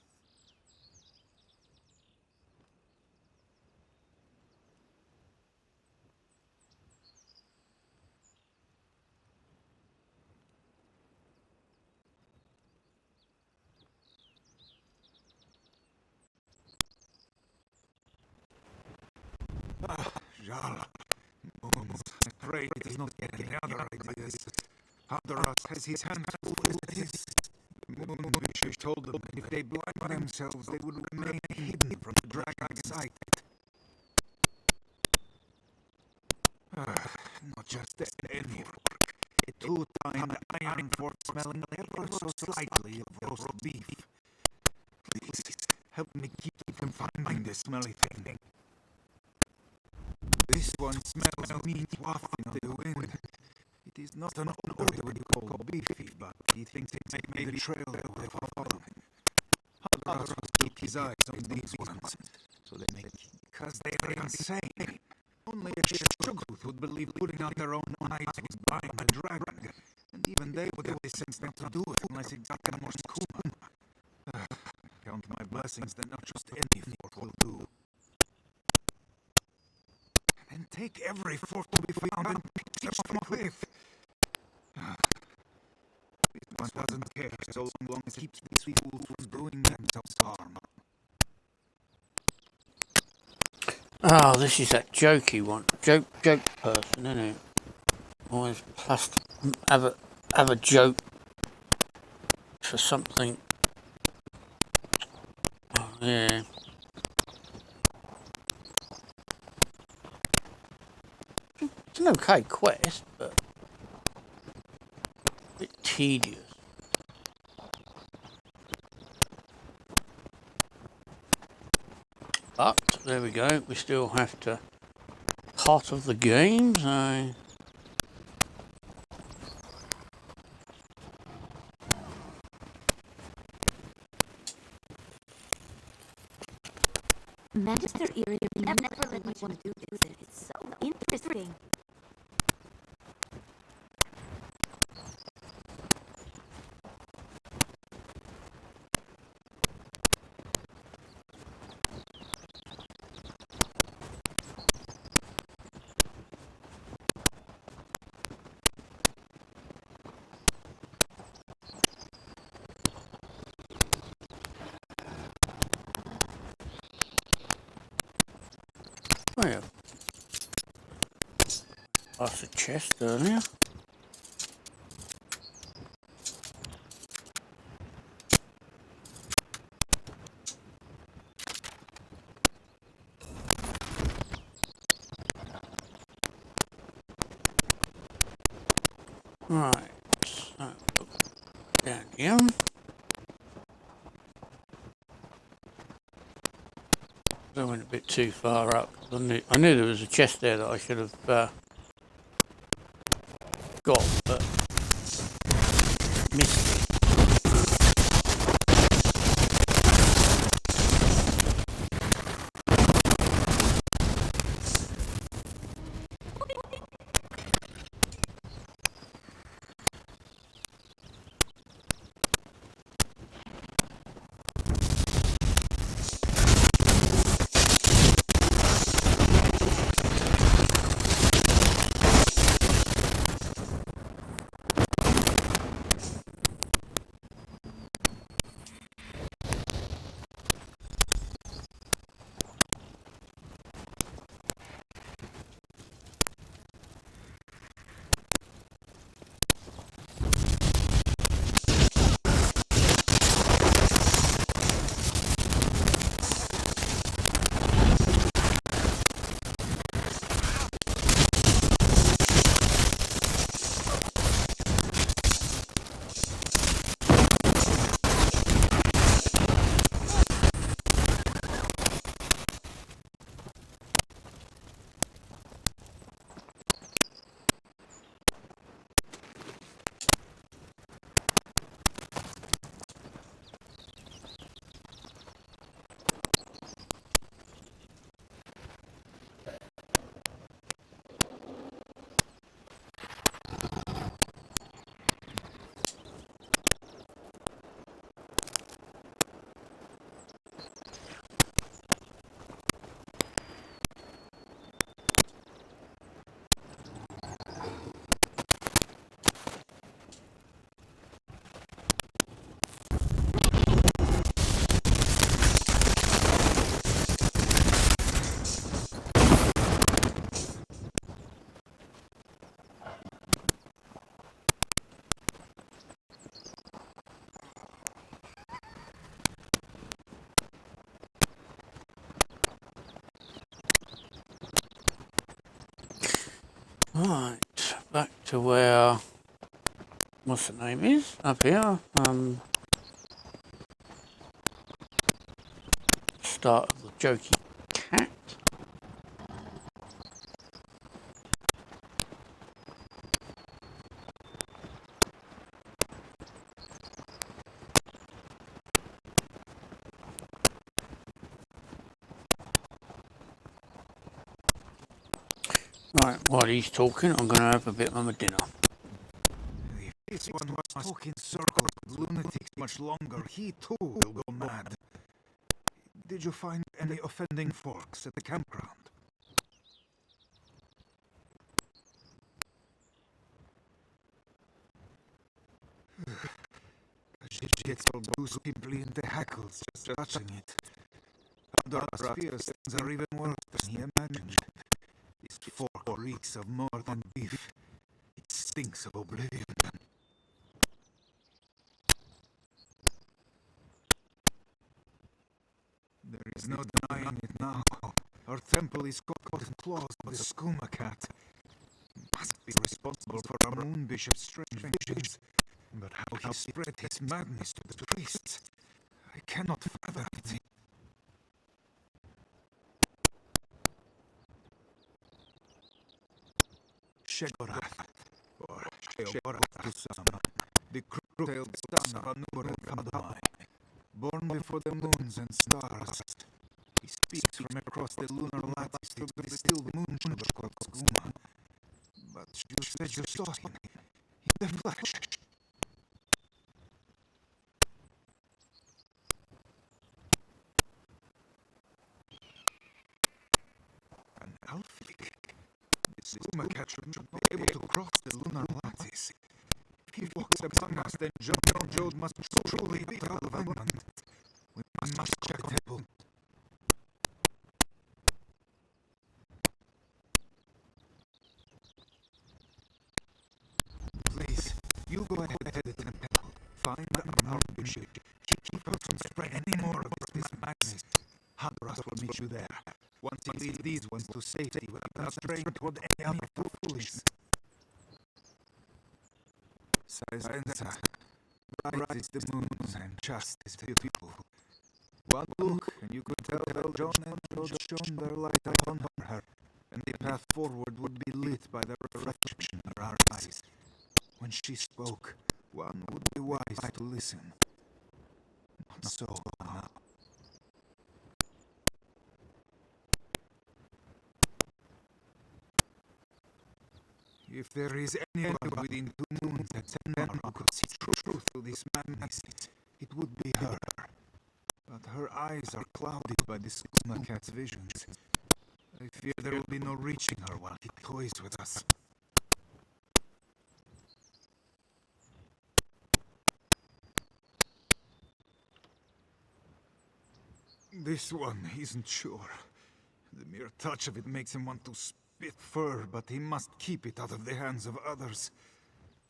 Jal. Moons, I pray he does not get any other ideas. Adoras has his hands full as it is. Moonwish told them that if they blind themselves, they would remain hidden from the dragon's sight. Not just any work. A two-tined iron fork smelling ever so slightly of roast beef. Please, help me keep from finding this smelly thing. This one smells meat wafting on the wind. It is not an odor we would call beefy, but he thinks it may be the trail that we have followed. Others keep his eyes on these ones, so they make, because they are insane. Only a Shoggoth would believe putting out their own eyes was buying a dragon, and even they would have the sense not to do it unless it got them more skooma. Count my blessings that not just any fork will do. And take every fork to be found and pick them off a cliff. This one doesn't care so long as it keeps these people from doing themselves harm.
Oh, this is that jokey one. Joke person, isn't it? Always plastic. Have a joke for something. Oh, yeah. It's an okay quest, but a bit tedious. But there we go, we still have to part of the game, so
Magister Iridium never let me want to do this. It's so interesting.
well, past the chest earlier. Right, so down here. I went a bit too far up. I knew there was a chest there that I should have got, but missed it. Right, back to where, what's the name is, up here, start of the jokey cat. Right, while he's talking, I'm going to have a bit of my dinner.
If this one was talking circles with lunatics much longer, he too will go mad. Did you find any offending forks at the campground? She gets all blue simply in the hackles just touching it. Andorra's fears things are even worse than he imagined. This fork reeks of more than beef. It stinks of oblivion. There is no denying it now. Our temple is caught in claws by the skooma cat. He must be responsible for our moon bishop's strange visions. But how he spread his madness to the priests, I cannot fathom it. Shegorath, or Shegorath to some, the crook-tailed son of Anur and Kamadai, born before the moons and stars. He speaks from across the lunar lattice to the still moon sugar called skooma. But you said you saw him in the flesh. An Alfik? The skooma cat should be able to cross the lunar lattice. If he walks among us, then John Joad must truly be out of alignment. We must check the temple. Please, you go ahead to the temple. Find our bishop. Keep her from spreading any more of this madness. Hadras will meet you there. Once he leads these ones to safety without straying toward any other foolishness. Silenza, bright is the moon and just is beautiful. One look, and you could tell that John and George shone their light upon her, and the path forward would be lit by the reflection of our eyes. When she spoke, one would be wise to listen. Not so now. If there is anyone within 2 moons at Tenmar who could see truth to this madness, it would be her. But her eyes are clouded by the skooma cat's visions. I fear there will be no reaching her while he toys with us. This one isn't sure. The mere touch of it makes him want to spit fur, but he must keep it out of the hands of others.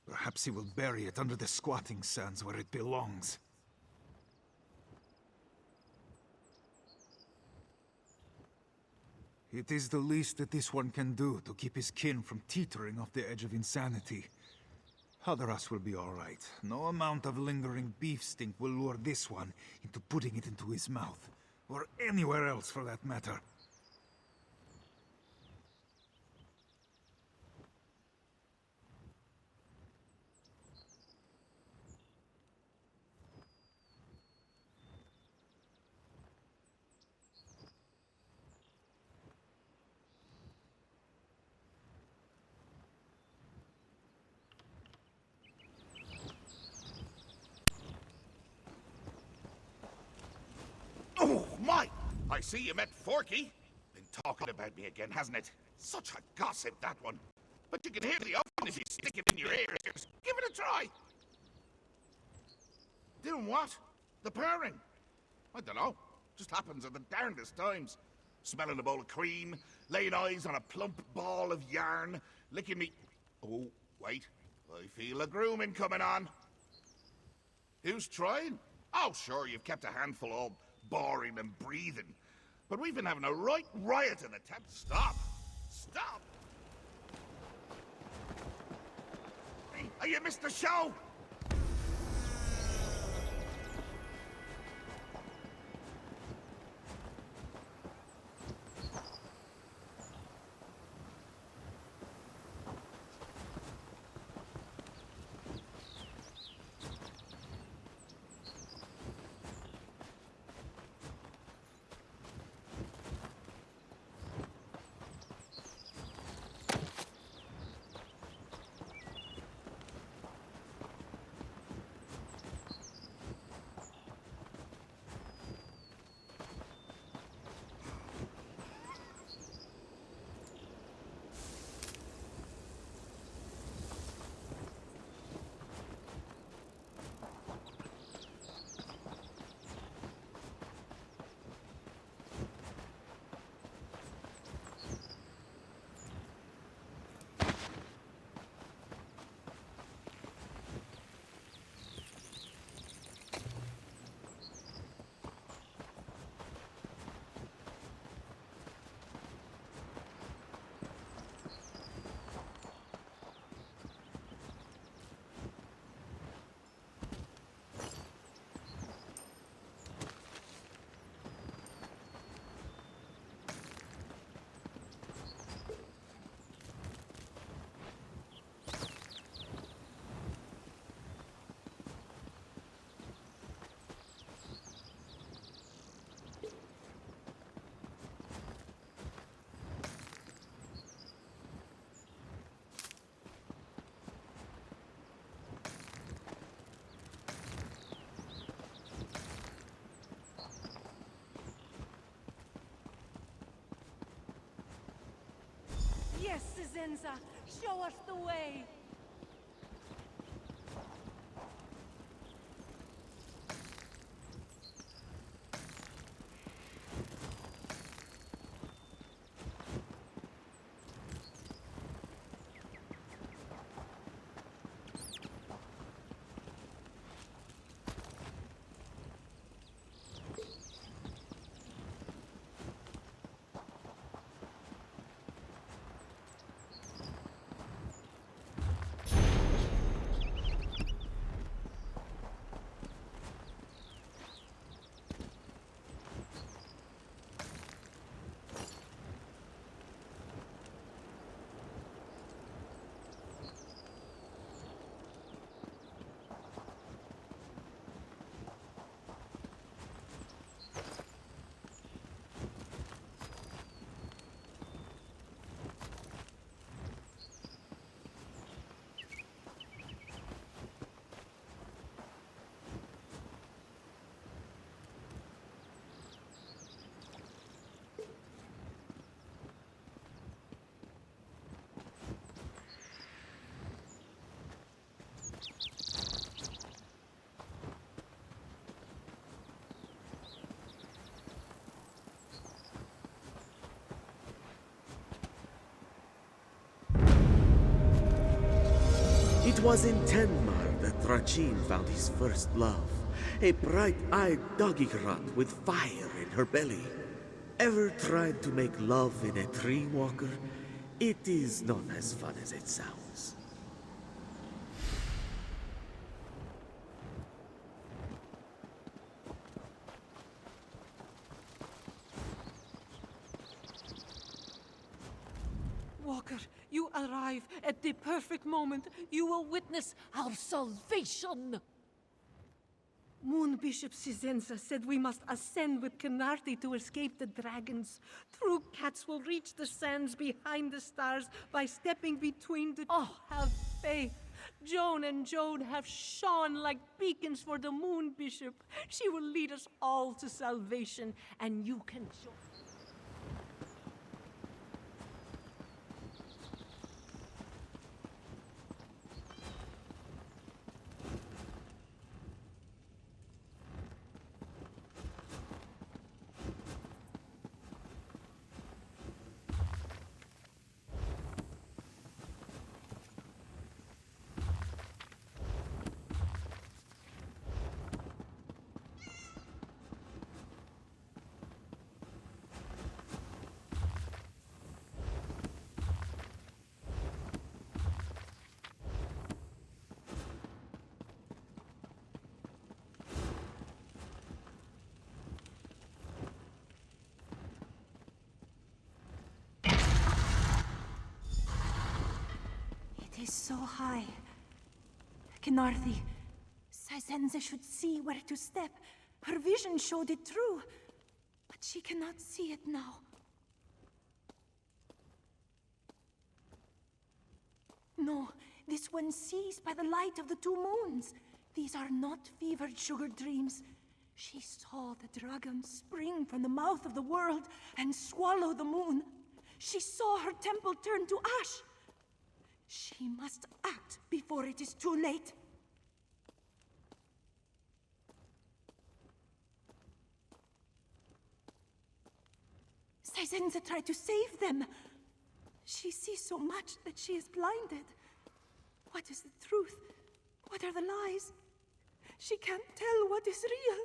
Perhaps he will bury it under the squatting sands where it belongs. It is the least that this one can do to keep his kin from teetering off the edge of insanity. Hadras will be all right. No amount of lingering beef stink will lure this one into putting it into his mouth. Or anywhere else for that matter.
Oh, my! I see you met Forky. Been talking about me again, hasn't it? Such a gossip, that one. But you can hear the oven if you stick it in your ears. Give it a try. Doing what? The purring? I don't know. Just happens at the darndest times. Smelling a bowl of cream, laying eyes on a plump ball of yarn, licking me... Oh, wait. I feel a grooming coming on. Who's trying? Oh, sure, you've kept a handful all boring and breathing. But we've been having a right riot in the temple. Stop! Stop! Are you Mr. Show?
Yes, Sizenza, show us the way.
It was in Tenmar that Rachin found his first love, a bright-eyed doggy-grot with fire in her belly. Ever tried to make love in a tree walker? It is not as fun as it sounds.
Walker, you arrive at the perfect moment. You will witness our salvation. Moon Bishop Sizenza said we must ascend with Canarti to escape the dragons. True cats will reach the sands behind the stars by stepping between the... Oh, have faith. Joan and Joan have shone like beacons for the Moon Bishop. She will lead us all to salvation, and you can join.
is so high. Kinarthi, Sizenza should see where to step. Her vision showed it true, but she cannot see it now. No, this one sees by the light of the two moons. These are not fevered sugar dreams. She saw the dragon spring from the mouth of the world and swallow the moon. She saw her temple turn to ash. She must act before it is too late. Sizenza tried to save them. She sees so much that she is blinded. What is the truth? What are the lies? She can't tell what is real.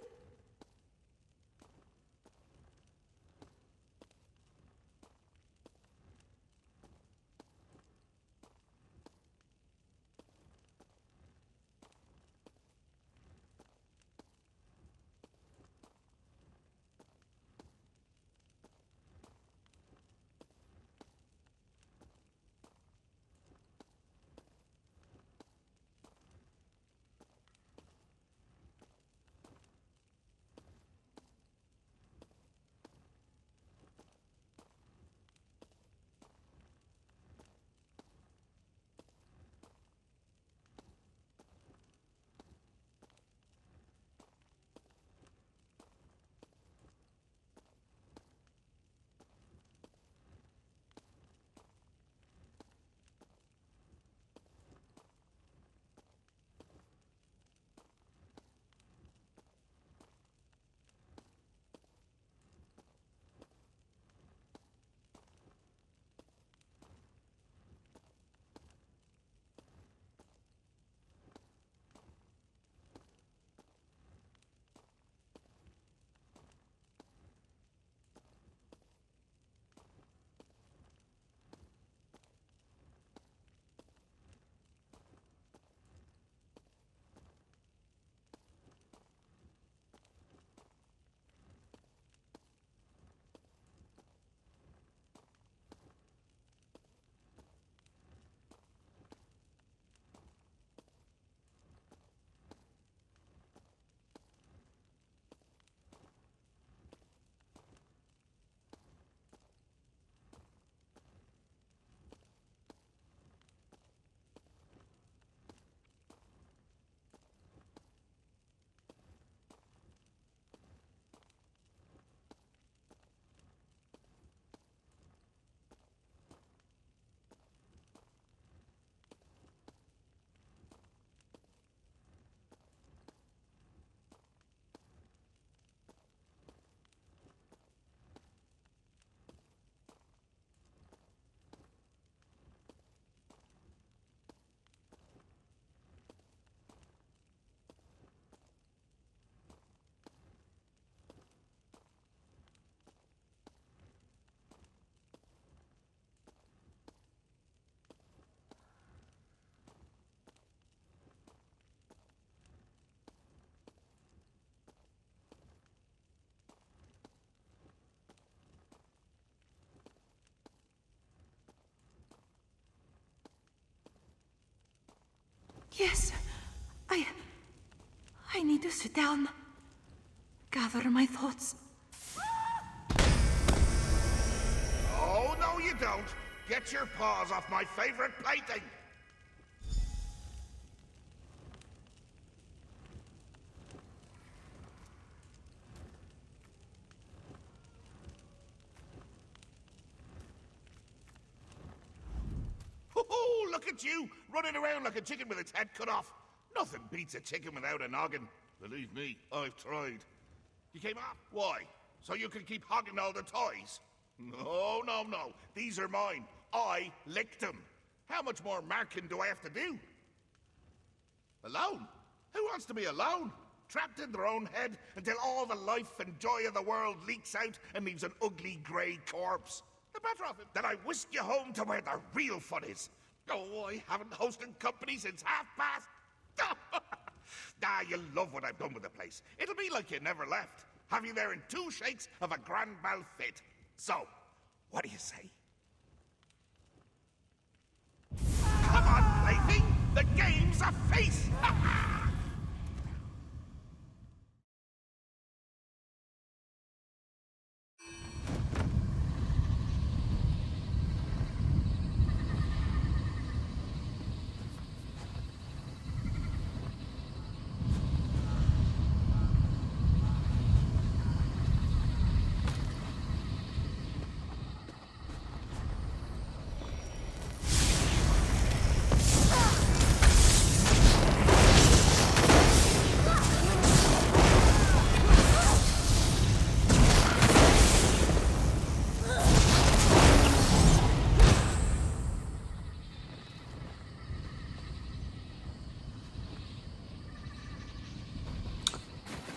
Yes, I need to sit down. Gather my thoughts.
Oh, no you don't. Get your paws off my favorite plaything. Oh, look at you, running around like a chicken with its head cut off. Nothing beats a chicken without a noggin. Believe me, I've tried. You came up? Why? So you can keep hogging all the toys? No, no, no. These are mine. I licked them. How much more marking do I have to do? Alone? Who wants to be alone? Trapped in their own head until all the life and joy of the world leaks out and leaves an ugly grey corpse. The better off it that I whisk you home to where the real fun is. Oh, I haven't hosted company since past. You'll love what I've done with the place. It'll be like you never left. Have you there in 2 shakes of a grand mal fit. So, what do you say? Come on, play The game's a feast!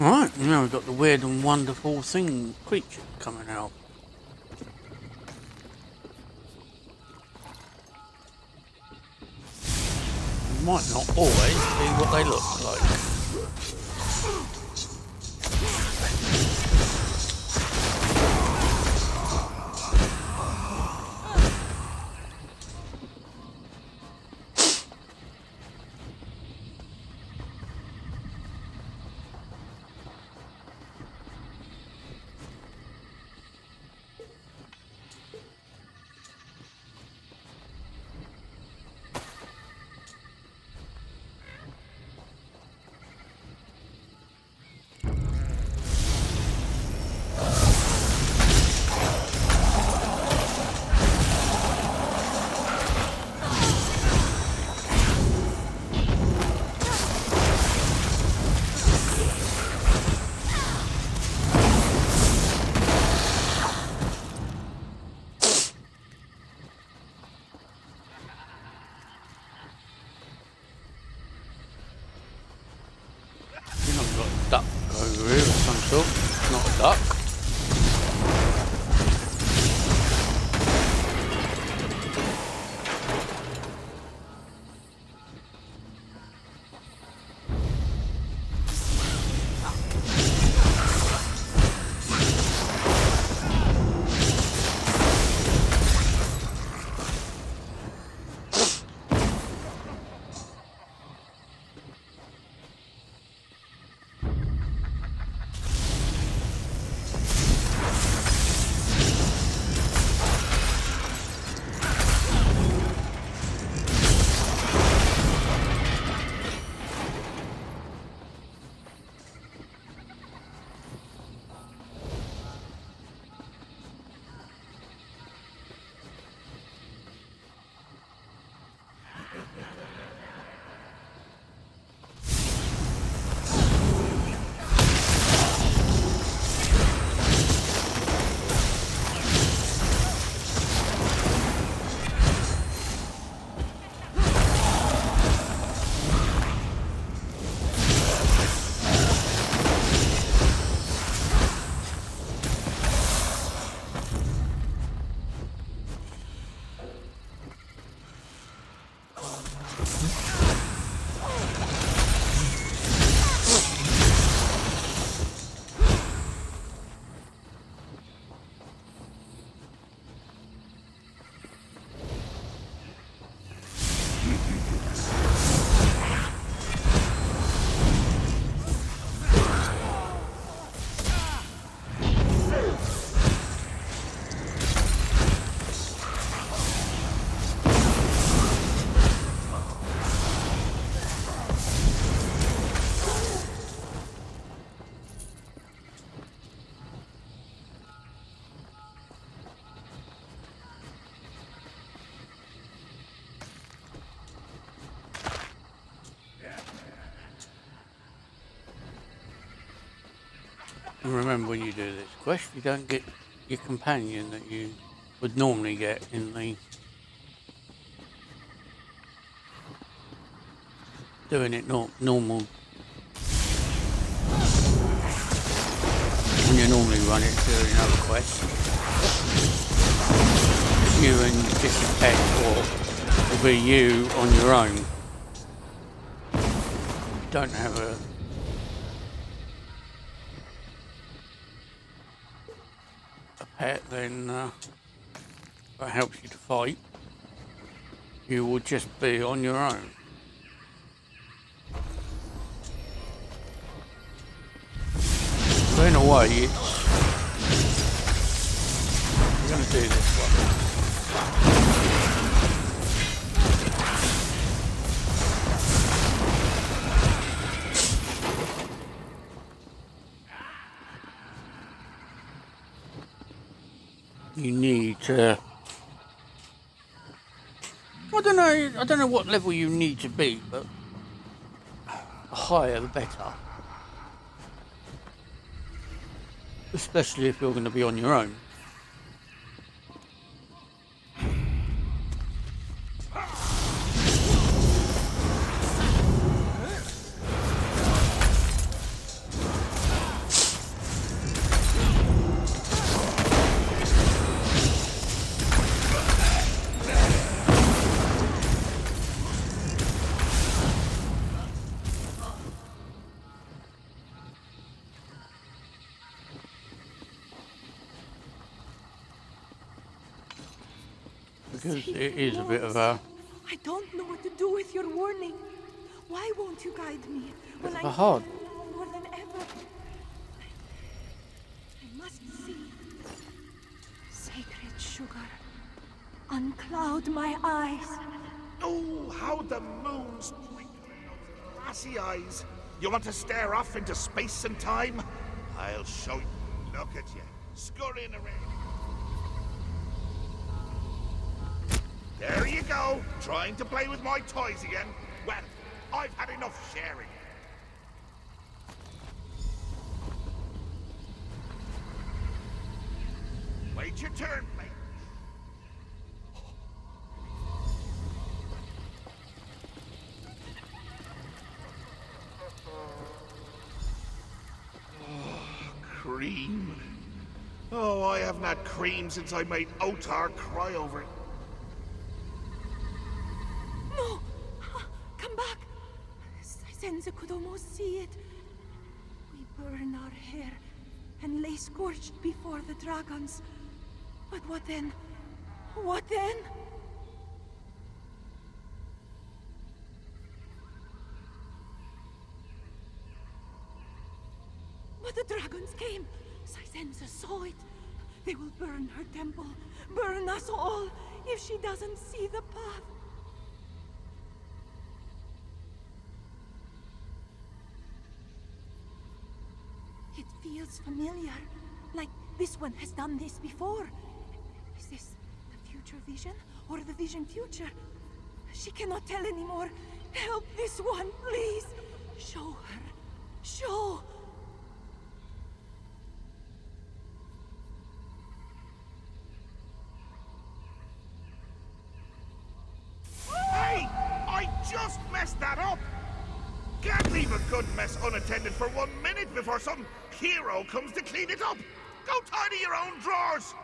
Right, now we've got the weird and wonderful thing creature coming out. Might not always be what they look like. Duck over here of some sort. It's not a duck. And remember, when you do this quest, you don't get your companion that you would normally get in the doing it normal when you normally run it during another quest. You and just a pet, or it'll be you on your own. You don't have a pet, then that helps you to fight. You will just be on your own. a way, it's... We're going to do this one. You need to... I don't know what level you need to be, but the higher the better. Especially if you're going to be on your own. Because it is a bit of a...
I don't know what to do with your warning. Why won't you guide me when I
hard.
more than ever? I must see. Sacred sugar, uncloud my eyes.
Oh, how the moon's twinkling those glassy eyes. You want to stare off into space and time? I'll show you. Look at you, scurrying around. There you go, trying to play with my toys again. Well, I've had enough sharing. Wait your turn, mate. Cream. Oh, I haven't had cream since I made Otar cry over it.
No! Come back! Senza could almost see it. We burn our hair and lay scorched before the dragons. But what then? What then? But the dragons came. Sisenza saw it. They will burn her temple, burn us all, if she doesn't see the path. It feels familiar, like this one has done this before. Is this the future vision, or the vision future? She cannot tell anymore. Help this one, please! Show her. Show!
Hey! I just messed that up! Can't leave a good mess unattended for 1 minute before some hero comes to clean it up! Go tidy your own drawers!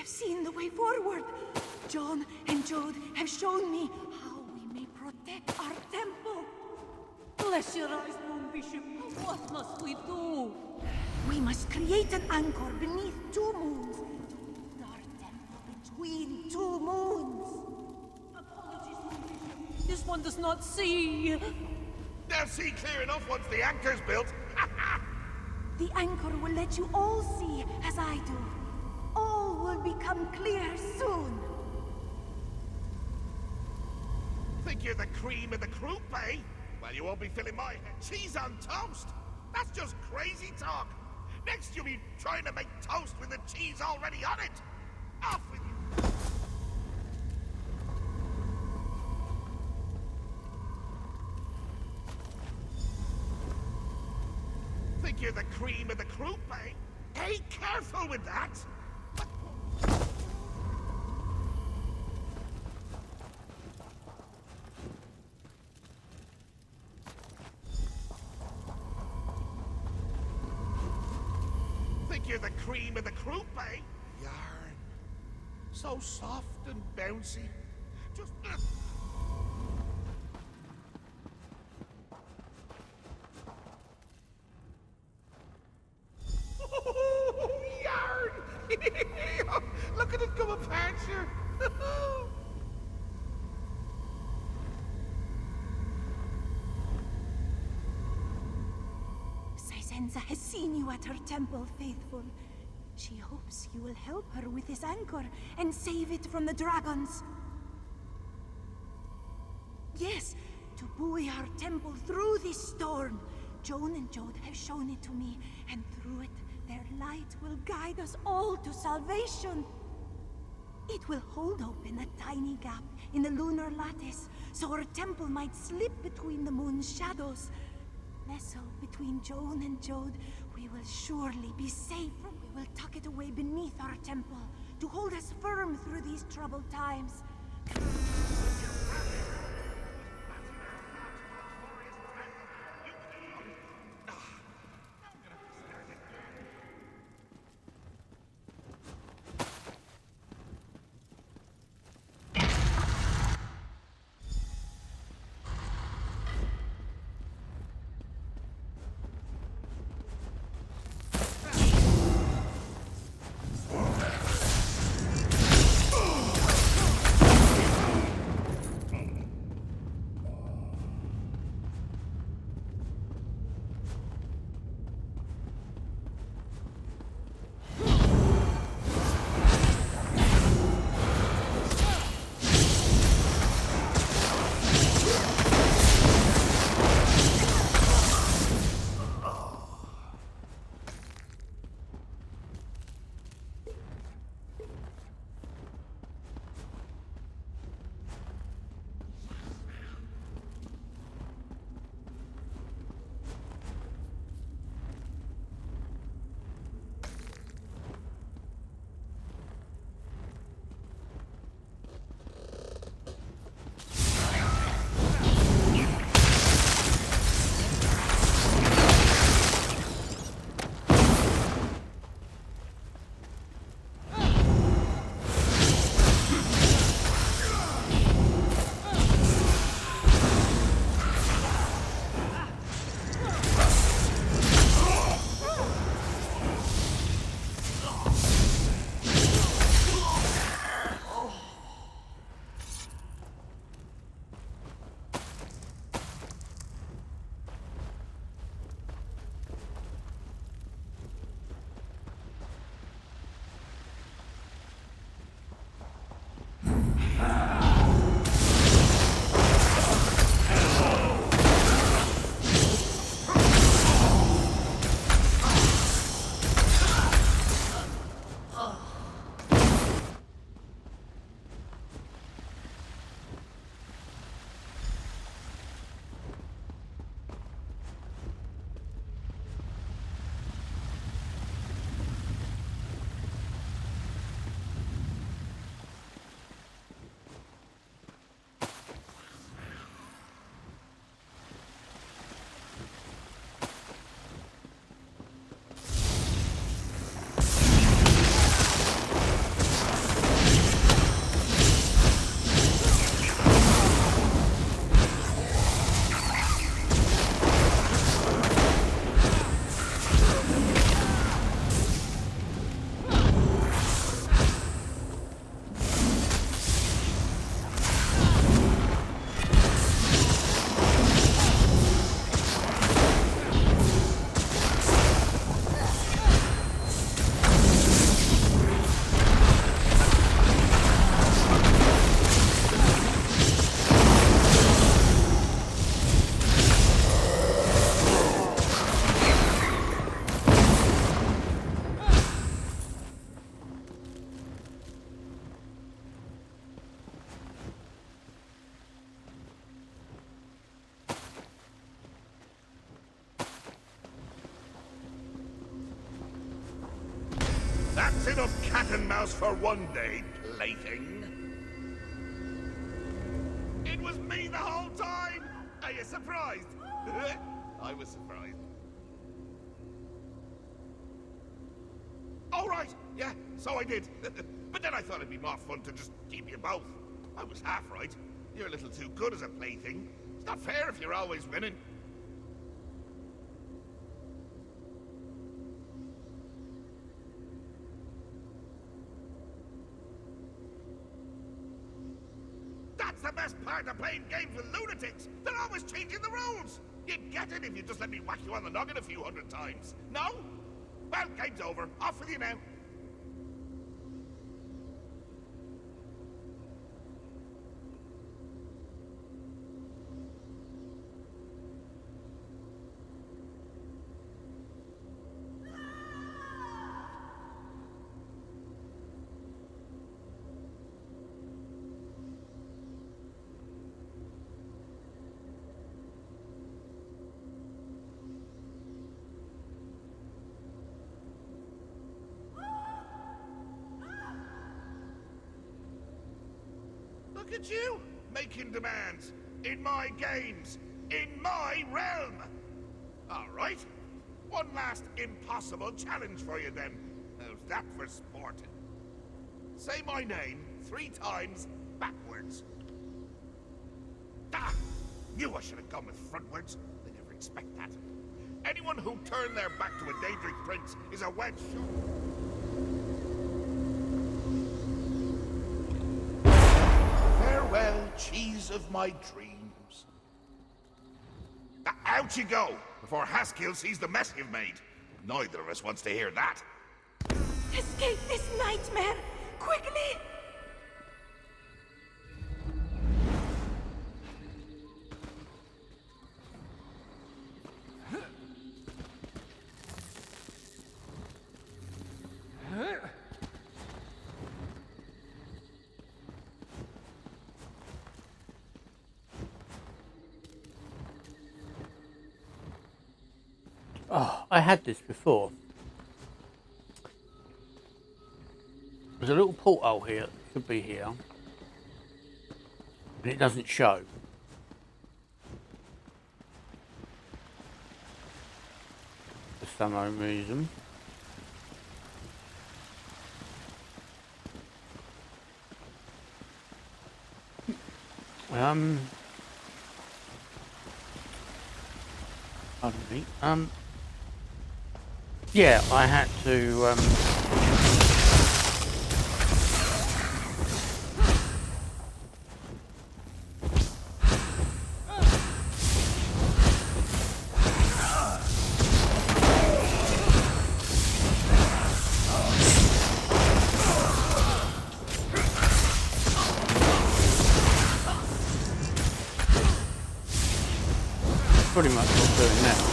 have seen the way forward. John and Jode have shown me how we may protect our temple.
Bless your eyes, Moon Bishop. What must we do?
We must create an anchor beneath two moons to build our temple between two moons.
Apologies, Moon Bishop. This one does not see.
They'll see clear enough once the anchor's built.
The anchor will let you all see as I do. All will become clear soon.
Think you're the cream of the crop, eh? Well, you won't be filling my cheese on toast. That's just crazy talk. Next you'll be trying to make toast with the cheese already on it. Off with you. Think you're the cream of the crop, eh? Hey, careful with that! Think you're the cream of the crop, eh? Yarn. So soft and bouncy. Just... Yarn! Look at it come apart, sure.
Sisenza has seen you at her temple, faithful. She hopes you will help her with this anchor and save it from the dragons. Yes, to buoy our temple through this storm. Joan and Jode have shown it to me, and through it, their light will guide us all to salvation. It will hold open a tiny gap in the lunar lattice, so our temple might slip between the moon's shadows. Nestled between Joan and Jode, we will surely be safe. We will tuck it away beneath our temple to hold us firm through these troubled times.
That's enough cat and mouse for one day, plaything. It was me the whole time! Are you surprised? I was surprised. All right, yeah, so I did. But then I thought it'd be more fun to just keep you both. I was half right. You're a little too good as a plaything. It's not fair if you're always winning. That's the best part of playing games with lunatics. They're always changing the rules. You'd get it if you just let me whack you on the noggin a few hundred times. No? Well, game's over. Off with you now. Look at you, making demands. In my games. In my realm. All right. One last impossible challenge for you then. How's that for sporting? Say my name 3 times backwards. Ah! Knew I should have gone with frontwards. They never expect that. Anyone who turned their back to a Daedric prince is a wedge shooter. Farewell, cheese of my dreams. Out you go, before Haskill sees the mess you've made. Neither of us wants to hear that.
Escape this nightmare! Quickly!
Oh, I had this before. There's a little porthole here, it should be here, and it doesn't show. For some unknown reason. Pardon me. Yeah, I had to, pretty much what's doing now.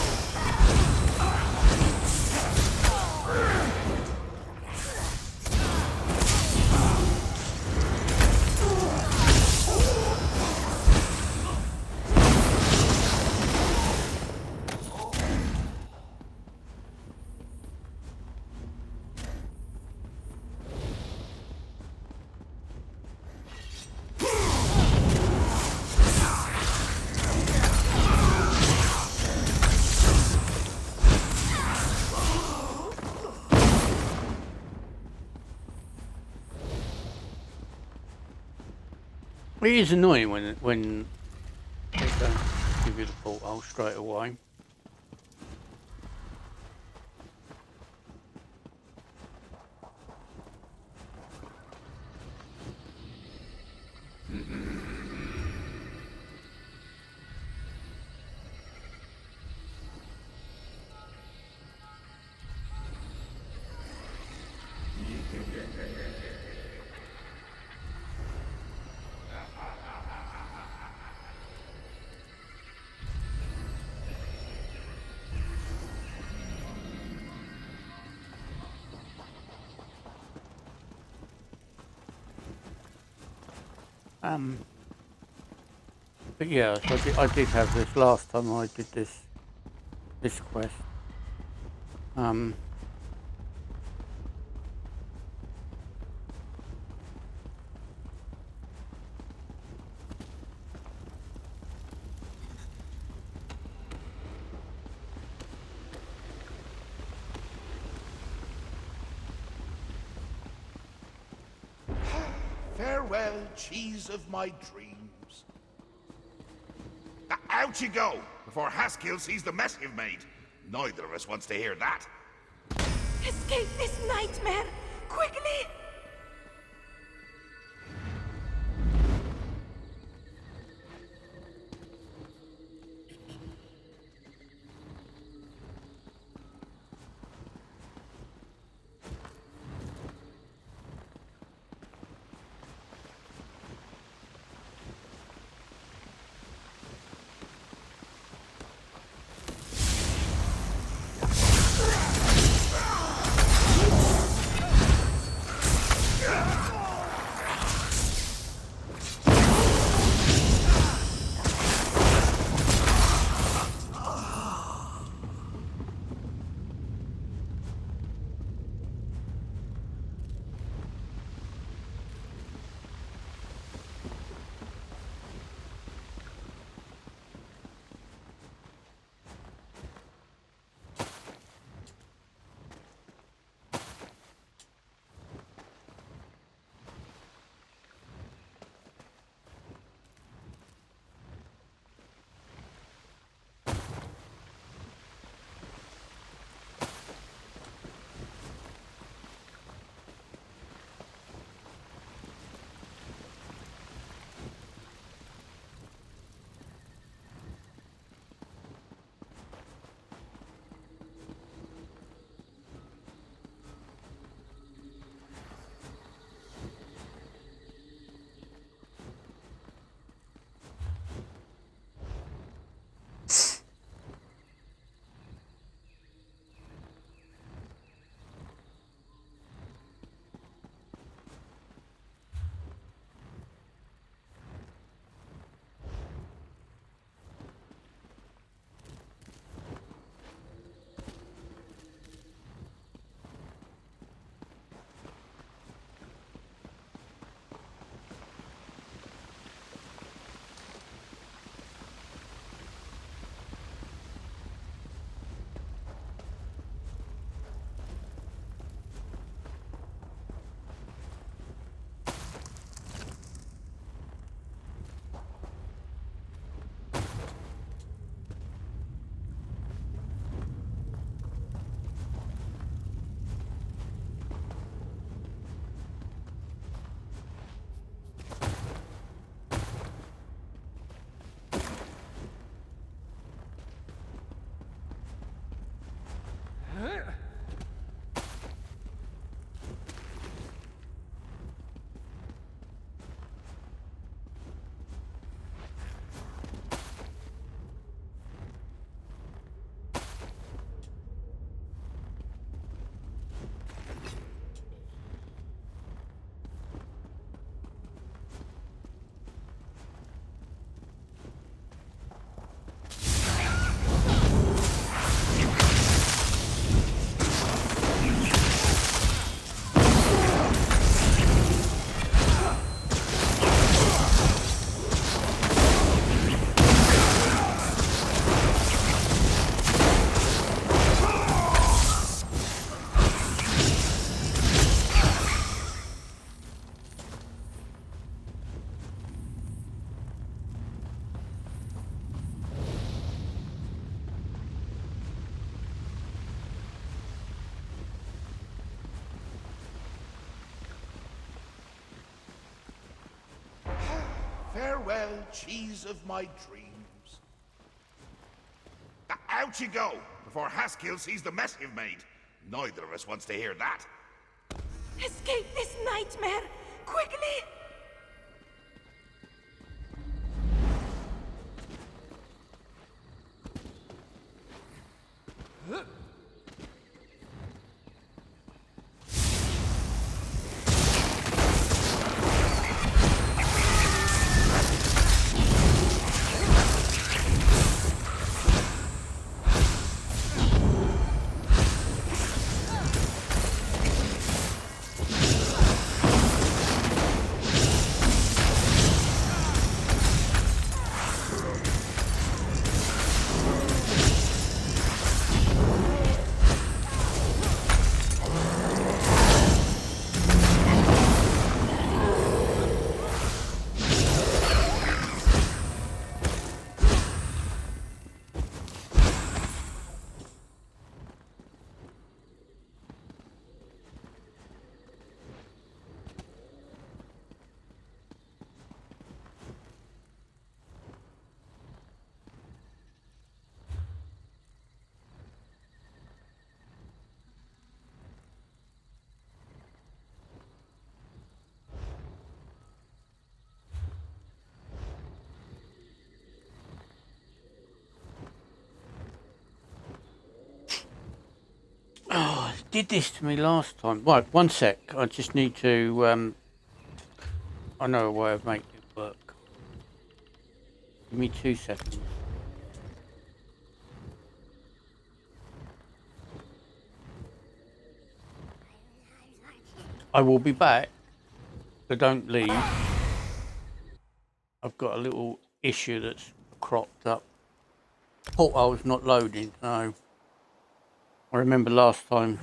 It is annoying when they don't give you the porthole straight away. But yeah, so I did have this last time I did this quest.
Farewell, cheese of my dreams. Out you go, before Haskill sees the mess you've made. Neither of us wants to hear that.
Escape this nightmare! Quickly!
Farewell, cheese of my dreams. Out you go, before Haskill sees the mess you've made. Neither of us wants to hear that.
Escape this nightmare! Quickly!
did this to me last time. Right, one sec. I just need to. I know a way of making it work. Give me 2 seconds. I will be back, but don't leave. I've got a little issue that's cropped up. Porthole's not loading, so I remember last time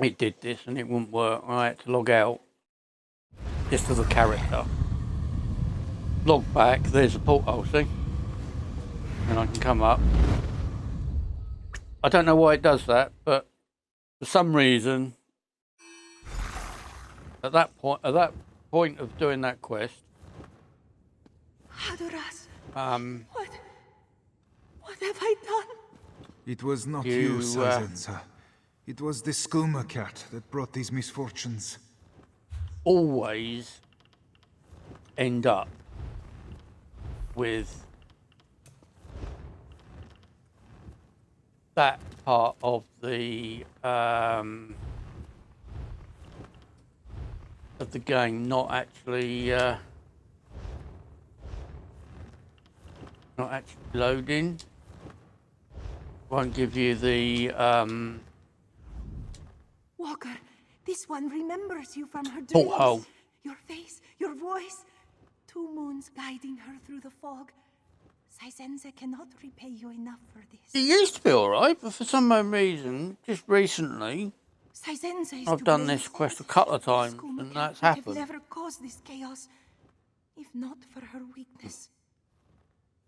it did this and it wouldn't work. I had to log out just as a character. Log back, there's a porthole, see? And I can come up. I don't know why it does that, but for some reason, at that point of doing that quest,
Hadoras,
what
have I done?
It was not you, Sizenza. It was the skooma cat that brought these misfortunes.
Always end up with that part of the game not actually loading. Won't give you the
Walker, this one remembers you from her dreams.
porthole.
Your face, your voice. 2 moons guiding her through the fog. Sizenza cannot repay you enough for this.
It used to be alright, but for some reason, just recently,
Sizenza is
I've
to
done
blame.
this quest a couple of times,
Skooma
and
cat
that's
would have
happened.
never caused this chaos, if not for her weakness.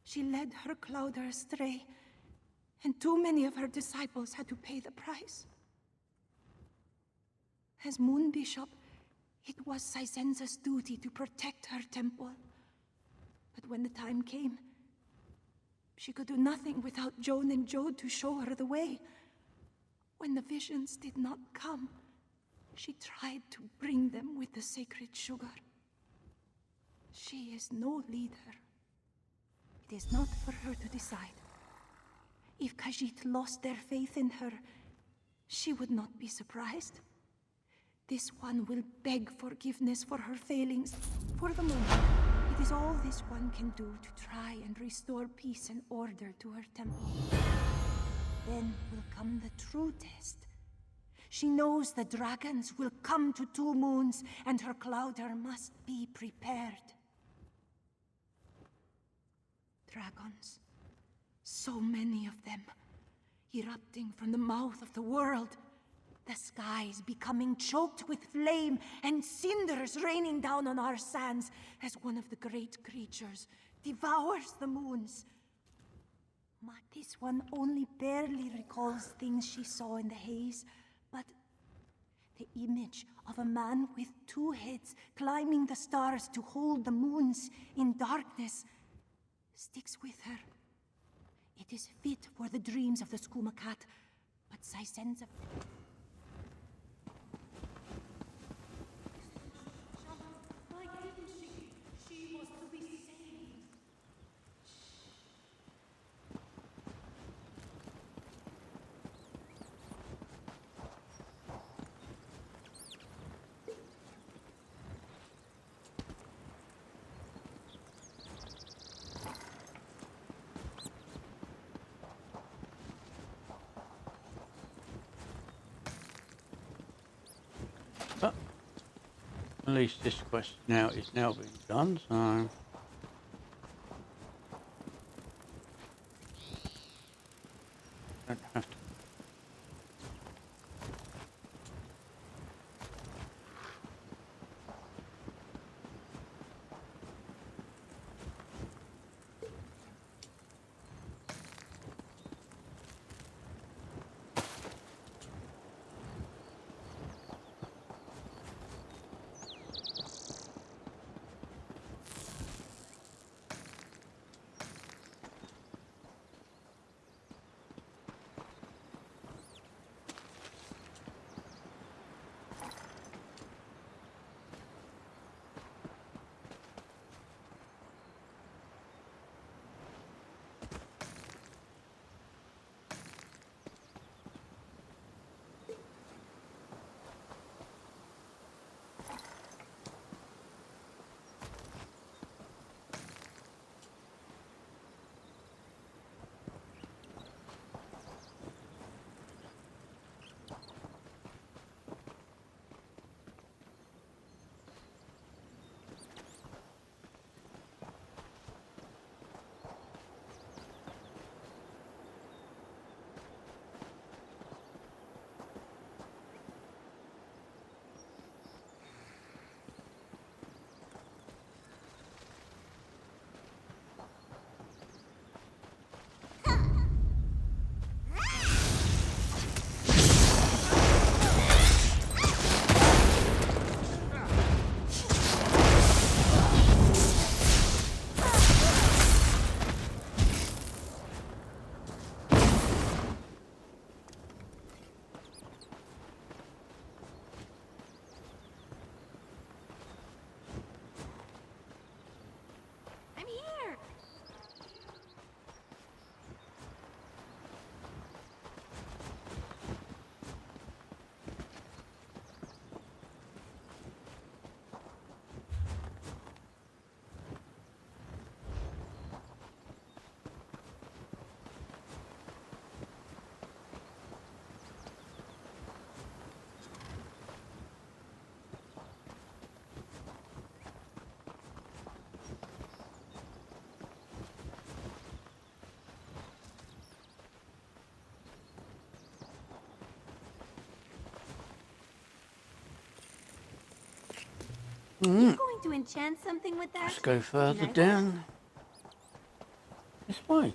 She led her Clouder astray, and too many of her disciples had to pay the price. As Moon Bishop, it was Sizenza's duty to protect her temple. But when the time came, she could do nothing without Joan and Jode to show her the way. When the visions did not come, she tried to bring them with the sacred sugar. She is no leader. It is not for her to decide. If Khajiit lost their faith in her, she would not be surprised. This one will beg forgiveness for her failings. For the moment, it is all this one can do to try and restore peace and order to her temple. Then will come the true test. She knows the dragons will come to 2 moons, and her Clouder must be prepared. Dragons. So many of them, erupting from the mouth of the world. The skies becoming choked with flame, and cinders raining down on our sands as one of the great creatures devours the moons. This one only barely recalls things she saw in the haze, but the image of a man with 2 heads climbing the stars to hold the moons in darkness sticks with her. It is fit for the dreams of the skooma cat, but Sizenza... Why didn't she? She was to be saved.
But at least this quest now is now being done, so don't have to.
You going to enchant something with that?
Let's go further
Nice.
down. This way.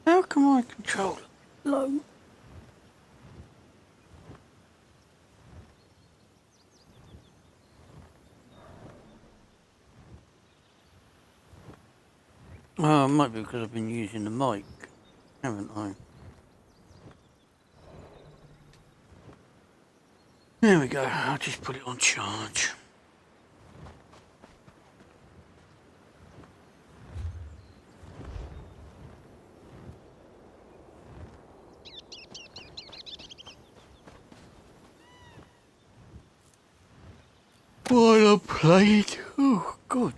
How can I control it? Low? Oh, it might be because I've been using the mic, haven't I? There we go, I'll just put it on charge. What a plate! Oh, good.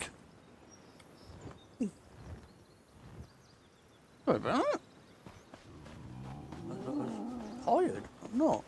Sorry about that. I was tired. I'm not.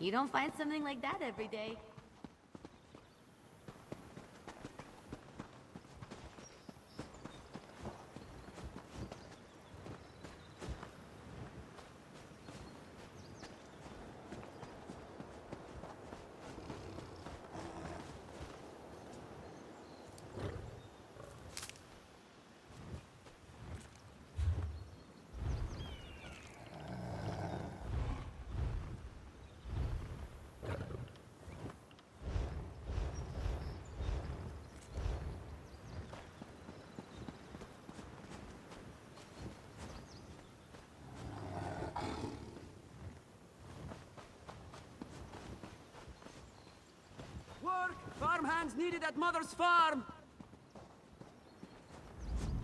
You don't find something like that every day.
Work! Farmhands needed at Mother's farm!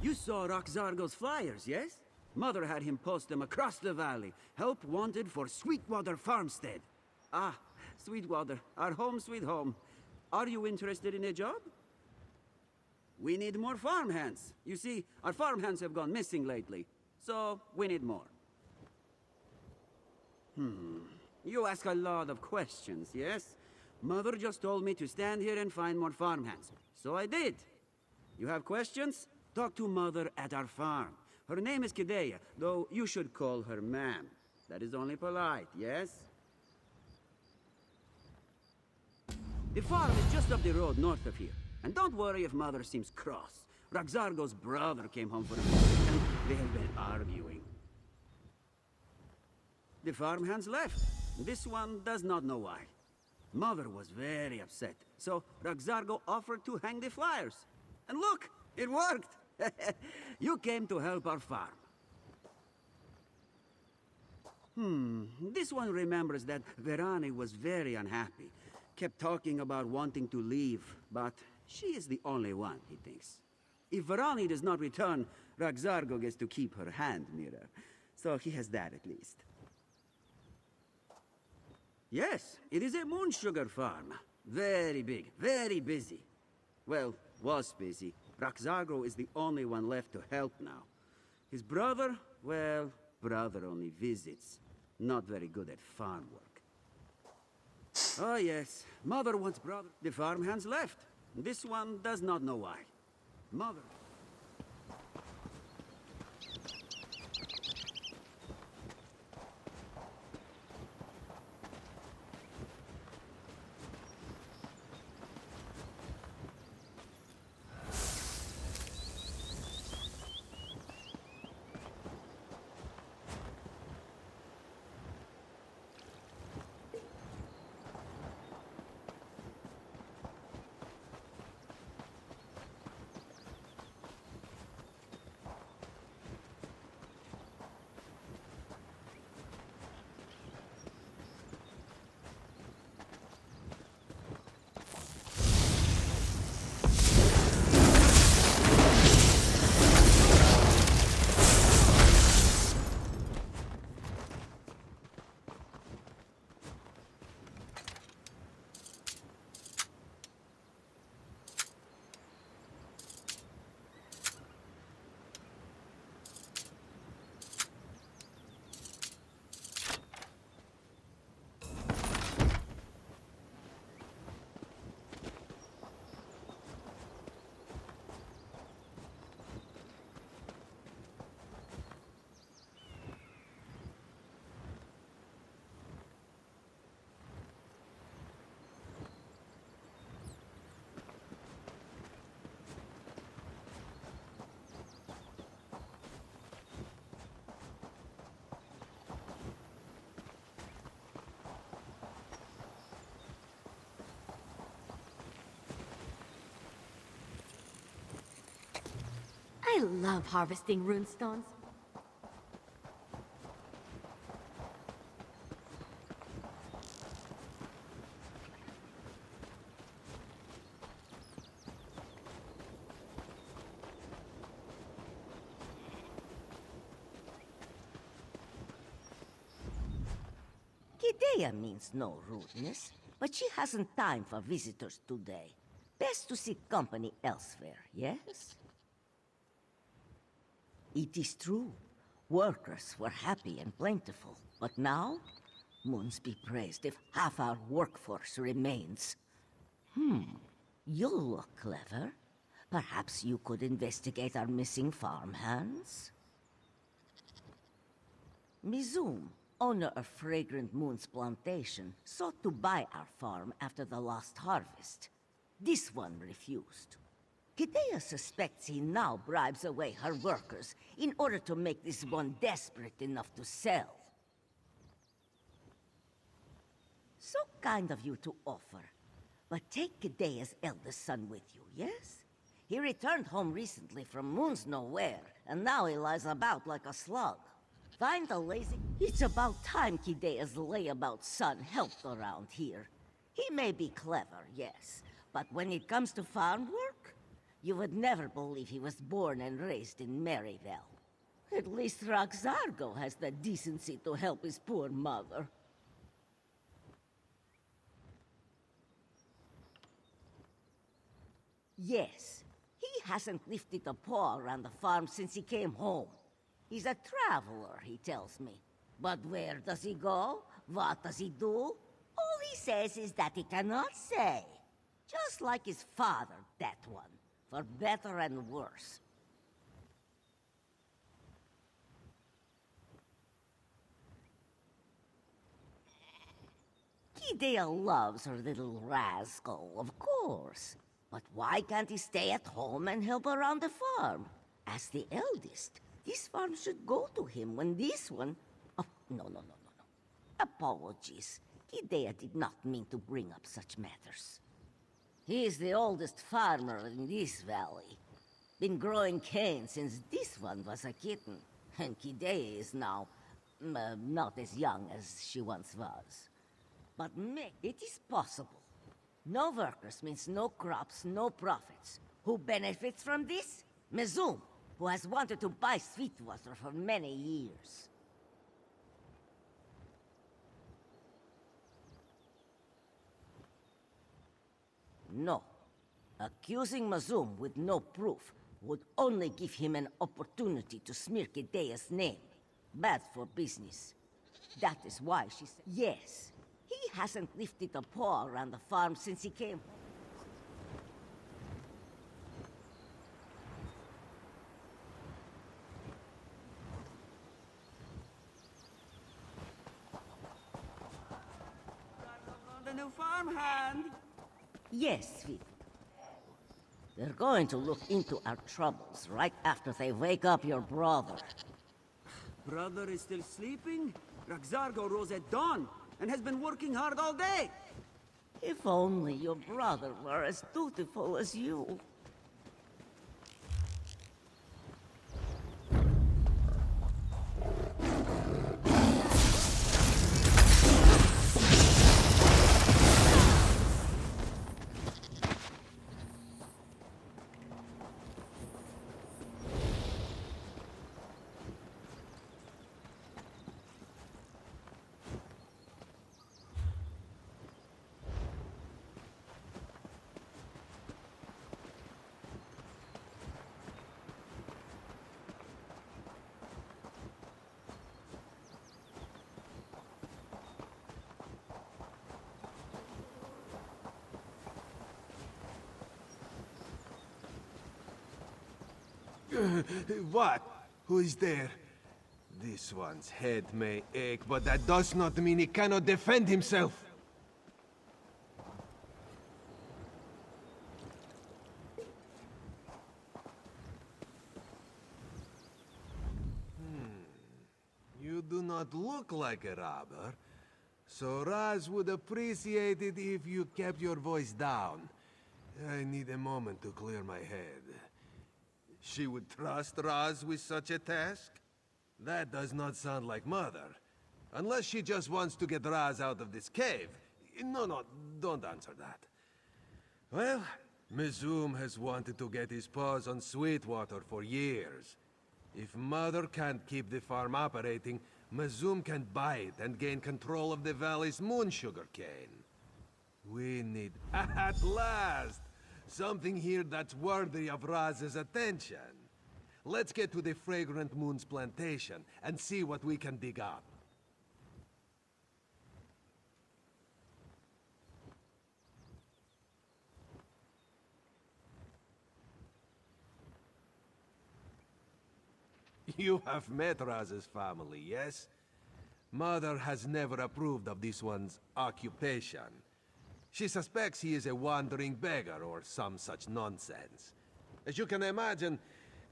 You saw Roxargo's flyers, yes? Mother had him post them across the valley. Help wanted for Sweetwater Farmstead. Ah, Sweetwater, our home sweet home. Are you interested in a job? We need more farmhands. You see, our farmhands have gone missing lately. So, we need more. You ask a lot of questions, yes? Mother just told me to stand here and find more farmhands. So I did. You have questions? Talk to Mother at our farm. Her name is Kidea, though you should call her ma'am. That is only polite, yes? The farm is just up the road north of here. And don't worry if Mother seems cross. Roxargo's brother came home for a visit, and they have been arguing. The farmhands left. This one does not know why. Mother was very upset, so Roxargo offered to hang the flyers. And look, it worked! You came to help our farm. This one remembers that Verani was very unhappy. Kept talking about wanting to leave, but she is the only one, he thinks. If Verani does not return, Roxargo gets to keep her hand mirror. So he has that at least. Yes, it is a moon sugar farm. Very big, very busy. Well, was busy. Roxargo is the only one left to help now. His brother, well, brother only visits. Not very good at farm work. Oh yes, Mother wants brother. The farmhands left. This one does not know why. Mother...
I love harvesting runestones.
Kidea means no rudeness, but she hasn't time for visitors today. Best to seek company elsewhere, yes? It is true. Workers were happy and plentiful, but now, Moons be praised if half our workforce remains. You look clever. Perhaps you could investigate our missing farmhands? Mizum, owner of Fragrant Moon's plantation, sought to buy our farm after the last harvest. This one refused. Kidea suspects he now bribes away her workers in order to make this one desperate enough to sell. So kind of you to offer. But take Kidea's eldest son with you, yes? He returned home recently from Moon's Nowhere, and now he lies about like a slug. Find the lazy... It's about time Kidea's layabout son helped around here. He may be clever, yes, but when it comes to farm work, you would never believe he was born and raised in Maryville. At least Roxargo has the decency to help his poor mother. Yes, he hasn't lifted a paw around the farm since he came home. He's a traveler, he tells me. But where does he go? What does he do? All he says is that he cannot say. Just like his father, that one. For better and worse. Kidea loves her little rascal, of course. But why can't he stay at home and help around the farm? As the eldest, this farm should go to him when this one... Oh, no. Apologies. Kidea did not mean to bring up such matters. He is the oldest farmer in this valley. Been growing cane since this one was a kitten. And Kidea is now... not as young as she once was. But it is possible. No workers means no crops, no profits. Who benefits from this? Mizum, who has wanted to buy Sweetwater for many years. No. Accusing Mizum with no proof would only give him an opportunity to smear Kidea's name. Bad for business. That is why she said... Yes. He hasn't lifted a paw around the farm since he came.
The new farmhand.
Yes, Sweet. They're going to look into our troubles right after they wake up your brother.
Brother is still sleeping? Roxargo rose at dawn and has been working hard all day.
If only your brother were as dutiful as you.
What? Who is there? This one's head may ache, but that does not mean he cannot defend himself. You do not look like a robber, so Raz would appreciate it if you kept your voice down. I need a moment to clear my head. She would trust Raz with such a task? That does not sound like Mother. Unless she just wants to get Raz out of this cave. No, don't answer that. Well, Mizum has wanted to get his paws on Sweetwater for years. If Mother can't keep the farm operating, Mizum can buy it and gain control of the valley's moon sugar cane. We need... At last! Something here that's worthy of Raz's attention. Let's get to the Fragrant Moon's plantation and see what we can dig up. You have met Raz's family, yes? Mother has never approved of this one's occupation. She suspects he is a wandering beggar or some such nonsense. As you can imagine,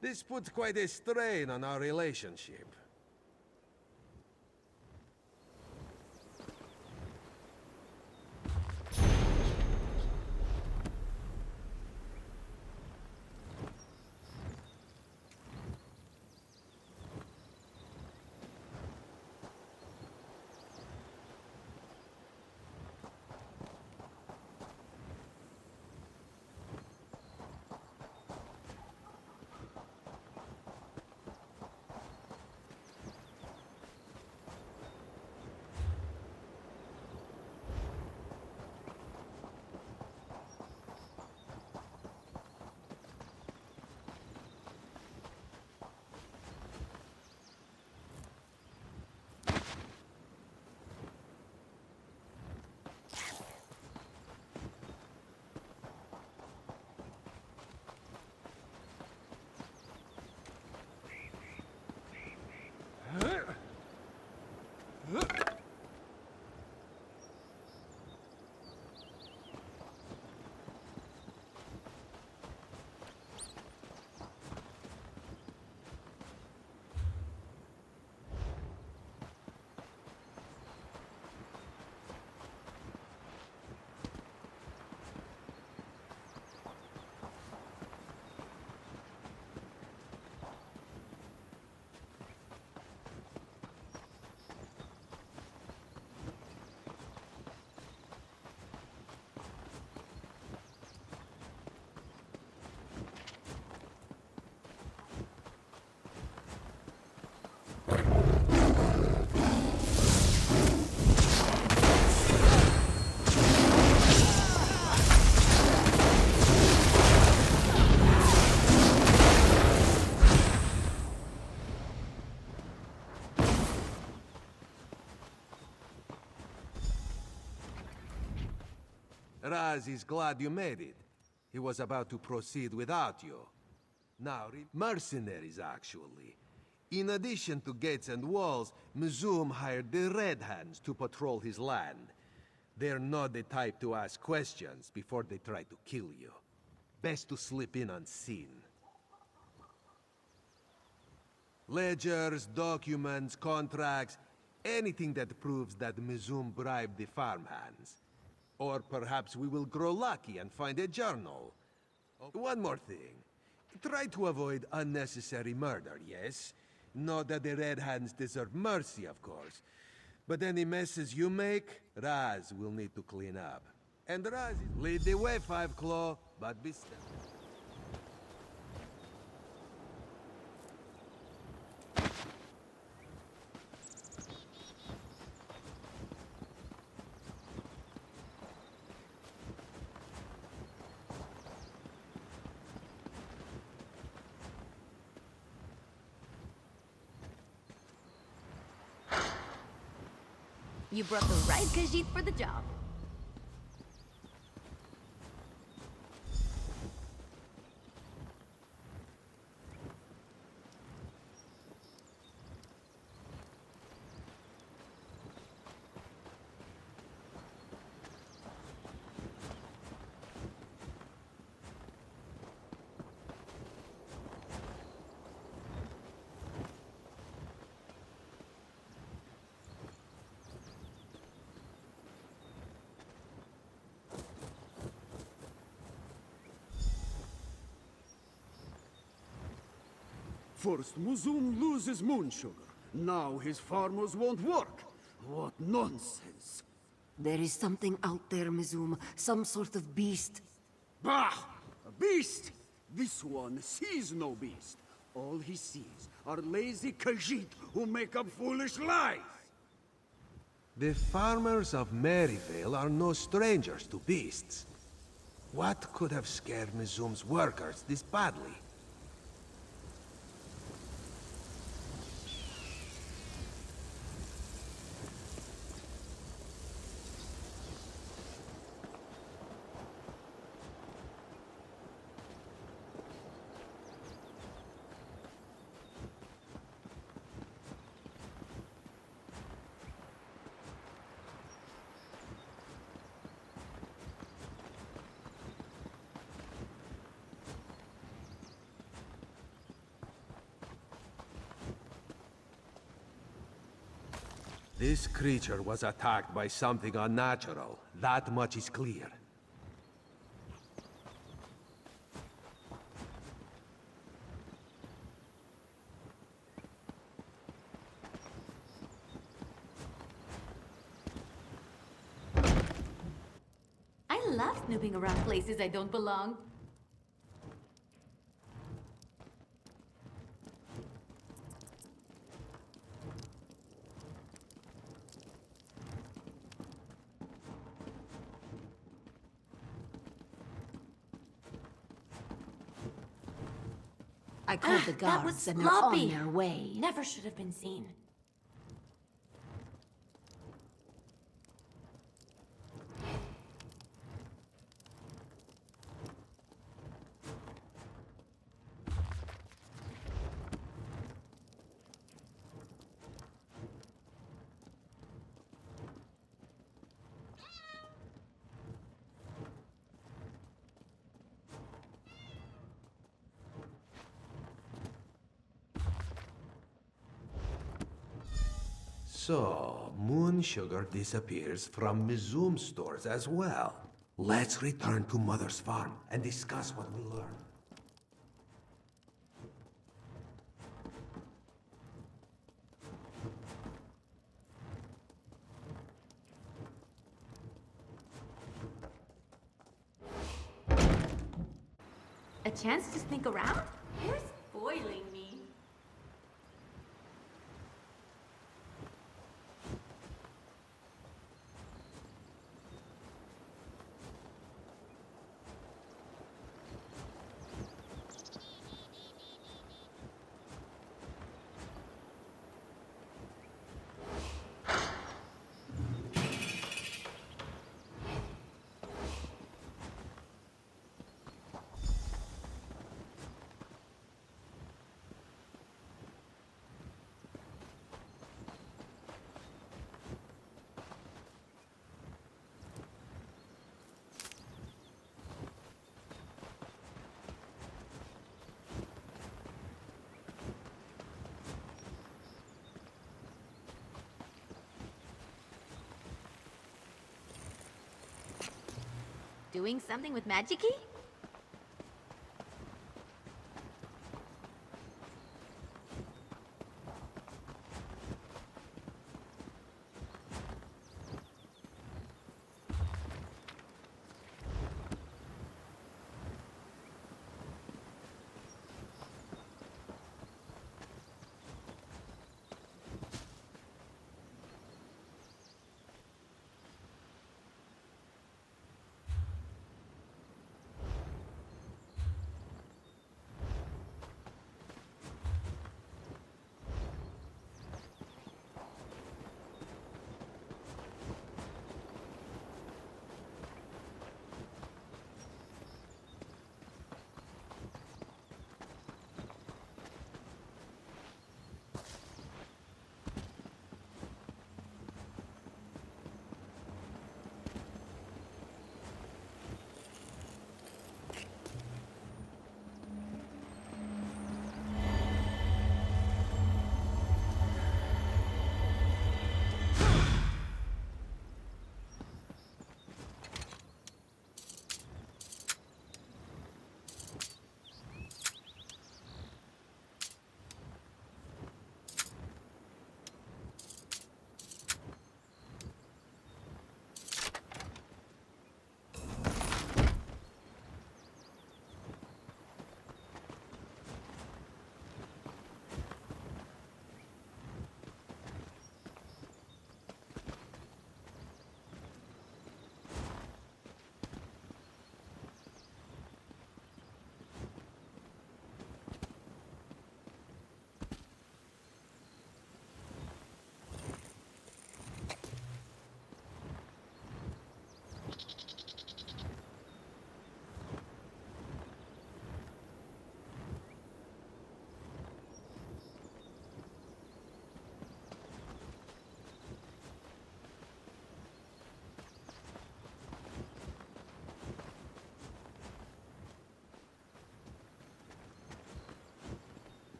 this puts quite a strain on our relationship. Raz is glad you made it. He was about to proceed without you. Now, mercenaries, actually. In addition to gates and walls, Mizum hired the Red Hands to patrol his land. They're not the type to ask questions before they try to kill you. Best to slip in unseen. Ledgers, documents, contracts, anything that proves that Mizum bribed the farmhands. Or perhaps we will grow lucky and find a journal. One more thing. Try to avoid unnecessary murder, yes? Not that the Red Hands deserve mercy, of course. But any messes you make, Raz will need to clean up. And Raz, lead the way, Five Claw, but be still.
You brought the right Khajiit for the job.
First, Muzum loses moon sugar. Now his farmers won't work. What nonsense.
There is something out there, Mizum. Some sort of beast.
Bah! A beast! This one sees no beast. All he sees are lazy Khajiit who make up foolish lies.
The farmers of Maryvale are no strangers to beasts. What could have scared Mizum's workers this badly? This creature was attacked by something unnatural. That much is clear.
I love snooping around places I don't belong.
I called the
That was
guards and they're on
sloppy.
their way.
Never should have been seen.
So, moon sugar disappears from Mizum stores as well. Let's return to Mother's farm and discuss what we learned.
A chance to sneak around? You're spoiling me. Doing something with magic-y?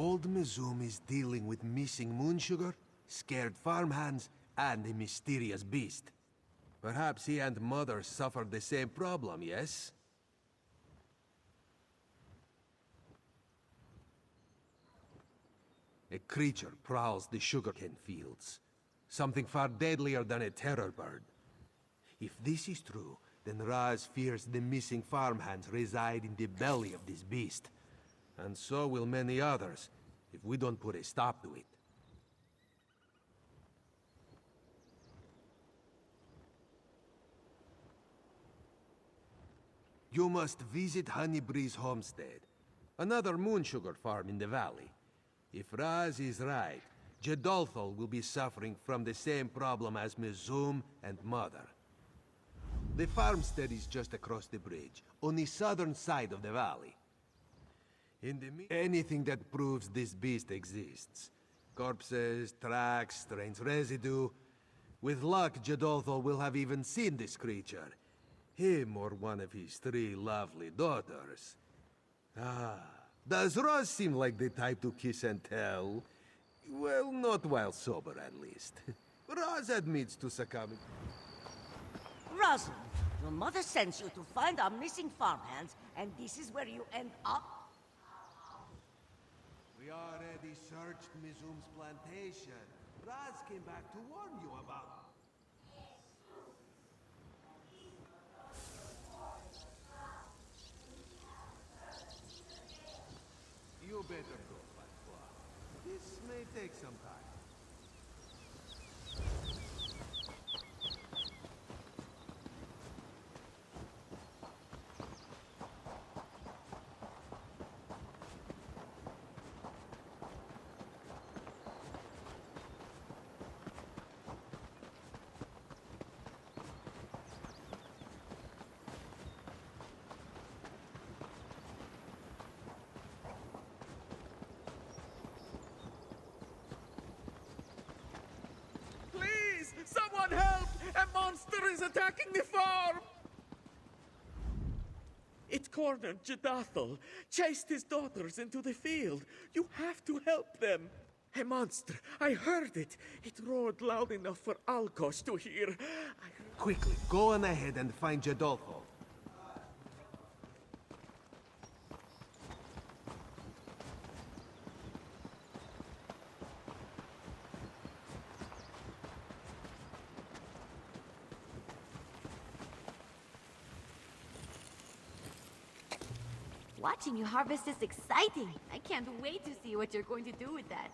Old Mizum is dealing with missing moon sugar, scared farmhands, and a mysterious beast. Perhaps he and Mother suffered the same problem, yes? A creature prowls the sugarcane fields. Something far deadlier than a terror bird. If this is true, then Raz fears the missing farmhands reside in the belly of this beast. And so will many others, if we don't put a stop to it. You must visit Honeybreeze Homestead, another moon sugar farm in the valley. If Raz is right, Jedolthol will be suffering from the same problem as Mizum and Mother. The farmstead is just across the bridge, on the southern side of the valley. Anything that proves this beast exists. Corpses, tracks, strange residue. With luck, Jedolthol will have even seen this creature. Him or one of his 3 lovely daughters. Does Roz seem like the type to kiss and tell? Well, not while sober, at least. Roz admits to succumbing.
Rosalind, your mother sends you to find our missing farmhands, and this is where you end up?
We already searched Mizum's plantation. Raz came back to warn you about... You better go, Fatwa. This may take some time.
Someone help! A monster is attacking the farm! It cornered Jedathel, chased his daughters into the field. You have to help them. A monster. I heard it. It roared loud enough for Alkos to hear.
Quickly, go on ahead and find Jedolthol.
Watching you harvest is exciting. I can't wait to see what you're going to do with that.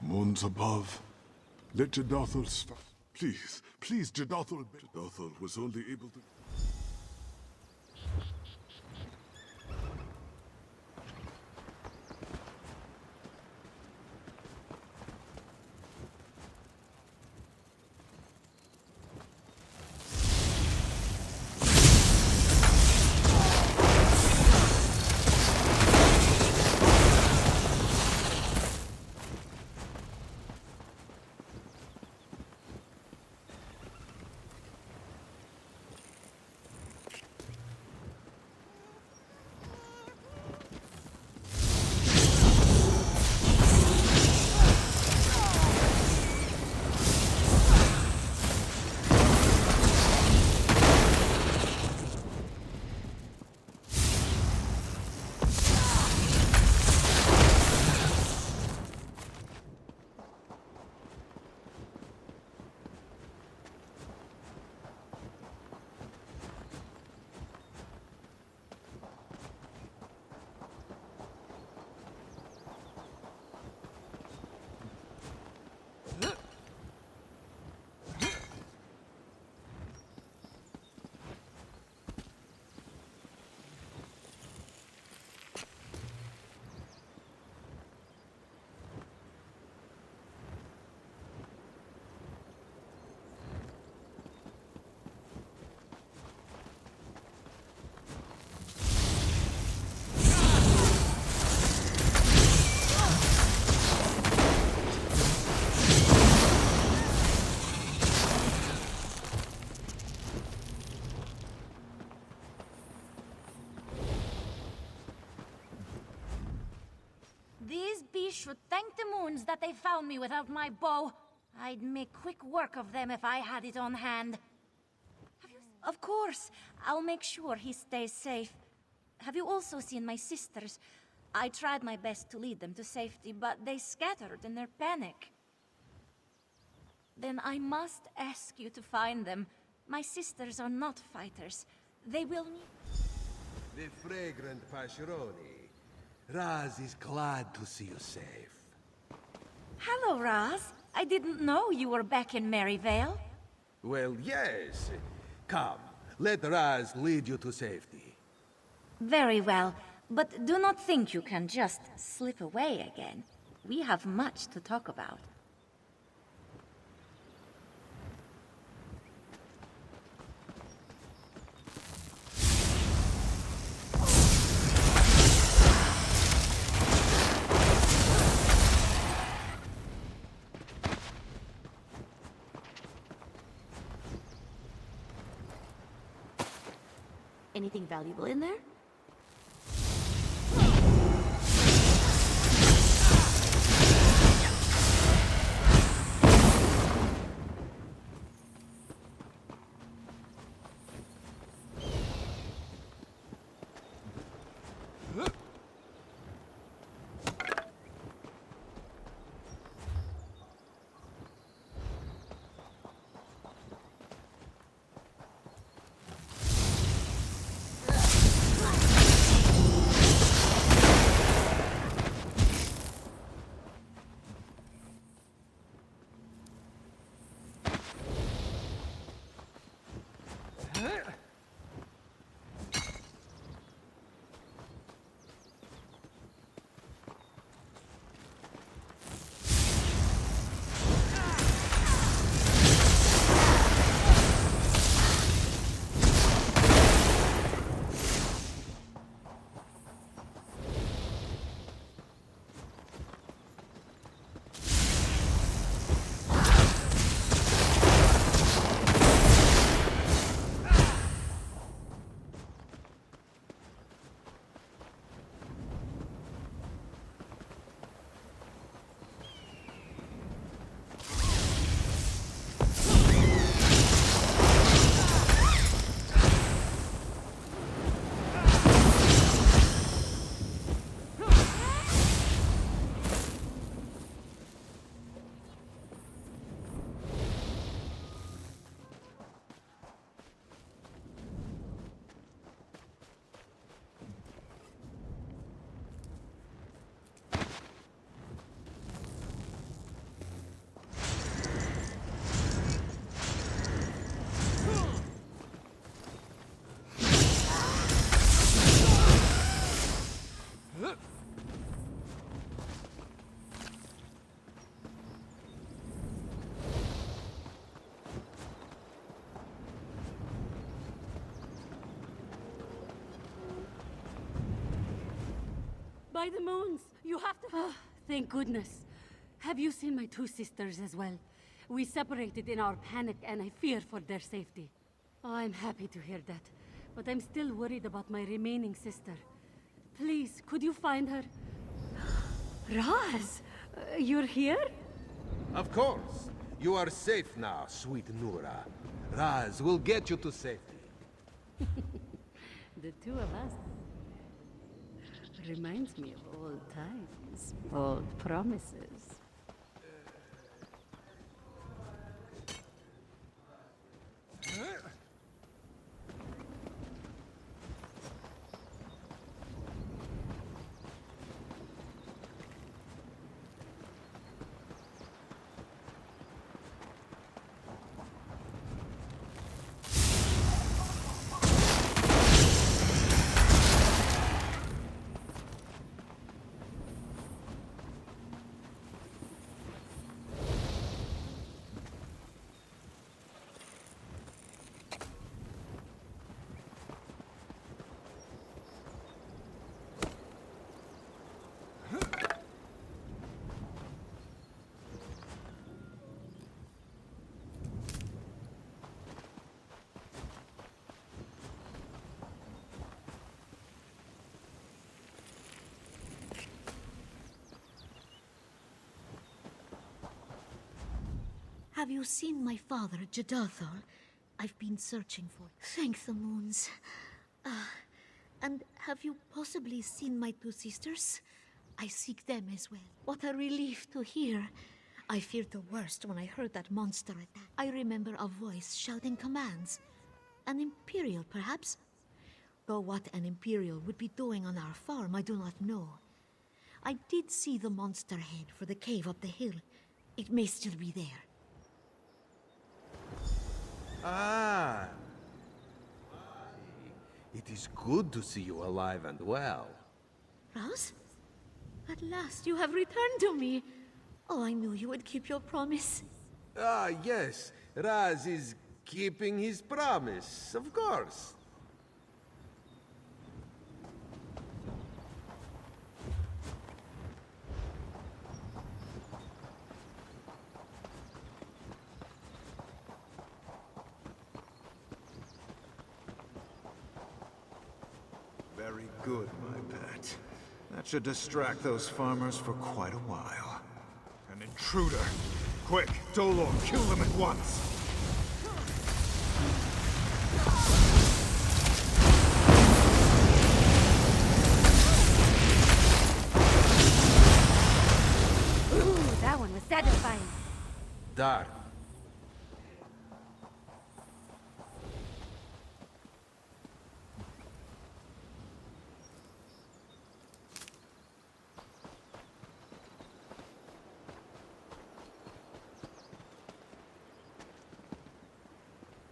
Moons above. Let Jedathel stop. Please, please, Jedathel. Jedathel was only able to...
These beasts should thank the moons that they found me without my bow. I'd make quick work of them if I had it on hand. Of course, I'll make sure he stays safe. Have you also seen my sisters? I tried my best to lead them to safety, but they scattered in their panic. Then I must ask you to find them. My sisters are not fighters. They will need...
The fragrant Pascheroni. Raz is glad to see you safe.
Hello, Raz. I didn't know you were back in Maryvale.
Well, yes. Come, let Raz lead you to safety.
Very well, but do not think you can just slip away again. We have much to talk about.
Anything valuable in there?
By the moons, you have to... Oh, thank goodness. Have you seen my two sisters as well? We separated in our panic, and I fear for their safety. Oh, I'm happy to hear that. But I'm still worried about my remaining sister. Please, could you find her? Raz, you're here?
Of course. You are safe now, sweet Nura. Raz will get you to safety.
The two of us. Reminds me of old times, old promises.
Have you seen my father, Jadathol? I've been searching for. Thank the moons. And have you possibly seen my two sisters? I seek them as well. What a relief to hear. I feared the worst when I heard that monster attack. I remember a voice shouting commands. An Imperial, perhaps? Though what an Imperial would be doing on our farm, I do not know. I did see the monster head for the cave up the hill. It may still be there.
Ah! It is good to see you alive and well.
Raz? At last you have returned to me. Oh, I knew you would keep your promise.
Ah, yes. Raz is keeping his promise, of course.
Very good, my pet. That should distract those farmers for quite a while. An intruder! Quick, Dolor, kill them at once!
Ooh, that one was satisfying.
Dark.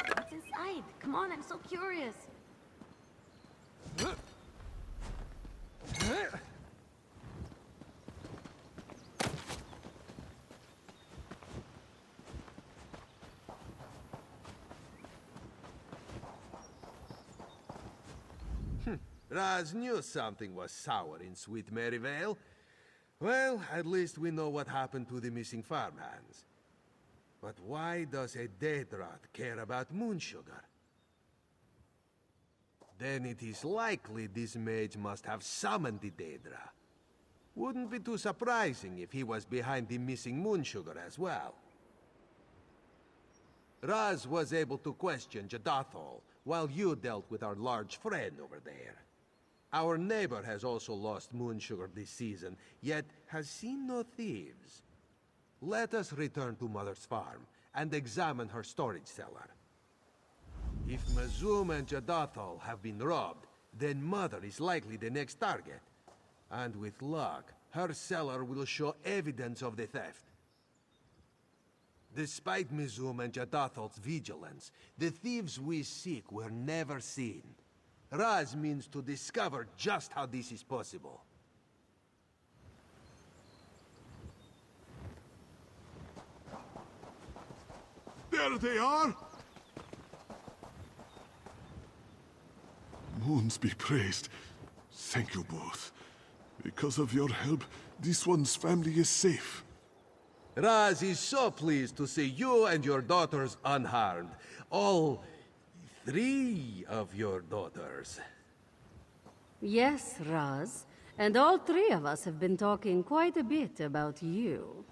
What's inside? Come on, I'm so curious.
Raz knew something was sour in Sweet Maryvale. Well, at least we know what happened to the missing farmhands. But why does a Daedra care about moon sugar? Then it is likely this mage must have summoned the Daedra. Wouldn't be too surprising if he was behind the missing moon sugar as well. Raz was able to question Jadathol while you dealt with our large friend over there. Our neighbor has also lost moon sugar this season, yet has seen no thieves. Let us return to Mother's farm and examine her storage cellar. If Mazum and Jadathol have been robbed, then Mother is likely the next target. And with luck, her cellar will show evidence of the theft. Despite Mizum and Jadathol's vigilance, the thieves we seek were never seen. Raz means to discover just how this is possible.
There they are! Moons be praised. Thank you both. Because of your help, this one's family is safe.
Raz is so pleased to see you and your daughters unharmed. All 3 of your daughters.
Yes, Raz. And all 3 of us have been talking quite a bit about you.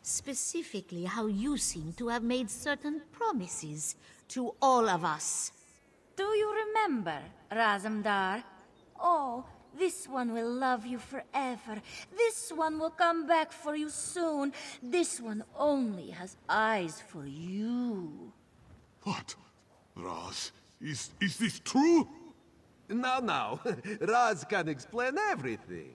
Specifically how you seem to have made certain promises to all of us.
Do you remember, Razamdar? Oh, this one will love you forever. This one will come back for you soon. This one only has eyes for you.
What? Raz, is this true?
Now, Raz can explain everything.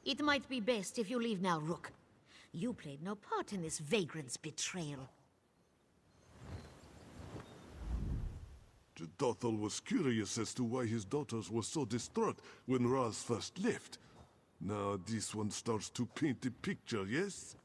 It might be best if you leave now, Rook. You played no part in this vagrant's betrayal.
Jadathol was curious as to why his daughters were so distraught when Raz first left. Now this one starts to paint the picture, yes?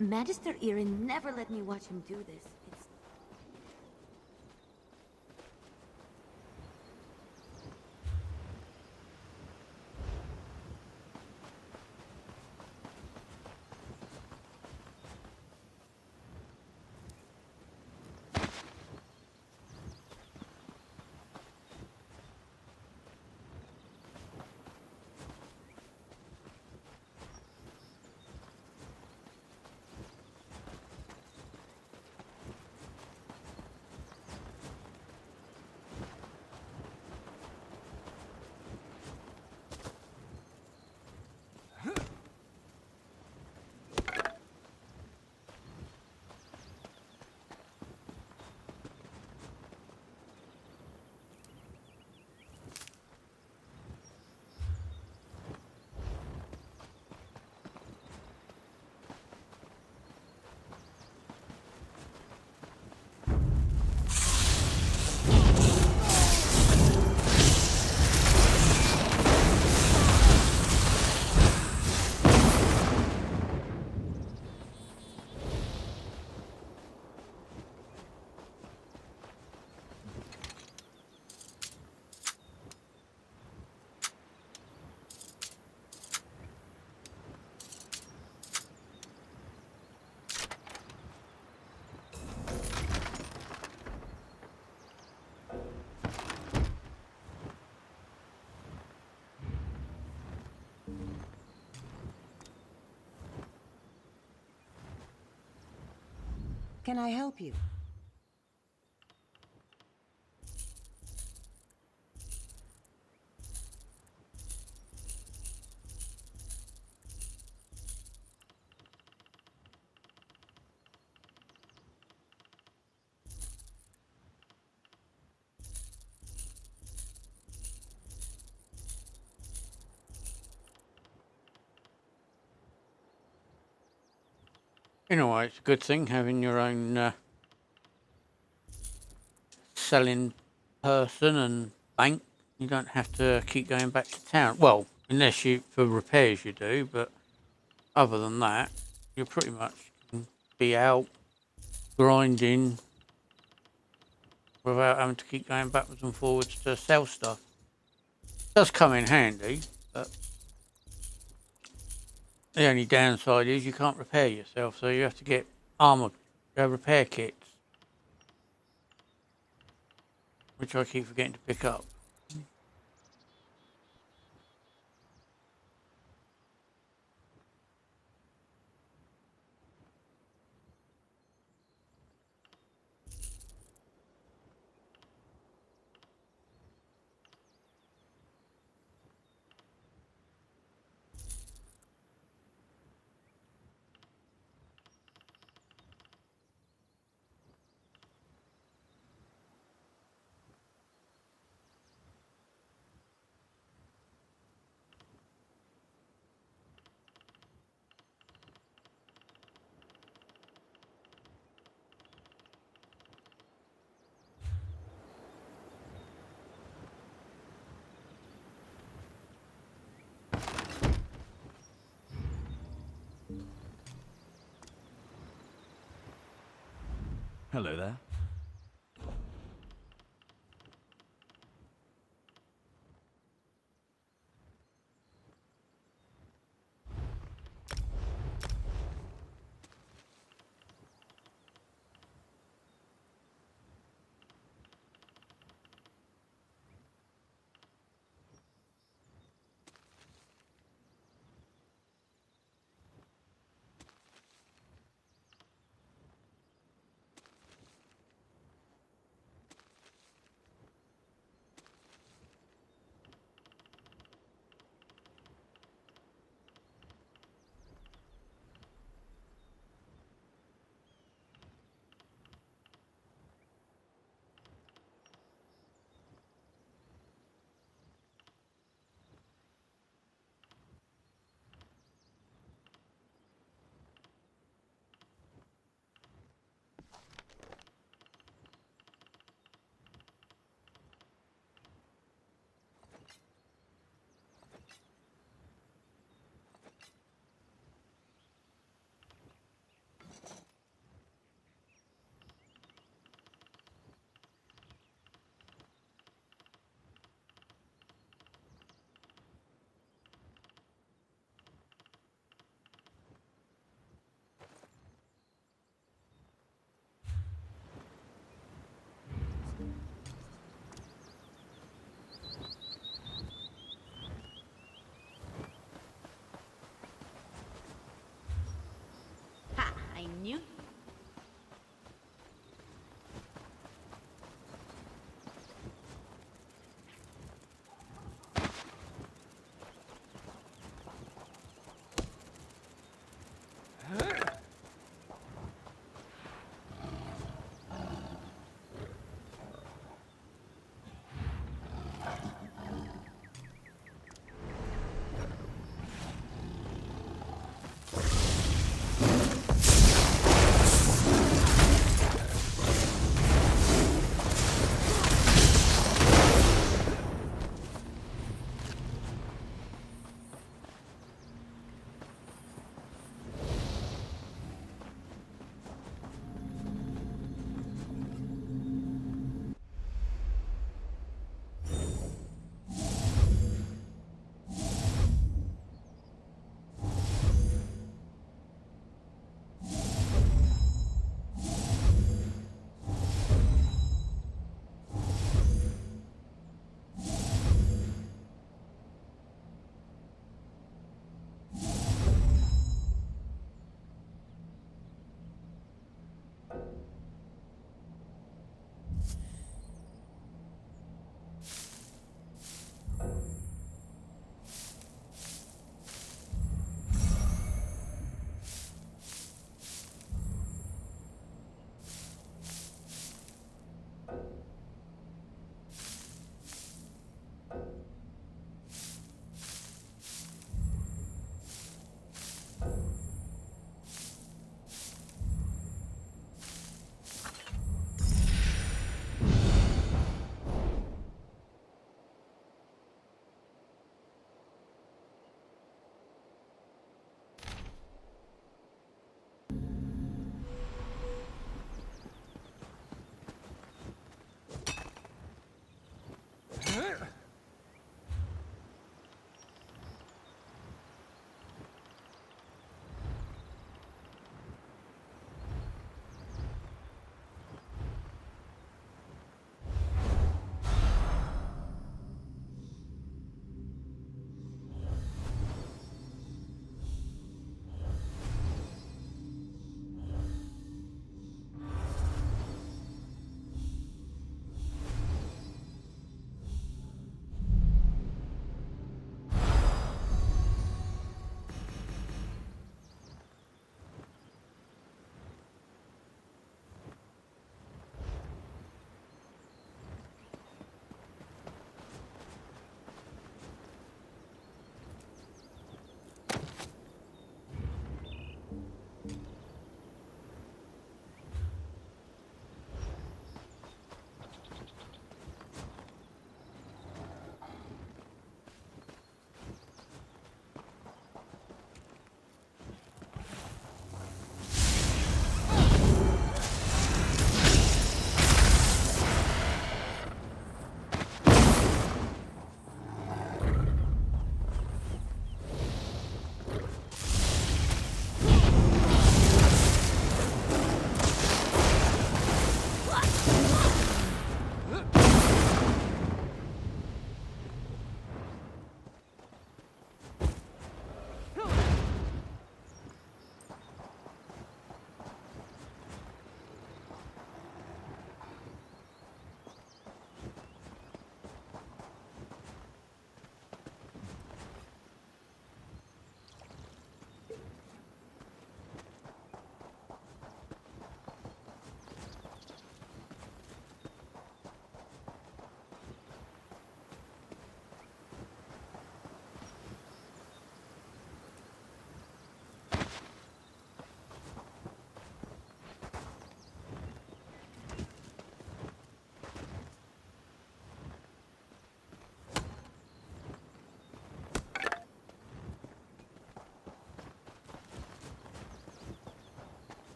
Magister Irin never let me watch him do this. It's... Can I help you?
In a way, it's a good thing having your own selling person and bank. You don't have to keep going back to town. Well, unless you for repairs you do, but other than that, you pretty much can be out grinding without having to keep going backwards and forwards to sell stuff. It does come in handy, but the only downside is you can't repair yourself, so you have to get armour repair kits, which I keep forgetting to pick up.
Hello there.
you?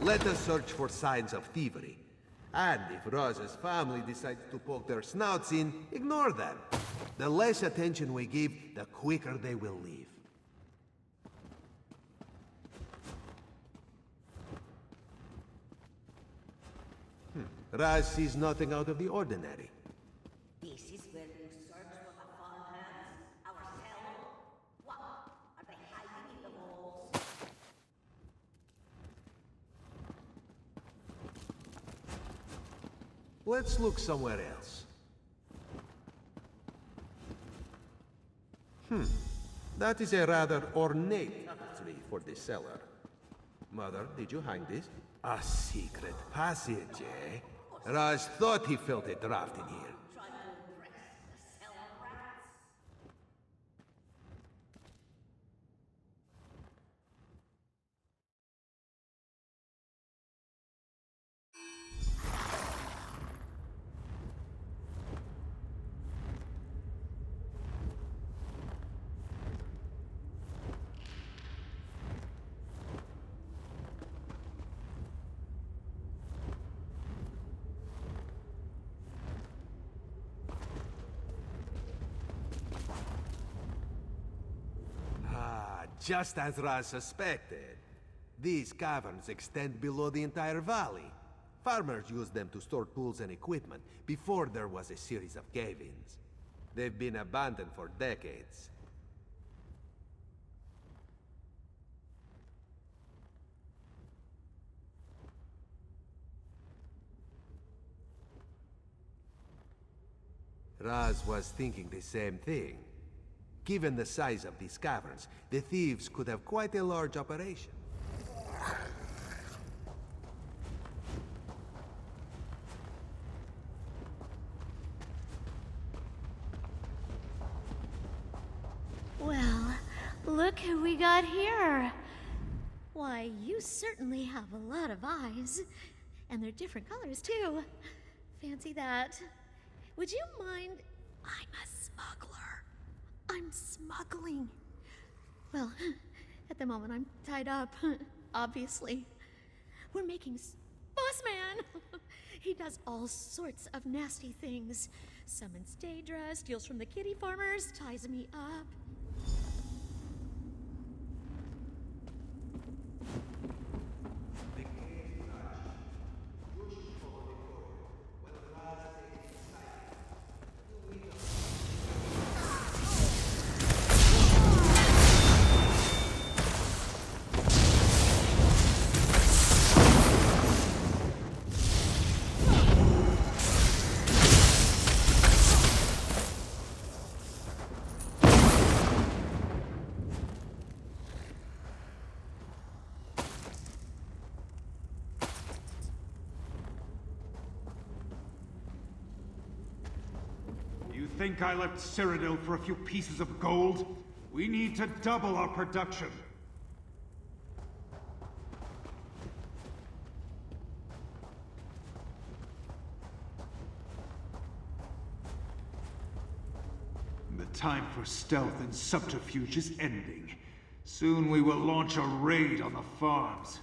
Let us search for signs of thievery. And if Roz's family decides to poke their snouts in, ignore them. The less attention we give, the quicker they will leave. Raz sees nothing out of the ordinary.
This is where you search for the farmhands? Our cellar? What? Are they hiding in the walls?
Let's look somewhere else. That is a rather ornate tapestry for the cellar. Mother, did you hang this? A secret passage, eh? Raz thought he felt a draft in here. Just as Raz suspected. These caverns extend below the entire valley. Farmers used them to store tools and equipment before there was a series of cave-ins. They've been abandoned for decades. Raz was thinking the same thing. Given the size of these caverns, the thieves could have quite a large operation.
Well, look who we got here. Why, you certainly have a lot of eyes. And they're different colors, too. Fancy that. Would you mind? I'm a smuggler. I'm smuggling. Well, at the moment I'm tied up, obviously. We're making Boss Man! He does all sorts of nasty things. Summons Daedra, steals from the kitty farmers, ties me up.
Think I left Cyrodiil for a few pieces of gold? We need to double our production. The time for stealth and subterfuge is ending. Soon we will launch a raid on the farms.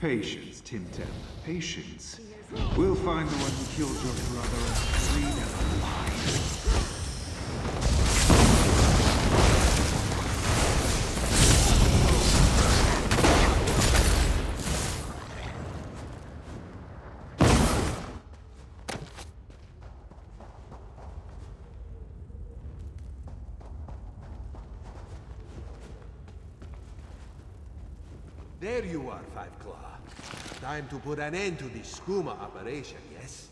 Patience, Tim. Patience. We'll find the one who killed your brother and clean him alive.
There you are, Five Claw. Time to put an end to this skooma operation, yes?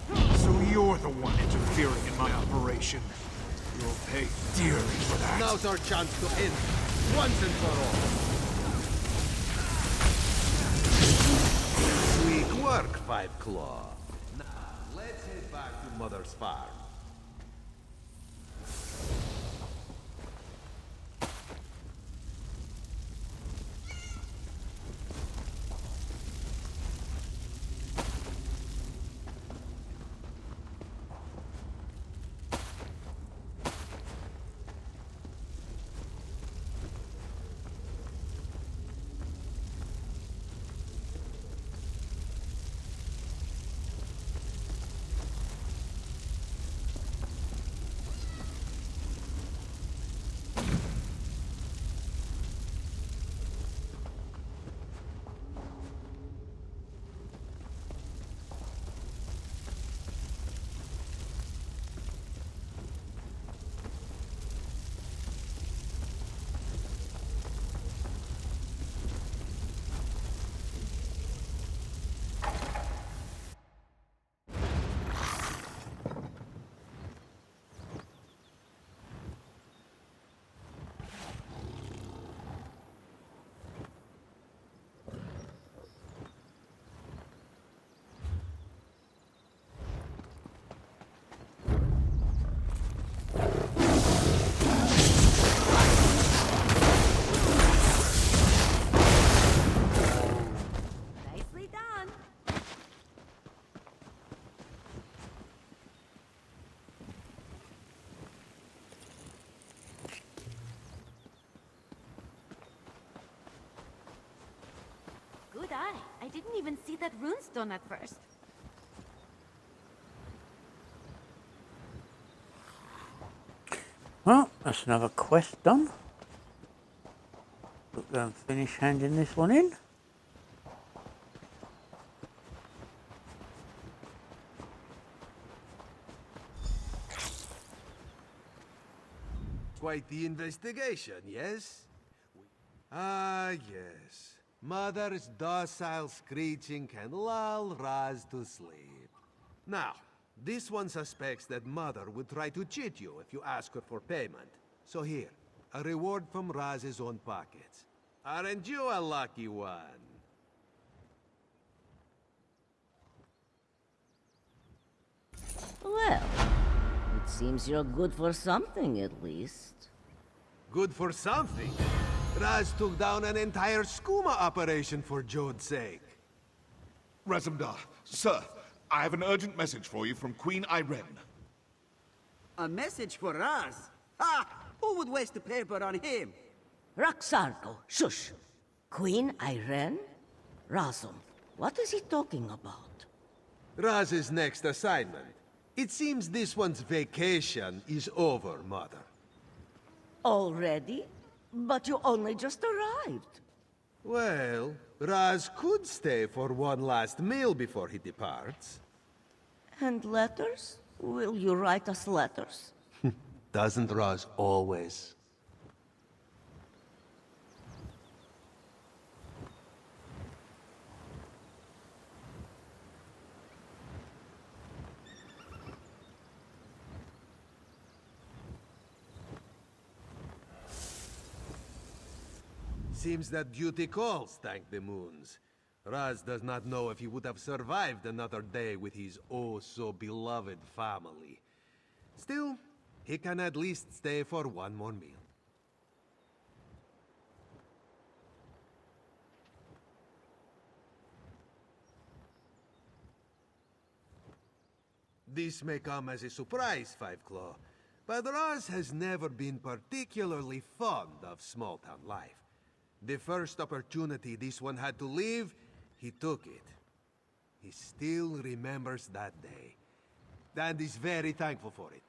So you're the one interfering in my operation. You'll pay dearly for that.
Now's our chance to end, once and for all. Sweet work, Five Claw. Now, let's head back to Mother's farm.
Nicely done. Good eye. I didn't even see that runestone at first.
Well, that's another quest done. We'll go and finish handing this one in.
Quite the investigation, yes? Ah, yes. Mother's docile screeching can lull Raz to sleep. Now, this one suspects that Mother would try to cheat you if you ask her for payment. So here, a reward from Raz's own pockets. Aren't you a lucky one?
Well, it seems you're good for something, at least.
Good for something. Raz took down an entire skooma operation for Jode's sake.
Razumdar, sir, I have an urgent message for you from Queen Irene.
A message for us? Ah! Who would waste the paper on him?
Roxargo, shush! Queen Irene? Razum, what is he talking about?
Raz's next assignment. It seems this one's vacation is over, Mother.
Already? But you only just arrived.
Well, Raz could stay for one last meal before he departs.
And letters? Will you write us letters?
Doesn't Raz always? Seems that duty calls, thank the moons. Raz does not know if he would have survived another day with his oh-so-beloved family. Still, he can at least stay for one more meal. This may come as a surprise, Five Claw, but Roz has never been particularly fond of small-town life. The first opportunity this one had to leave, he took it. He still remembers that day, and is very thankful for it.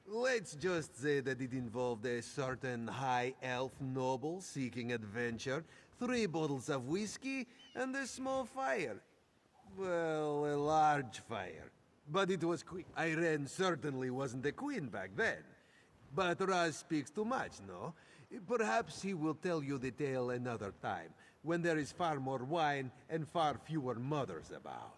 Let's just say that it involved a certain high elf noble seeking adventure, 3 bottles of whiskey, and a small fire. Well, a large fire. But it was quick. Irene certainly wasn't a queen back then. But Raz speaks too much, no? Perhaps he will tell you the tale another time, when there is far more wine and far fewer mothers about.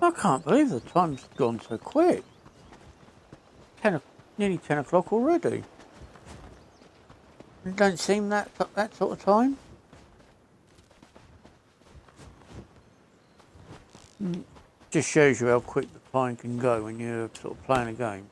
I can't believe the time's gone so quick. Nearly 10 o'clock already. It don't seem that sort of time. Just shows you how quick the time can go when you're sort of playing a game.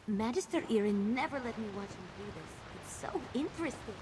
Magister Erin never let me watch him do this. It's so interesting.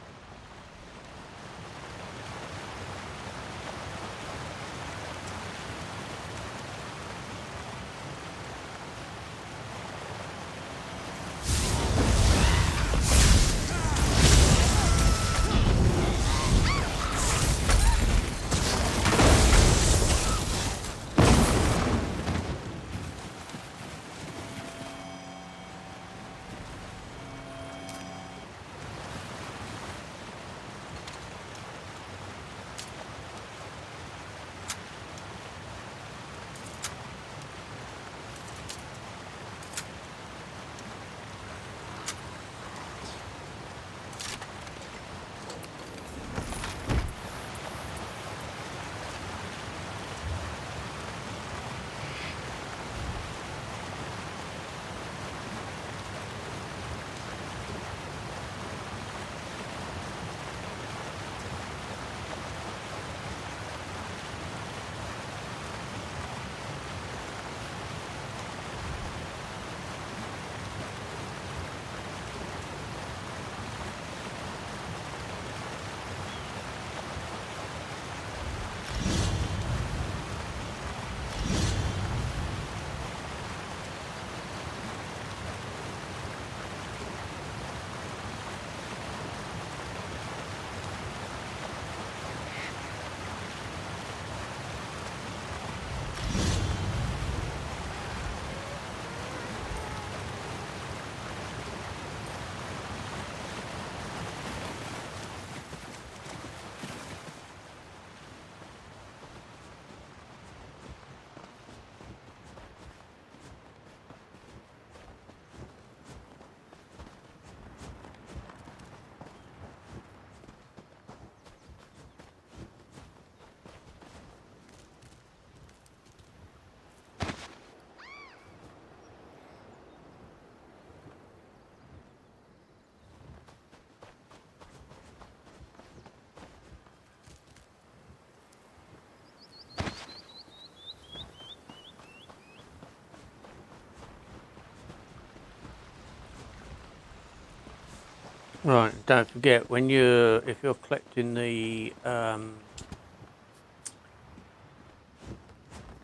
Right, don't forget when if you're collecting the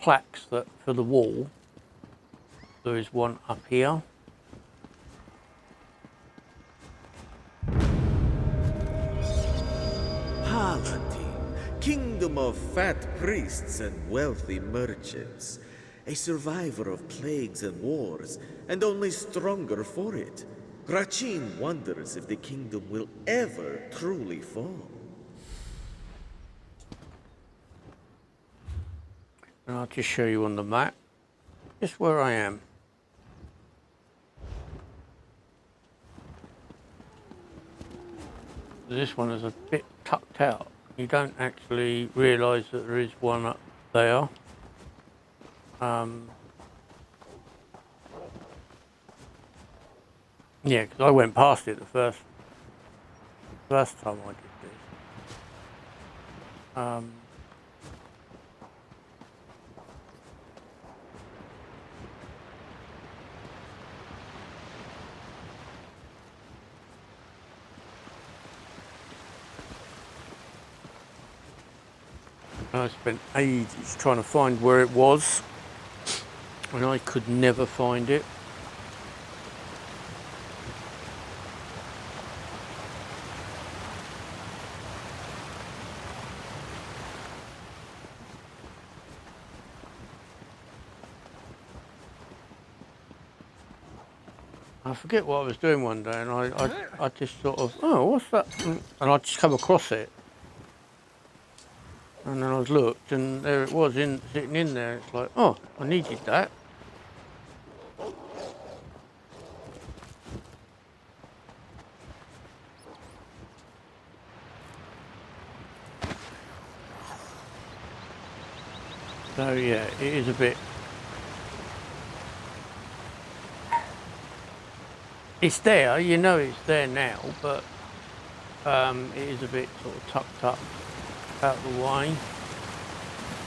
plaques that for the wall, there is one up here.
Palatine, kingdom of fat priests and wealthy merchants, a survivor of plagues and wars, and only stronger for it. Rachin wonders if the kingdom will ever truly fall.
And I'll just show you on the map just where I am. This one is a bit tucked out. You don't actually realise that there is one up there. Yeah, because I went past it the first time I did this. I spent ages trying to find where it was, and I could never find it. I forget what I was doing one day, and I just sort of, oh, what's that? And I just come across it. And then I looked, and there it was, sitting in there. It's like, oh, I needed that. So yeah, it is a bit. It's there, you know it's there now, but it is a bit sort of tucked up out of the way.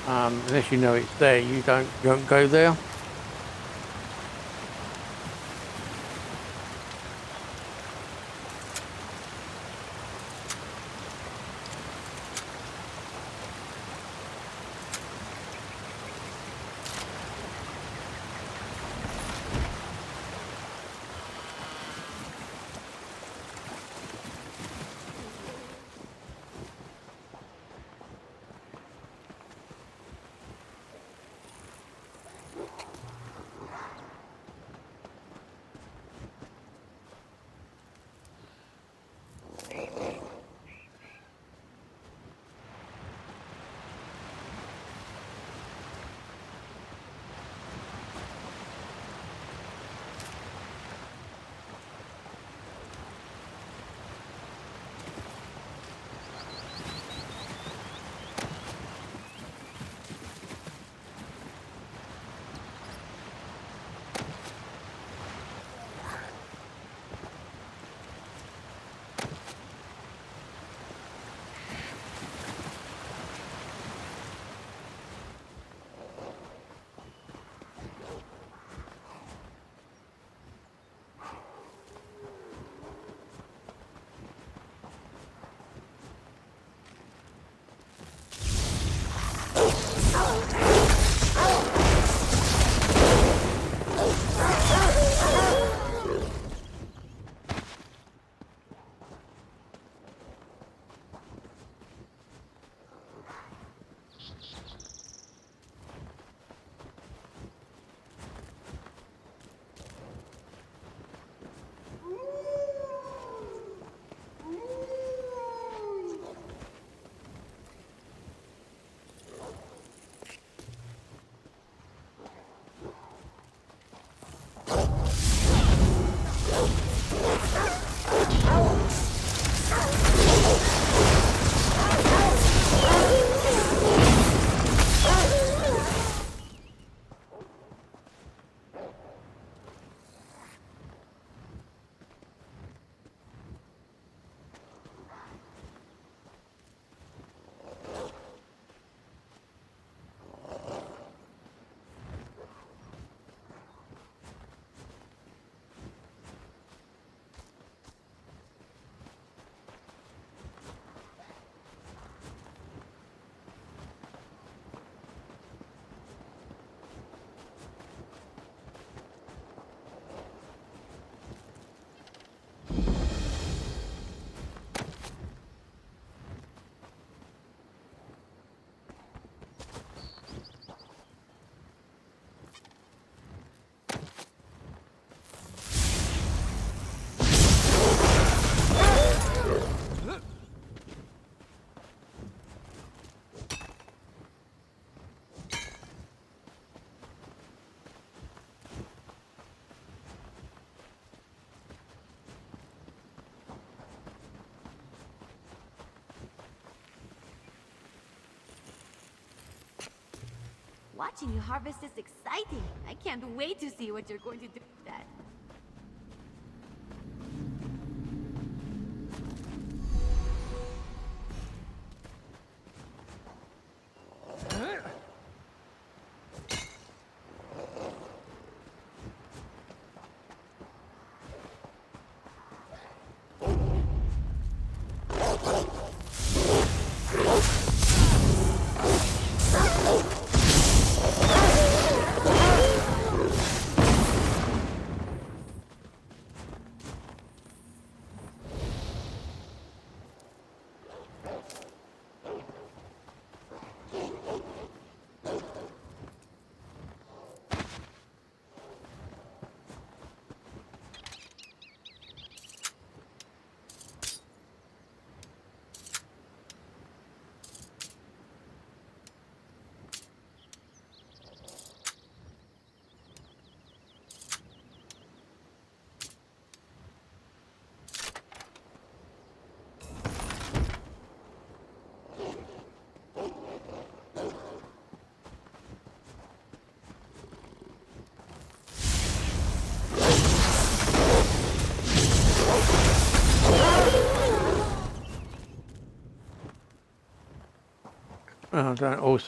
Unless you know it's there, you don't go there.
Watching you harvest is exciting. I can't wait to see what you're going to do with that.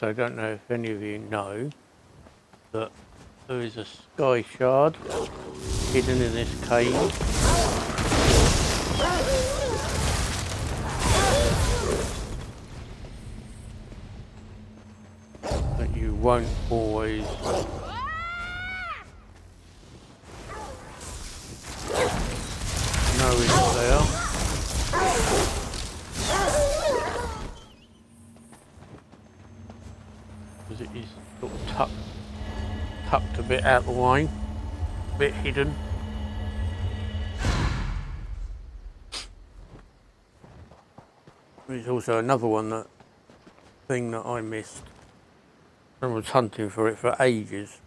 I don't know if any of you know that there is a sky shard hidden in this cave. That you won't always know is there. Because it is sort of tucked a bit out of the way, a bit hidden. There's also another thing that I missed and was hunting for it for ages.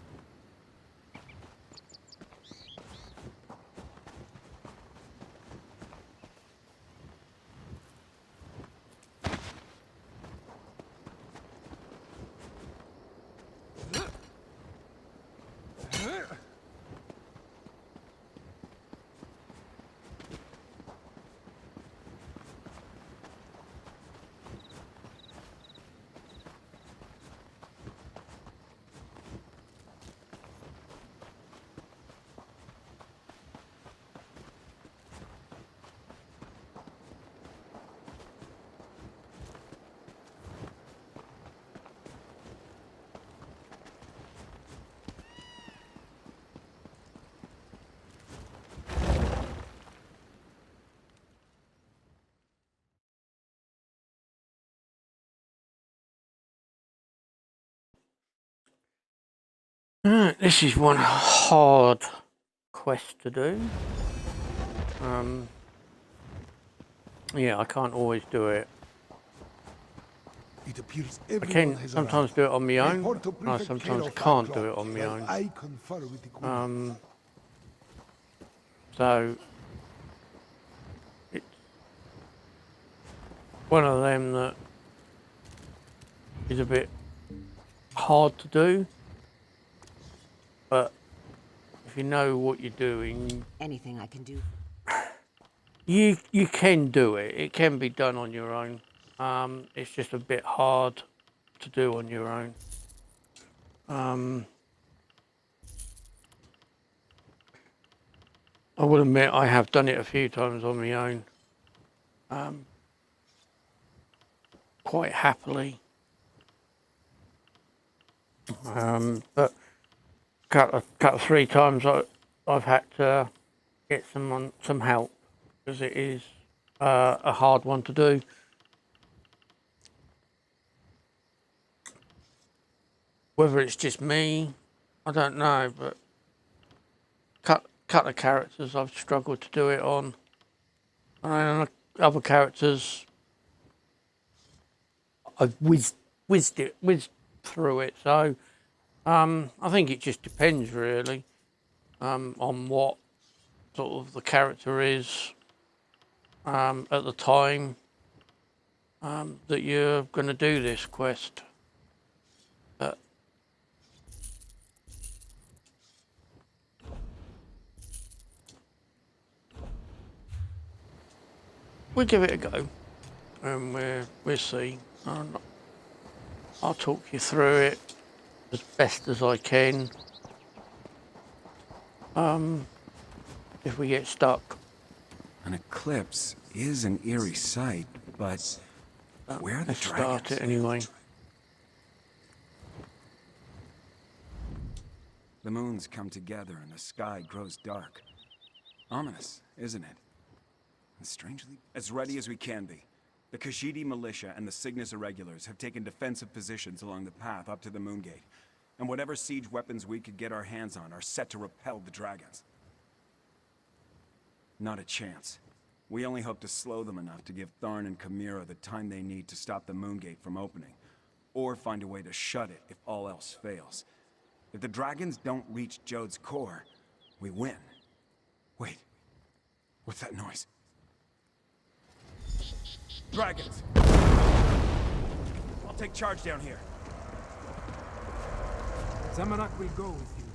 This is one hard quest to do. Yeah, I can't always do it.
It appears
I can sometimes do it on my own, and I sometimes can't do it on my own.
I confer with the Queen.
So it's one of them that is a bit hard to do, but if you know what you're doing,
Anything I can do?
you can do it. It can be done on your own. It's just a bit hard to do on your own. I will admit I have done it a few times on my own, quite happily. But cut 3 times I've had to get some help because it is a hard one to do. Whether it's just me, I don't know, but cut the characters I've struggled to do it on, and other characters I've whizzed through it. So I think it just depends really on what sort of the character is at the time that you're going to do this quest. But we'll give it a go, and we'll see. I'll talk you through it as best as I can. If we get stuck.
An eclipse is an eerie sight, but where are the
Let's
dragons?
start it anyway.
The moons come together and the sky grows dark. Ominous, isn't it? And strangely, as ready as we can be. The Kashidi militia and the Cygnus Irregulars have taken defensive positions along the path up to the Moongate, and whatever siege weapons we could get our hands on are set to repel the dragons. Not a chance. We only hope to slow them enough to give Tharn and Chimera the time they need to stop the Moongate from opening, or find a way to shut it if all else fails. If the dragons don't reach Jode's core, we win. Wait, what's that noise? Dragons! I'll take charge down here.
Zamorak will go with you.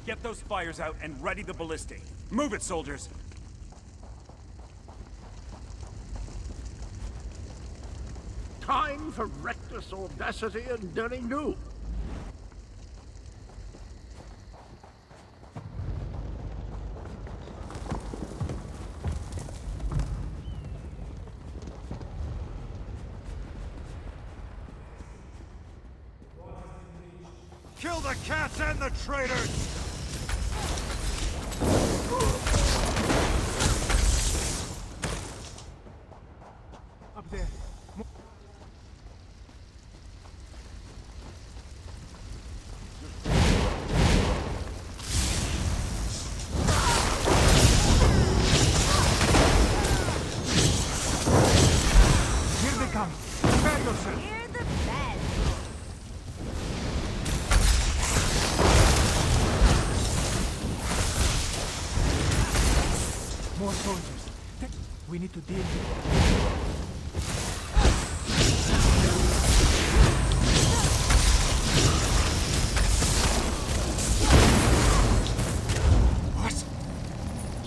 Get those fires out and ready the ballistae. Move it, soldiers!
Time for reckless audacity and daring do.
Kill the cats and the traitors! Up there. Here they come. Prepare yourself.
You're the best.
More soldiers. We need to deal with what?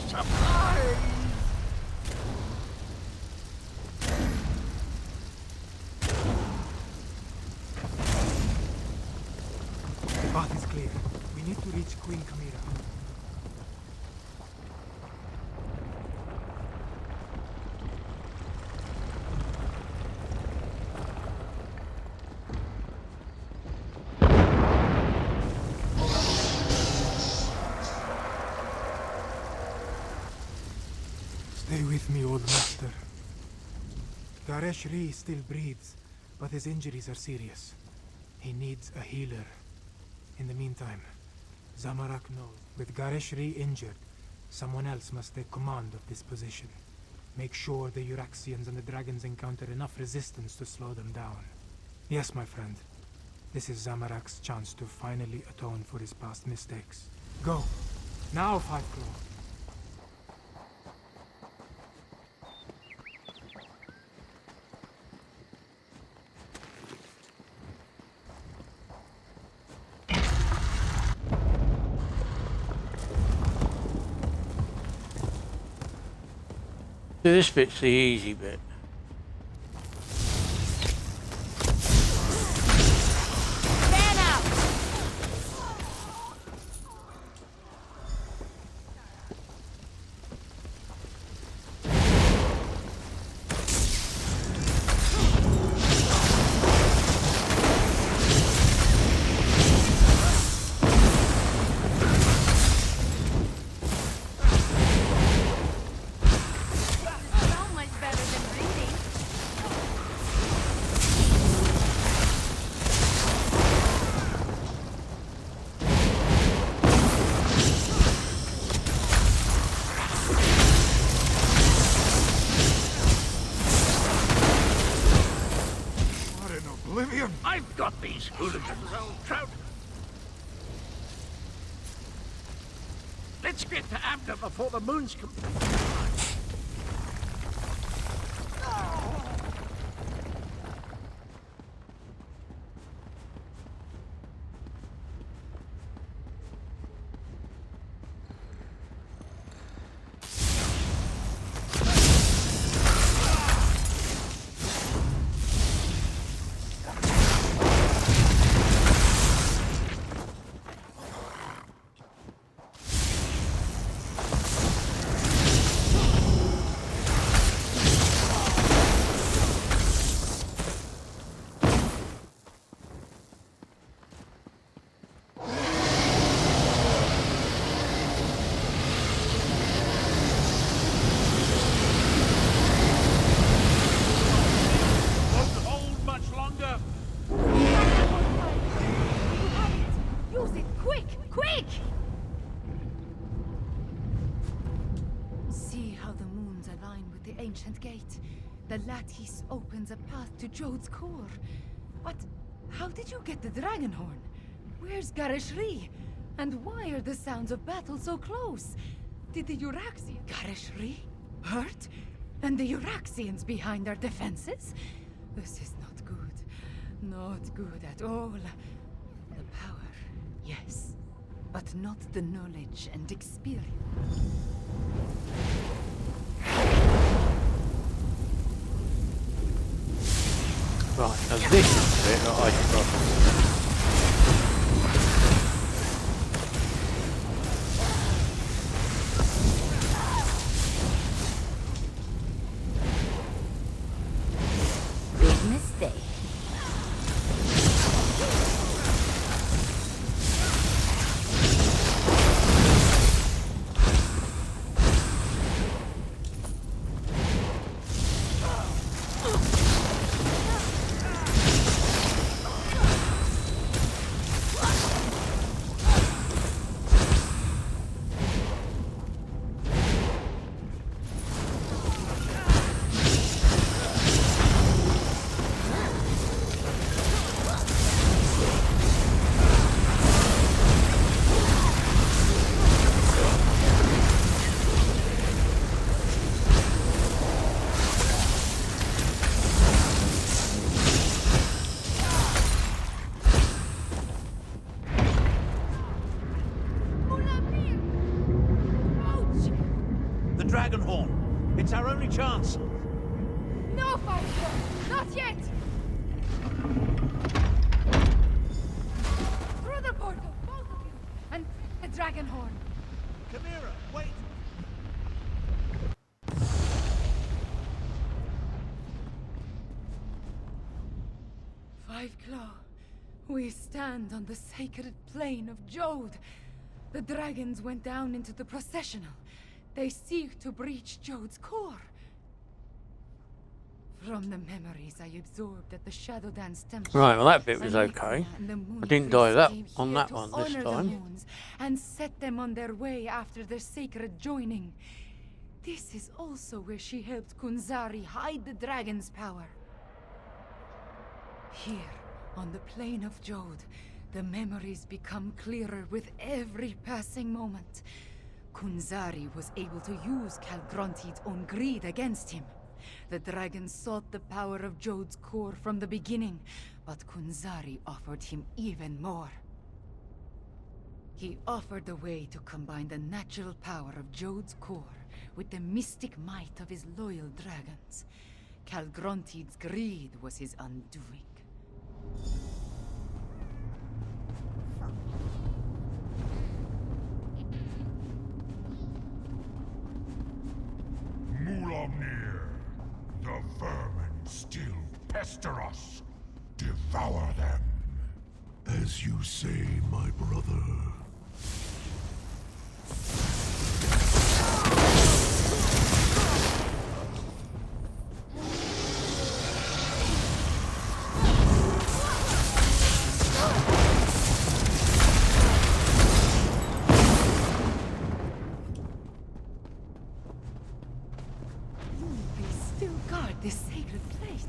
Surprise!
The path is clear. We need to reach Queen Chimera. Stay with me, old master. Garesh Ree still breathes, but his injuries are serious. He needs a healer. In the meantime, Zamorak knows. With Garesh Ree injured, someone else must take command of this position. Make sure the Euraxians and the dragons encounter enough resistance to slow them down. Yes, my friend. This is Zamorak's chance to finally atone for his past mistakes. Go. Now, Five Claw.
So this bit's the easy bit.
Fan out! So much better than reading.
What in oblivion?
I've got these hooligans, old trout. Let's get to Abner before the moon's complete.
line with the ancient gate. The lattice opens a path to Jode's core. But how did you get the dragon horn? Where's Garishri? And why are the sounds of battle so close? Did the Euraxians... Garishri? Hurt? And the Euraxians behind our defenses? This is not good. Not good at all. The power, yes. But not the knowledge and experience.
Right, so this is the bit that I struggle.
Big mistake.
The dragon horn. It's our only chance.
No, Fighter! Not yet! Through the portal, both of you! And the dragon horn.
Chimera, wait!
Five Claw, we stand on the sacred plane of Jode. The dragons went down into the processional. They seek to breach Jode's core. From the memories I absorbed at the Shadow Dance Temple.
Right, well that bit was okay. I didn't die that on that one this time.
And set them on their way after their sacred joining. This is also where she helped Kunzari hide the dragon's power. Here, on the plane of Jode, the memories become clearer with every passing moment. Kunzari was able to use Calgronti's own greed against him. The dragon sought the power of Jode's core from the beginning, but Kunzari offered him even more. He offered a way to combine the natural power of Jode's core with the mystic might of his loyal dragons. Calgronti's greed was his undoing.
Mulamnir, the vermin still pester us. Devour them.
As you say, my brother.
They still guard this sacred place.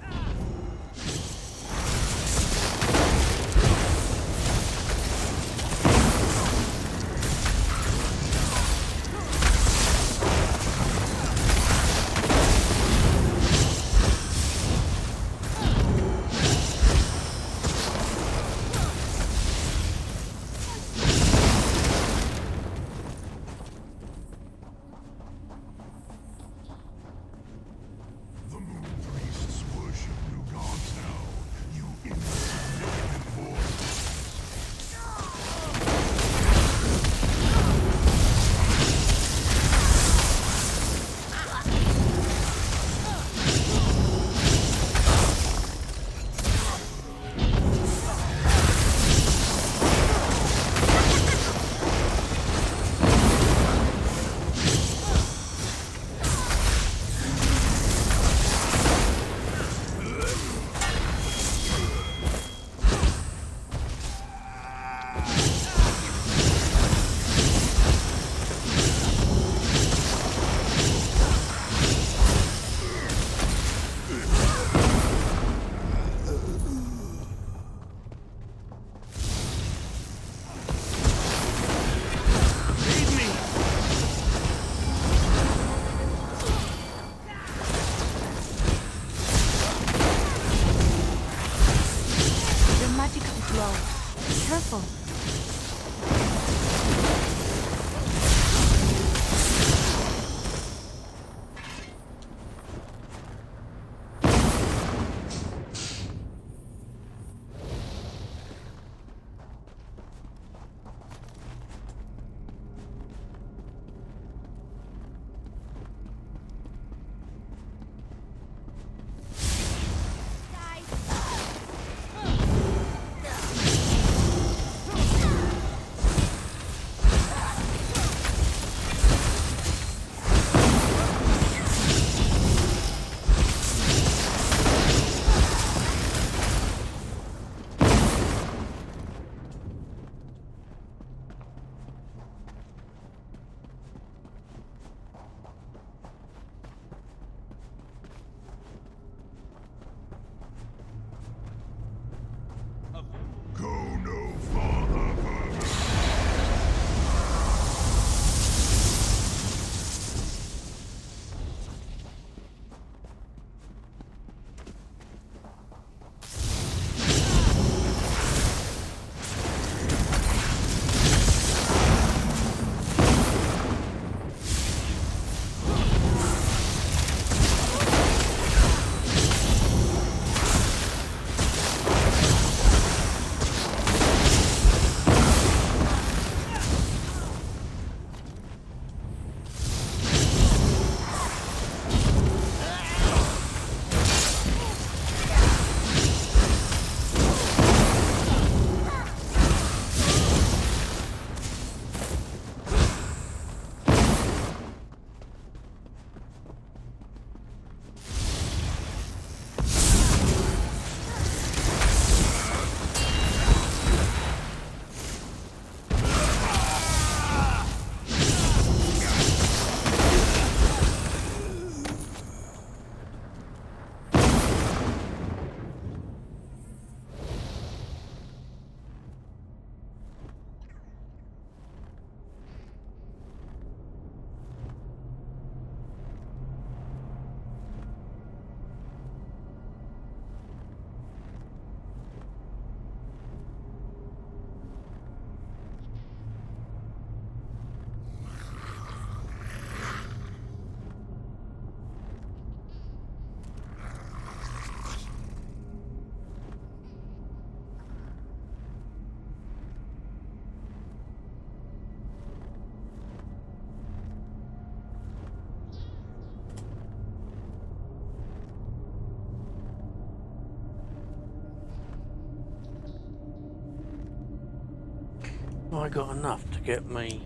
Have I got enough to get me?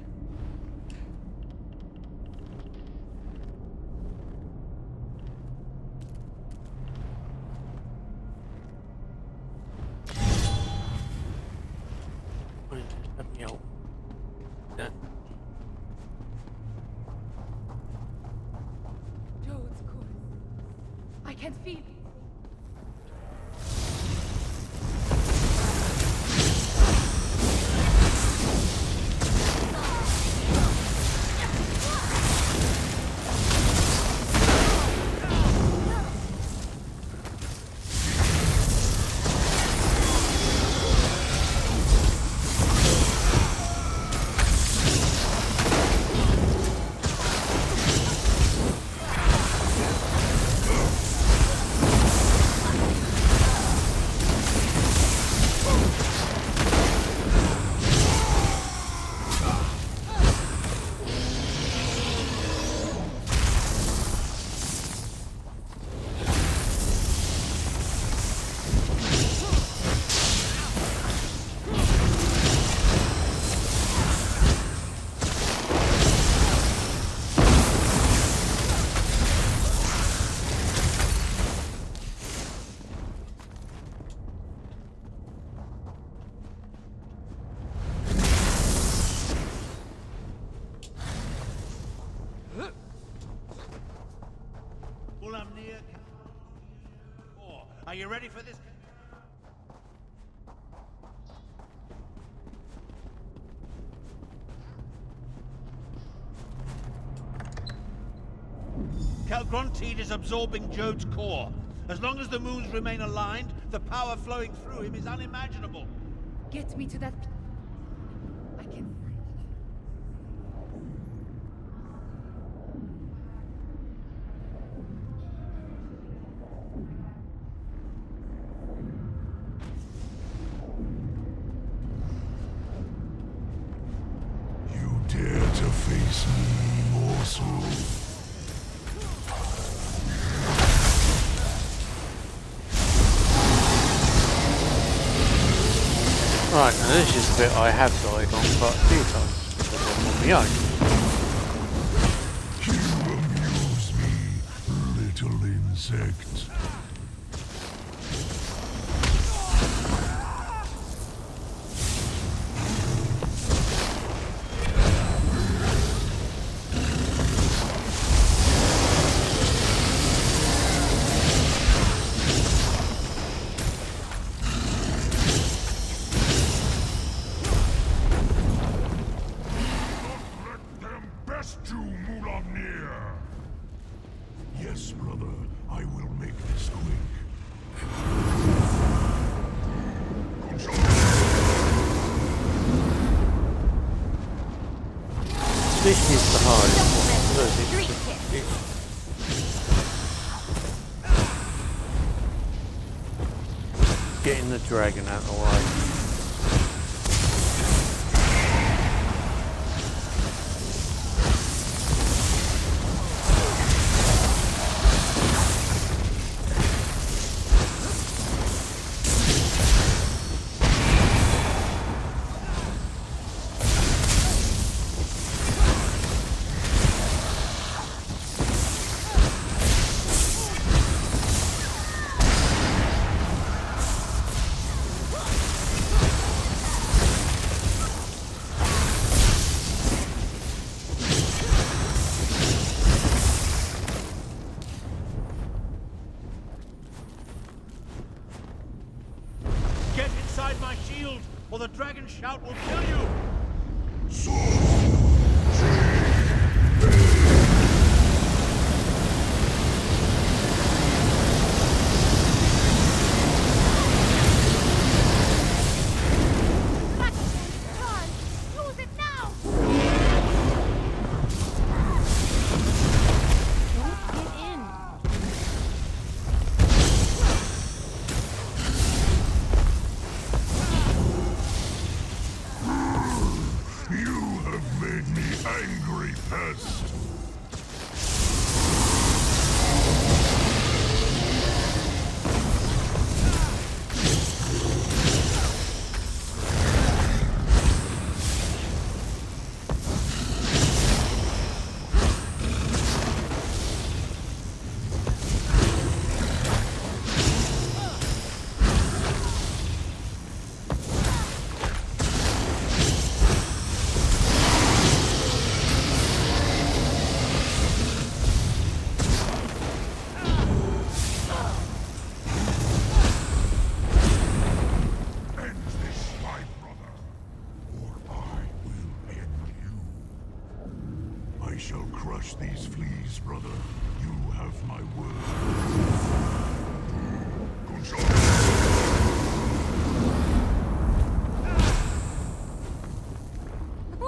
Let me help. Yeah.
Jode's course. I can feel it.
Are you ready for this? Calgronteed is absorbing Jode's core. As long as the moons remain aligned, the power flowing through him is unimaginable.
Get me to that... I can...
You dare to face me, morsel?
Right, now this is the bit I have died on quite a few times because I'm on my own.
You amuse me, little insect. Yes, brother, I will make this quick.
This is the hardest one. It's getting the dragon out of the way.
Get inside my shield, or the dragon shout will kill you!
Use it now! Don't get in.
You have made me angry, pest. I shall crush these fleas, brother. You have my word.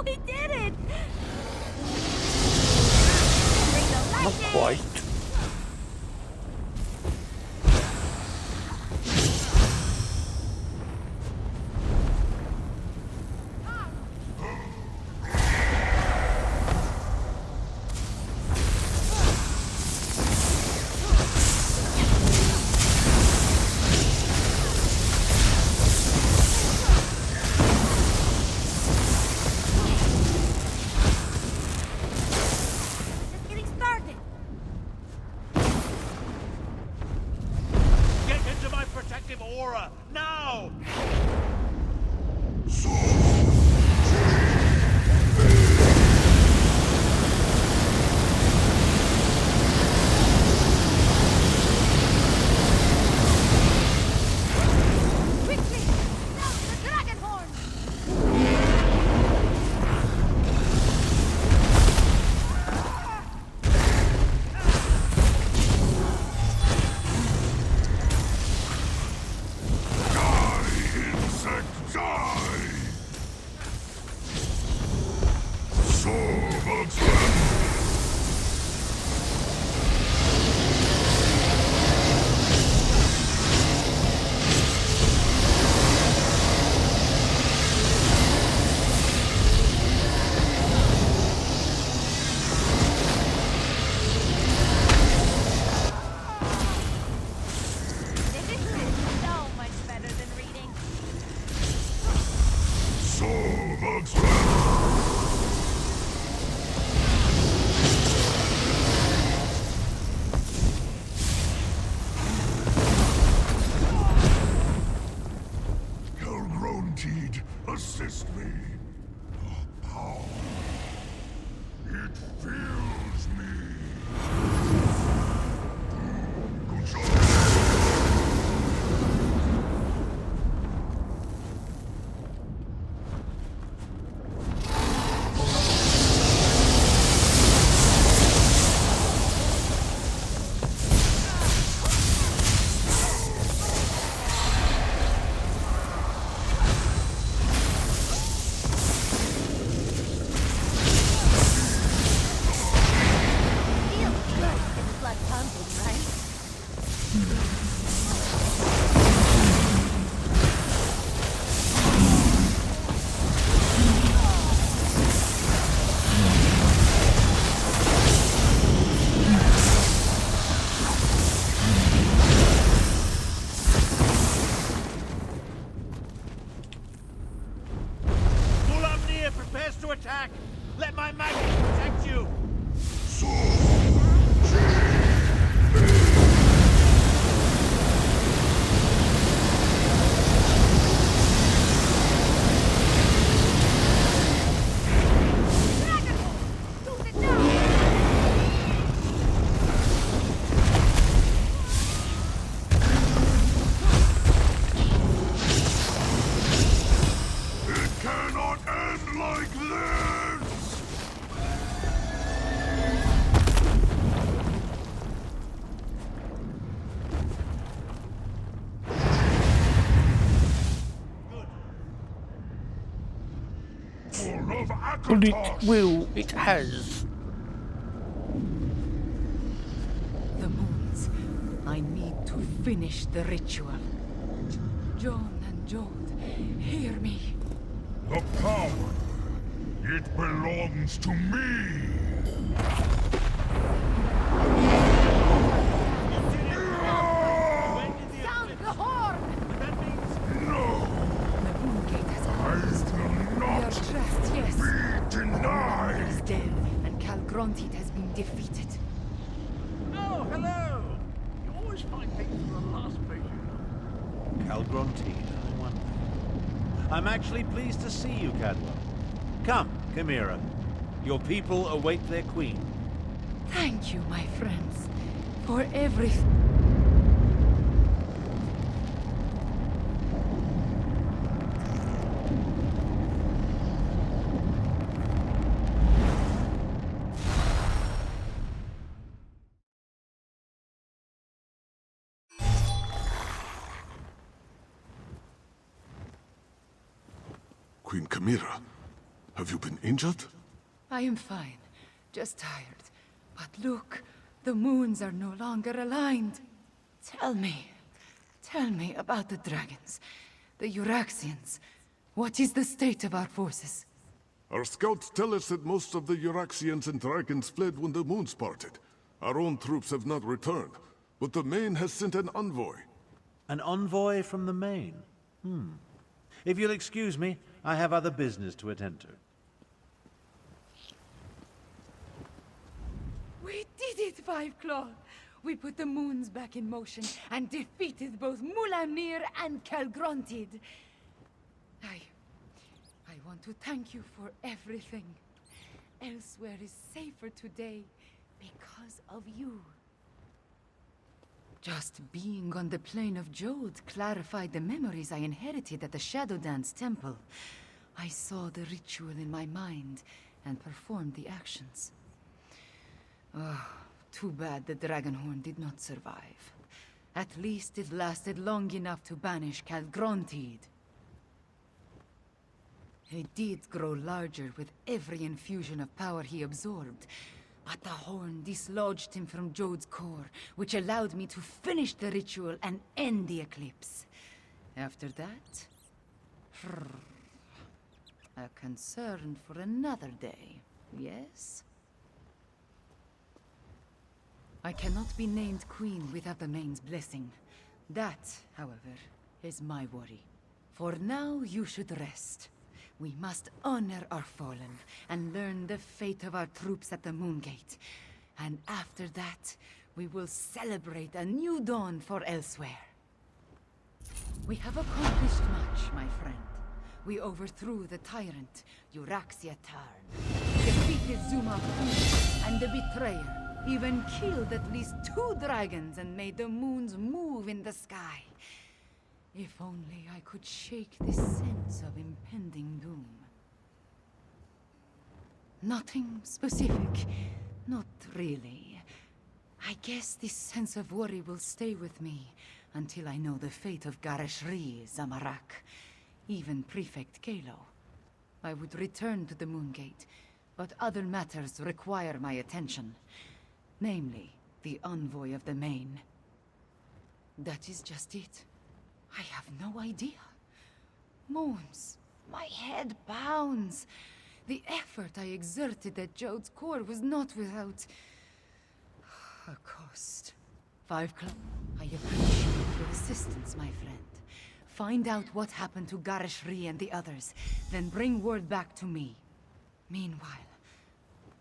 We did it!
Not quite.
Aura, now!
Assist me. The power. It fills me.
Prepares to attack! Let my magic protect you!
But it has.
The moons. I need to finish the ritual. John and Jode, hear me.
The power. It belongs to me.
Sound the horn!
That means...
No!
The moon gate has closed. We are trapped, yes.
Be denied!
Is dead, and Calgrontit has been defeated.
Oh, hello! You always find things for the last page, you know.
Calgrontit, I wonder. I'm actually pleased to see you, Cadwell. Come, Chimera. Your people await their queen.
Thank you, my friends, for everything.
Queen Chimera, have you been injured?
I am fine, just tired. But look, the moons are no longer aligned. Tell me about the dragons, the Euraxians. What is the state of our forces?
Our scouts tell us that most of the Euraxians and dragons fled when the moons parted. Our own troops have not returned, but the Main has sent an envoy.
An envoy from the Main? If you'll excuse me, I have other business to attend to.
We did it, Five Claw! We put the moons back in motion and defeated both Mulamnir and Calgrontid. I want to thank you for everything. Elsewhere is safer today because of you. Just being on the plane of Jode clarified the memories I inherited at the Shadow Dance Temple. I saw the ritual in my mind and performed the actions. Oh, too bad the Dragonhorn did not survive. At least it lasted long enough to banish Calgrontid. He did grow larger with every infusion of power he absorbed, but the horn dislodged him from Jode's core, which allowed me to finish the ritual and end the eclipse. After that... a concern for another day, yes? I cannot be named queen without the Main's blessing. That, however, is my worry. For now, you should rest. We must honor our fallen and learn the fate of our troops at the Moongate. And after that, we will celebrate a new dawn for elsewhere. We have accomplished much, my friend. We overthrew the tyrant, Euraxia Tarn, defeated Zuma and the Betrayer, even killed at least 2 dragons and made the moons move in the sky. If only I could shake this sense of impending doom. Nothing specific. Not really. I guess this sense of worry will stay with me until I know the fate of Gareshri, Zamarak, even Prefect Kalo. I would return to the Moongate, but other matters require my attention. Namely, the envoy of the Main. That is just it. I have no idea. Moons, my head pounds. The effort I exerted at Jode's core was not without a cost. Five Claw, I appreciate your assistance, my friend. Find out what happened to Gareshri and the others, then bring word back to me. Meanwhile,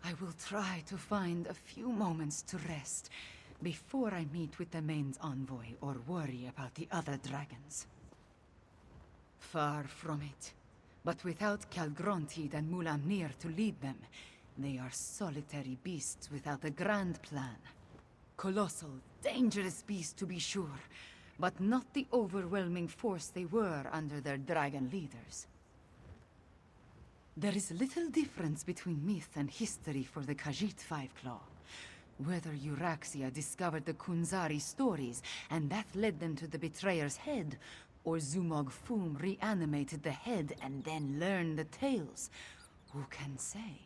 I will try to find a few moments to rest before I meet with the Main's envoy or worry about the other dragons. Far from it. But without Calgrontid and Mulamnir to lead them, they are solitary beasts without a grand plan. Colossal, dangerous beasts to be sure, but not the overwhelming force they were under their dragon leaders. There is little difference between myth and history for the Khajiit Five Claw. Whether Euraxia discovered the Kunzari stories, and that led them to the Betrayer's head, or Zumog Foom reanimated the head and then learned the tales, who can say?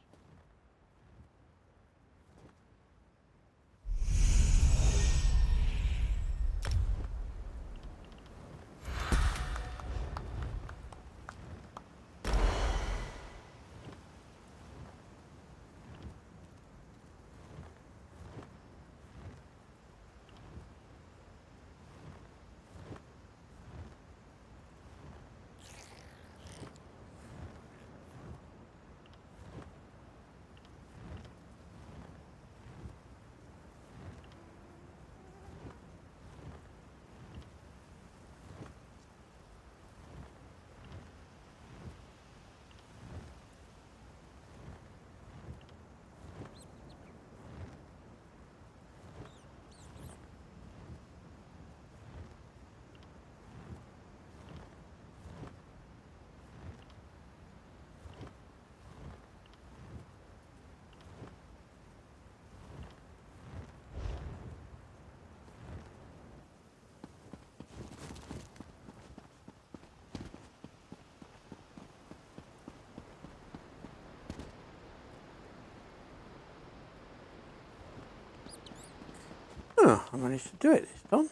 Ah, I managed to do it this time.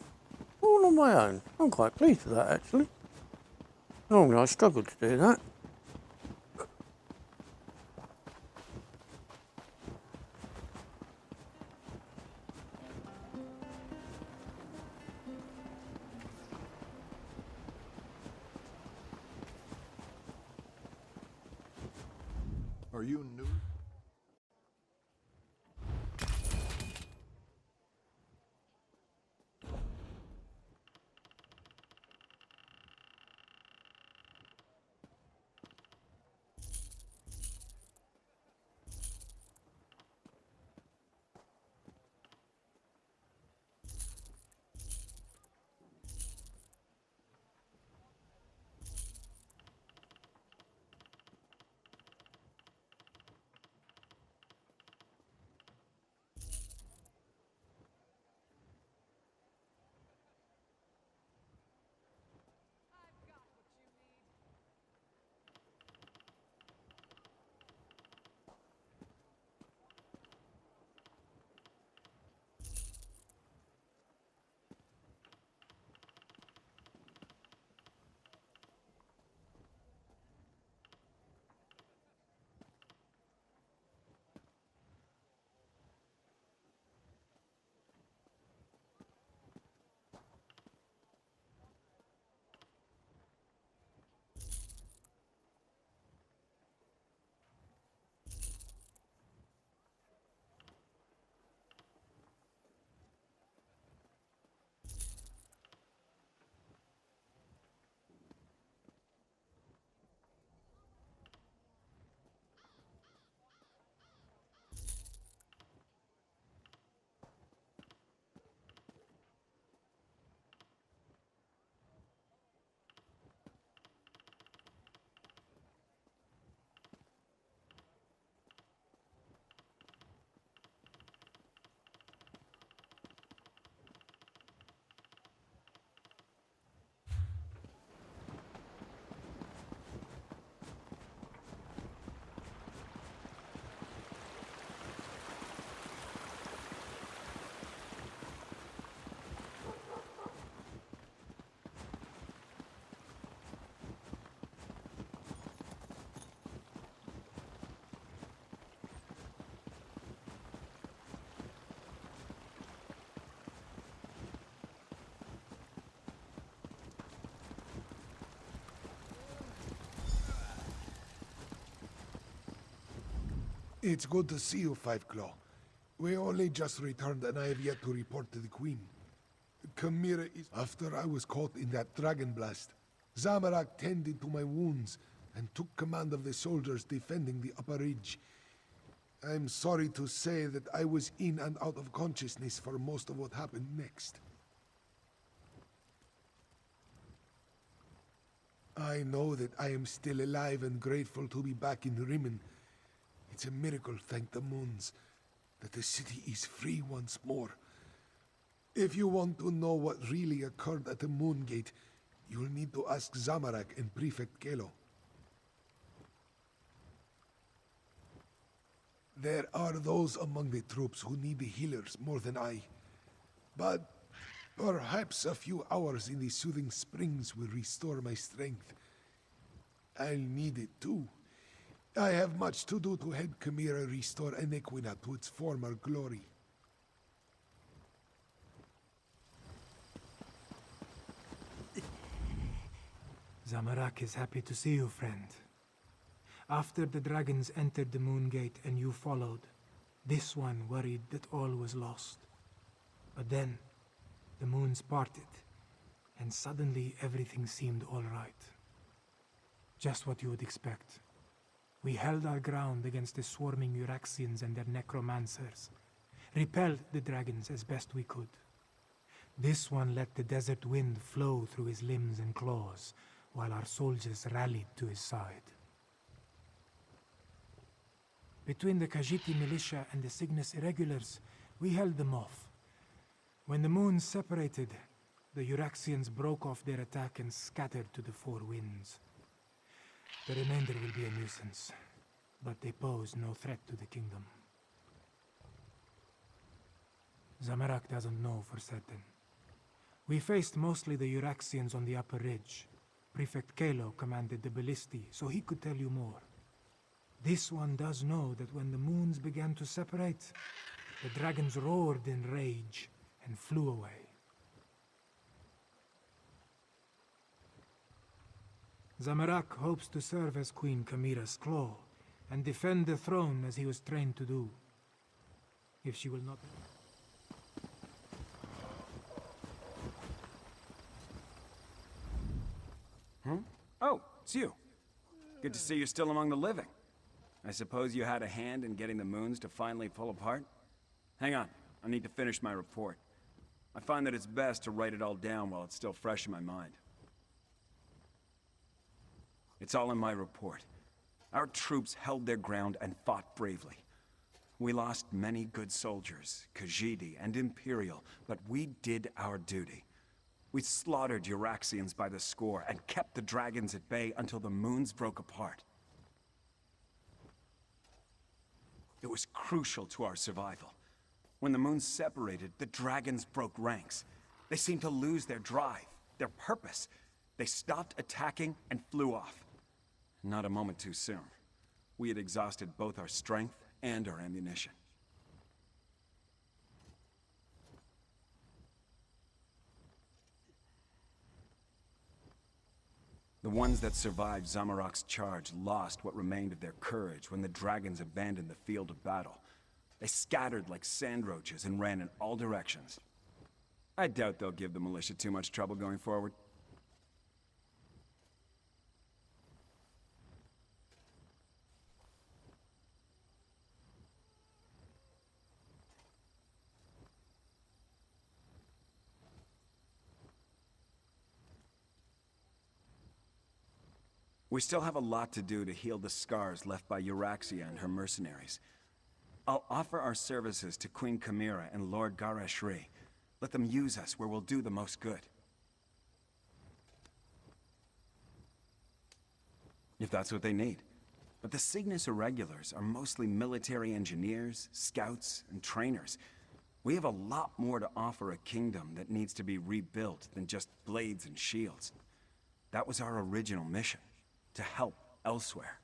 All on my own. I'm quite pleased with that, actually. Normally I struggle to do that.
Are you new?
It's good to see you, Five Claw. We only just returned and I have yet to report to the Queen. Chimera is... After I was caught in that dragon blast, Zamorak tended to my wounds and took command of the soldiers defending the upper ridge. I'm sorry to say that I was in and out of consciousness for most of what happened next. I know that I am still alive and grateful to be back in Rimmen. It's a miracle, thank the moons, that the city is free once more. If you want to know what really occurred at the Moon Gate, you'll need to ask Zamorak and Prefect Kelo. There are those among the troops who need the healers more than I. But perhaps a few hours in the soothing springs will restore my strength. I'll need it too. I have much to do to help Chimera restore Enequina to its former glory.
Zamorak is happy to see you, friend. After the dragons entered the Moon Gate and you followed, this one worried that all was lost. But then, the moons parted, and suddenly everything seemed all right. Just what you would expect. We held our ground against the swarming Euraxians and their necromancers, repelled the dragons as best we could. This one let the desert wind flow through his limbs and claws, while our soldiers rallied to his side. Between the Khajiiti militia and the Cygnus irregulars, we held them off. When the moons separated, the Euraxians broke off their attack and scattered to the four winds. The remainder will be a nuisance, but they pose no threat to the kingdom. Zamorak doesn't know for certain. We faced mostly the Euraxians on the upper ridge. Prefect Kalo commanded the Ballisti, so he could tell you more. This one does know that when the moons began to separate, the dragons roared in rage and flew away. Zamorak hopes to serve as Queen Chimera's claw and defend the throne as he was trained to do. If she will not...
Huh? Oh, it's you. Good to see you're still among the living. I suppose you had a hand in getting the moons to finally pull apart? Hang on, I need to finish my report. I find that it's best to write it all down while it's still fresh in my mind. It's all in my report. Our troops held their ground and fought bravely. We lost many good soldiers, Khajiit and Imperial, but we did our duty. We slaughtered Euraxians by the score and kept the dragons at bay until the moons broke apart. It was crucial to our survival. When the moons separated, the dragons broke ranks. They seemed to lose their drive, their purpose. They stopped attacking and flew off. Not a moment too soon. We had exhausted both our strength and our ammunition. The ones that survived Zamorak's charge lost what remained of their courage when the dragons abandoned the field of battle. They scattered like sand roaches and ran in all directions. I doubt they'll give the militia too much trouble going forward. We still have a lot to do to heal the scars left by Euraxia and her mercenaries. I'll offer our services to Queen Chimera and Lord Gareshri. Let them use us where we'll do the most good. If that's what they need. But the Cygnus Irregulars are mostly military engineers, scouts, and trainers. We have a lot more to offer a kingdom that needs to be rebuilt than just blades and shields. That was our original mission. To help elsewhere.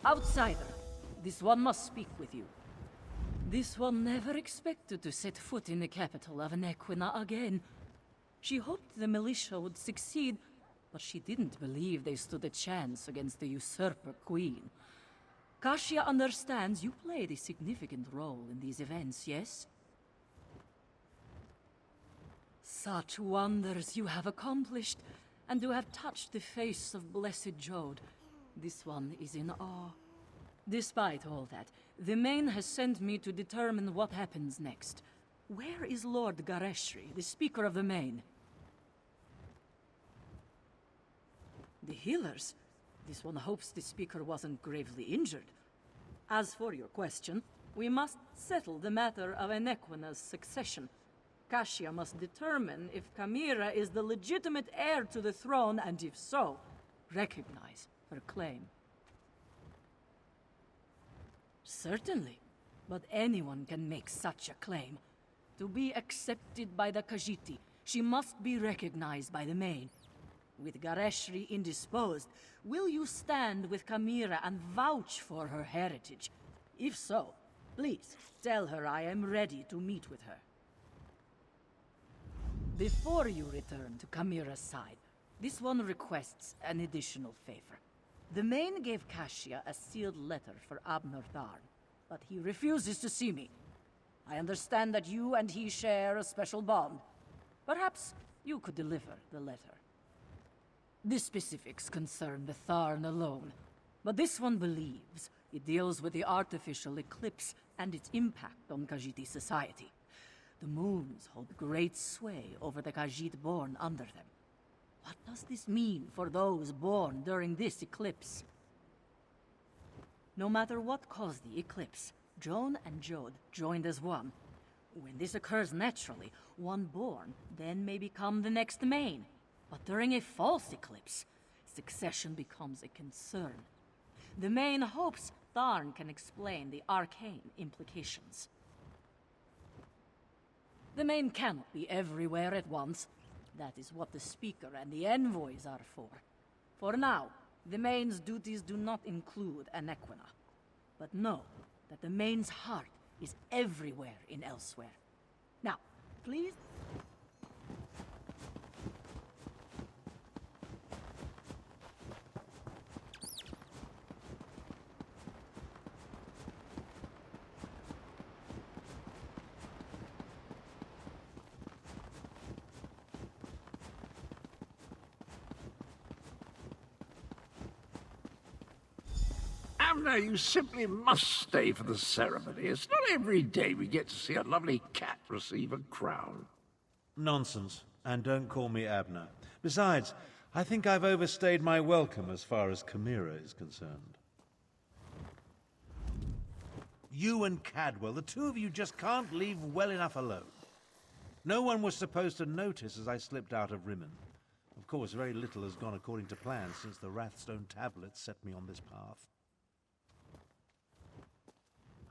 Outsider, this one must speak with you. This one never expected to set foot in the capital of Nequina again. She hoped the militia would succeed, but she didn't believe they stood a chance against the usurper queen. Kashia understands you played a significant role in these events, yes? Such wonders you have accomplished, and to have touched the face of Blessed Jode. This one is in awe. Despite all that, the Main has sent me to determine what happens next. Where is Lord Gareshri, the Speaker of the Main? The healers? This one hopes the Speaker wasn't gravely injured. As for your question, we must settle the matter of Enequina's succession. Kashia must determine if Chimera is the legitimate heir to the throne, and if so, recognize her claim. Certainly. but anyone can make such a claim. To be accepted by the Khajiit, she must be recognized by the Main. With Gareshri indisposed, will you stand with Kamira and vouch for her heritage? If so, please tell her I am ready to meet with her. Before you return to Kamira's side, this one requests an additional favor. The Main gave Kashia a sealed letter for Abner Darn, but he refuses to see me. I understand that you and he share a special bond. Perhaps you could deliver the letter. The specifics concern the Tharn alone, but this one believes it deals with the artificial eclipse and its impact on Khajiit society. The moons hold great sway over the Khajiit born under them. What does this mean for those born during this eclipse? No matter what caused the eclipse, Joan and Jode joined as one. When this occurs naturally, one born then may become the next Main. But during a false eclipse, succession becomes a concern. The Main hopes Tharn can explain the arcane implications. The Main cannot be everywhere at once. That is what the Speaker and the envoys are for. For now, the Main's duties do not include Anequina. But know that the Main's heart is everywhere in Elsewhere. Now, please...
Abner, you simply must stay for the ceremony. It's not every day we get to see a lovely cat receive a crown.
Nonsense. And don't call me Abner. Besides, I think I've overstayed my welcome as far as Kamira is concerned. You and Cadwell, the two of you just can't leave well enough alone. No one was supposed to notice as I slipped out of Rimmen. Of course, very little has gone according to plan since the Wrathstone tablets set me on this path.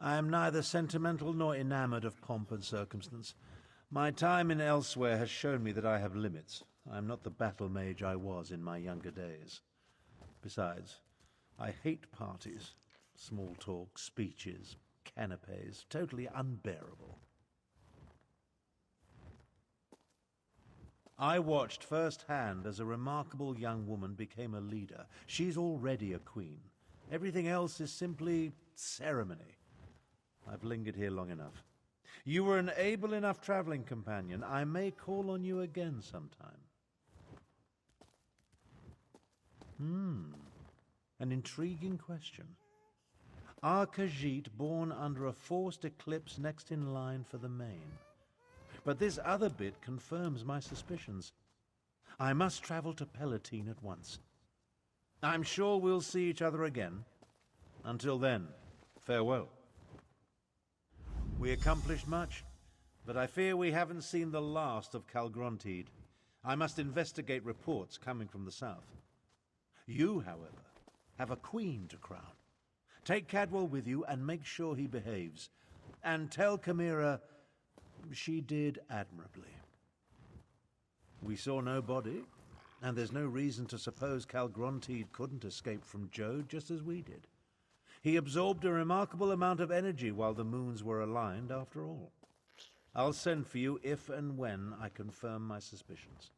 I am neither sentimental nor enamored of pomp and circumstance. My time in Elsewhere has shown me that I have limits. I am not the battle mage I was in my younger days. Besides, I hate parties. Small talk, speeches, canapes, totally unbearable. I watched firsthand as a remarkable young woman became a leader. She's already a queen. Everything else is simply ceremony. I've lingered here long enough. You were an able enough traveling companion. I may call on you again sometime. An intriguing question. Are Khajiit born under a forced eclipse next in line for the Main? But this other bit confirms my suspicions. I must travel to Palatine at once. I'm sure we'll see each other again. Until then, farewell. We accomplished much, but I fear we haven't seen the last of Calgrontide. I must investigate reports coming from the south. You, however, have a queen to crown. Take Cadwell with you and make sure he behaves. And tell Kamira she did admirably. We saw no body, and there's no reason to suppose Calgrontide couldn't escape from Jode just as we did. He absorbed a remarkable amount of energy while the moons were aligned, after all. I'll send for you if and when I confirm my suspicions.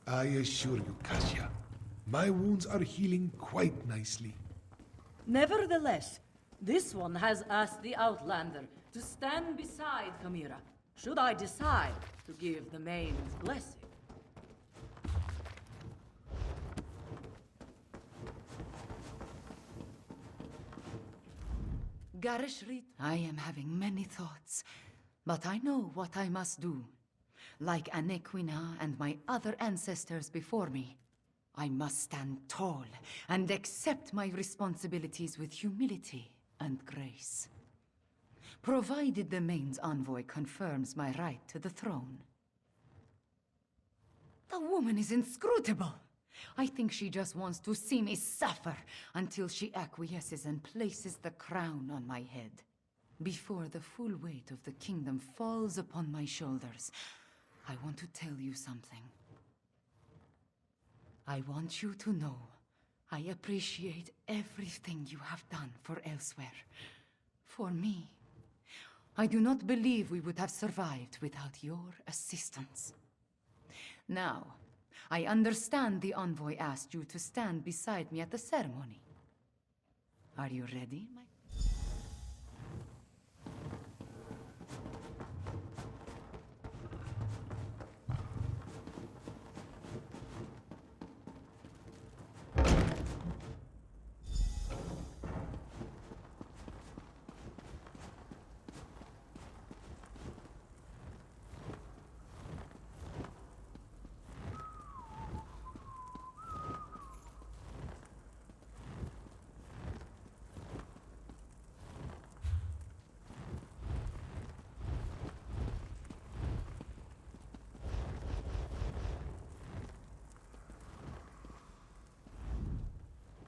I assure you, Kasia, my wounds are healing quite nicely.
Nevertheless, this one has asked the Outlander to stand beside Kamira, should I decide to give the Main's blessing.
Gareshrit, I am having many thoughts, but I know what I must do. Like Anequina and my other ancestors before me, I must stand tall and accept my responsibilities with humility and grace. Provided the Main's envoy confirms my right to the throne. The woman is inscrutable. I think she just wants to see me suffer until she acquiesces and places the crown on my head. Before the full weight of the kingdom falls upon my shoulders, I want to tell you something. I want you to know I appreciate everything you have done for elsewhere. For me. I do not believe we would have survived without your assistance. Now, I understand the envoy asked you to stand beside me at the ceremony. Are you ready, my...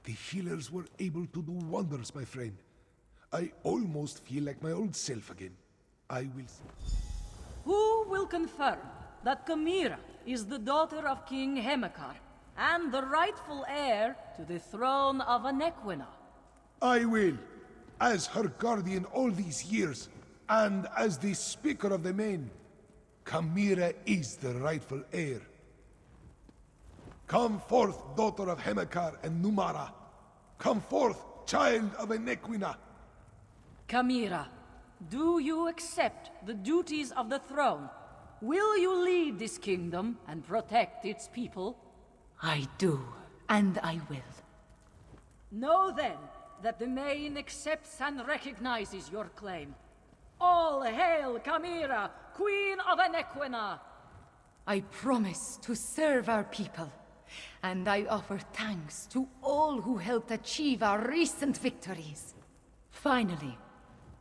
The healers were able to do wonders, my friend. I almost feel like my old self again. I will...
Who will confirm that Chimera is the daughter of King Hemekar and the rightful heir to the throne of Anequina?
I will, as her guardian all these years, and as the Speaker of the Men. Chimera is the rightful heir. Come forth, daughter of Hemekar and Numara. Come forth, child of Anequina.
Chimera, do you accept the duties of the throne? Will you lead this kingdom and protect its people?
I do, and I will.
Know then that the Main accepts and recognizes your claim. All hail Chimera, Queen of Anequina!
I promise to serve our people, and I offer thanks to all who helped achieve our recent victories. Finally,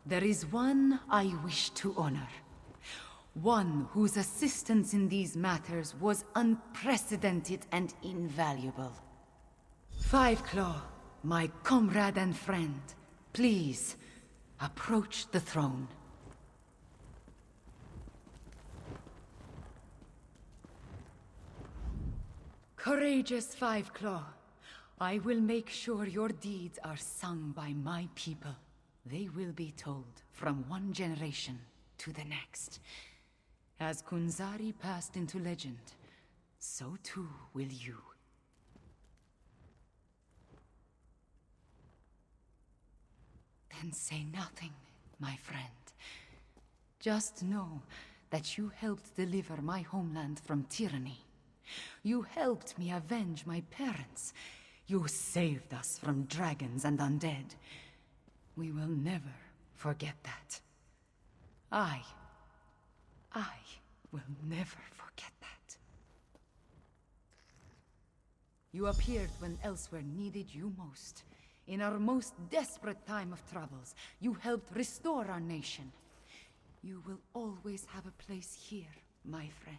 there is one I wish to honor. One whose assistance in these matters was unprecedented and invaluable. Five Claw, my comrade and friend, please, approach the throne. Courageous Five Claw, I will make sure your deeds are sung by my people. They will be told from one generation to the next. As Kunzari passed into legend, so too will you. Then say nothing, my friend. Just know that you helped deliver my homeland from tyranny. You helped me avenge my parents. You saved us from dragons and undead. We will never forget that. I will never forget that. You appeared when elsewhere needed you most. In our most desperate time of troubles, you helped restore our nation. You will always have a place here, my friend.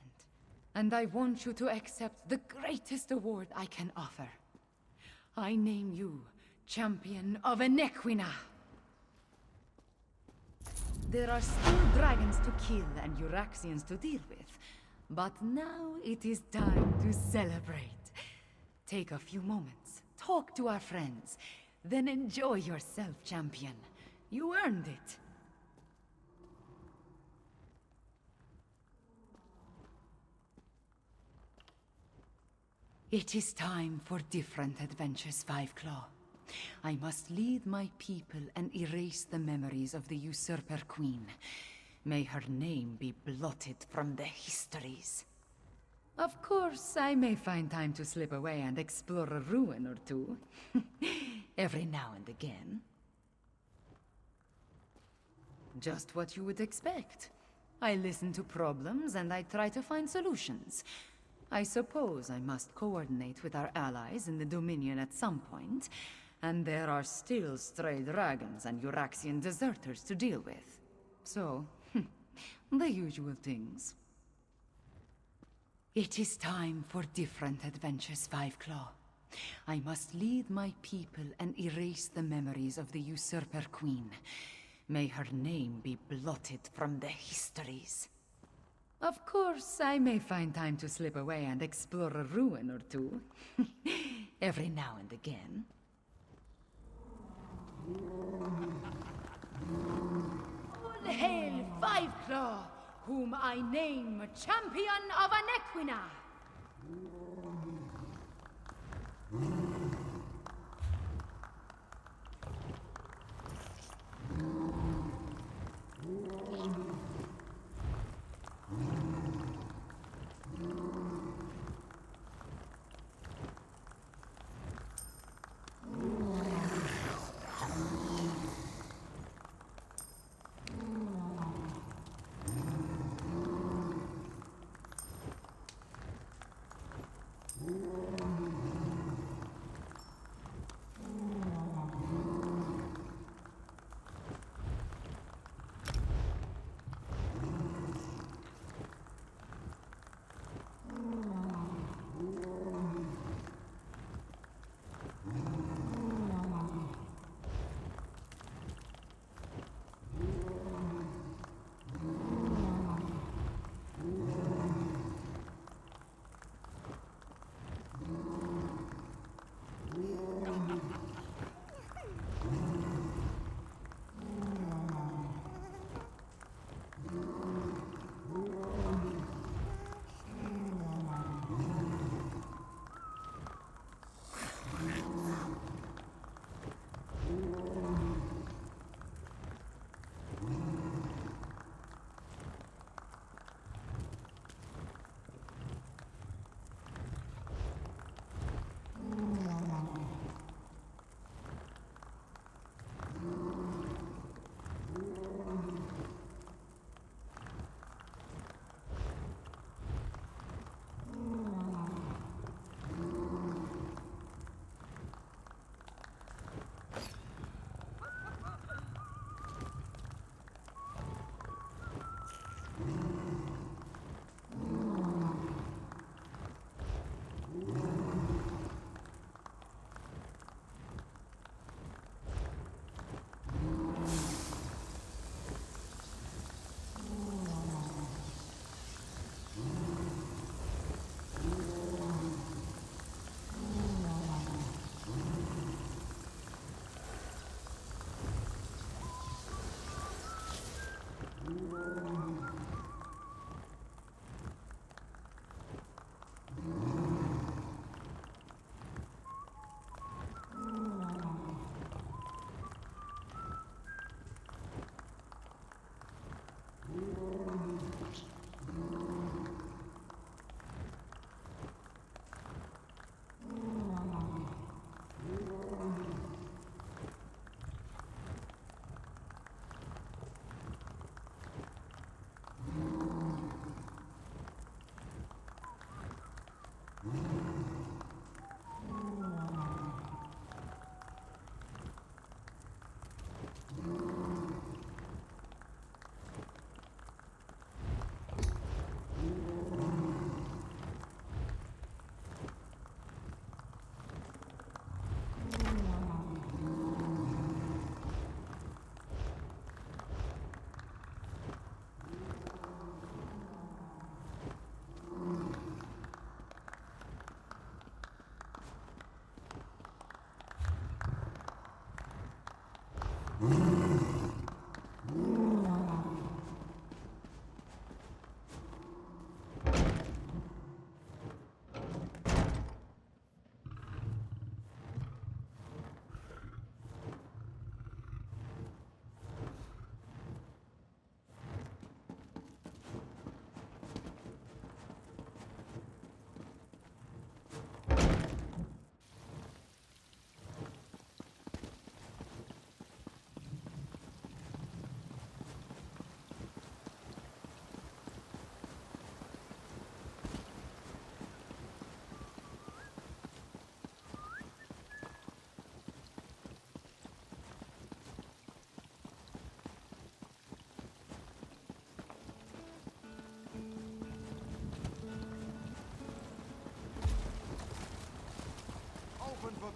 And I want you to accept the greatest award I can offer. I name you Champion of Anequina. There are still dragons to kill and Euraxians to deal with, but now it is time to celebrate. Take a few moments, talk to our friends, then enjoy yourself, champion. You earned it. It is time for different adventures, Five Claw. I must lead my people and erase the memories of the usurper queen. May her name be blotted from the histories. Of course, I may find time to slip away and explore a ruin or two. Every now and again. Just what you would expect. I listen to problems and I try to find solutions. I suppose I must coordinate with our allies in the Dominion at some point, and there are still stray dragons and Euraxian deserters to deal with. So, the usual things. It is time for different adventures, Five Claw. I must lead my people and erase the memories of the usurper queen. May her name be blotted from the histories. Of course, I may find time to slip away and explore a ruin or two. Every now and again. All hail Five Claw, whom I name Champion of Anequina!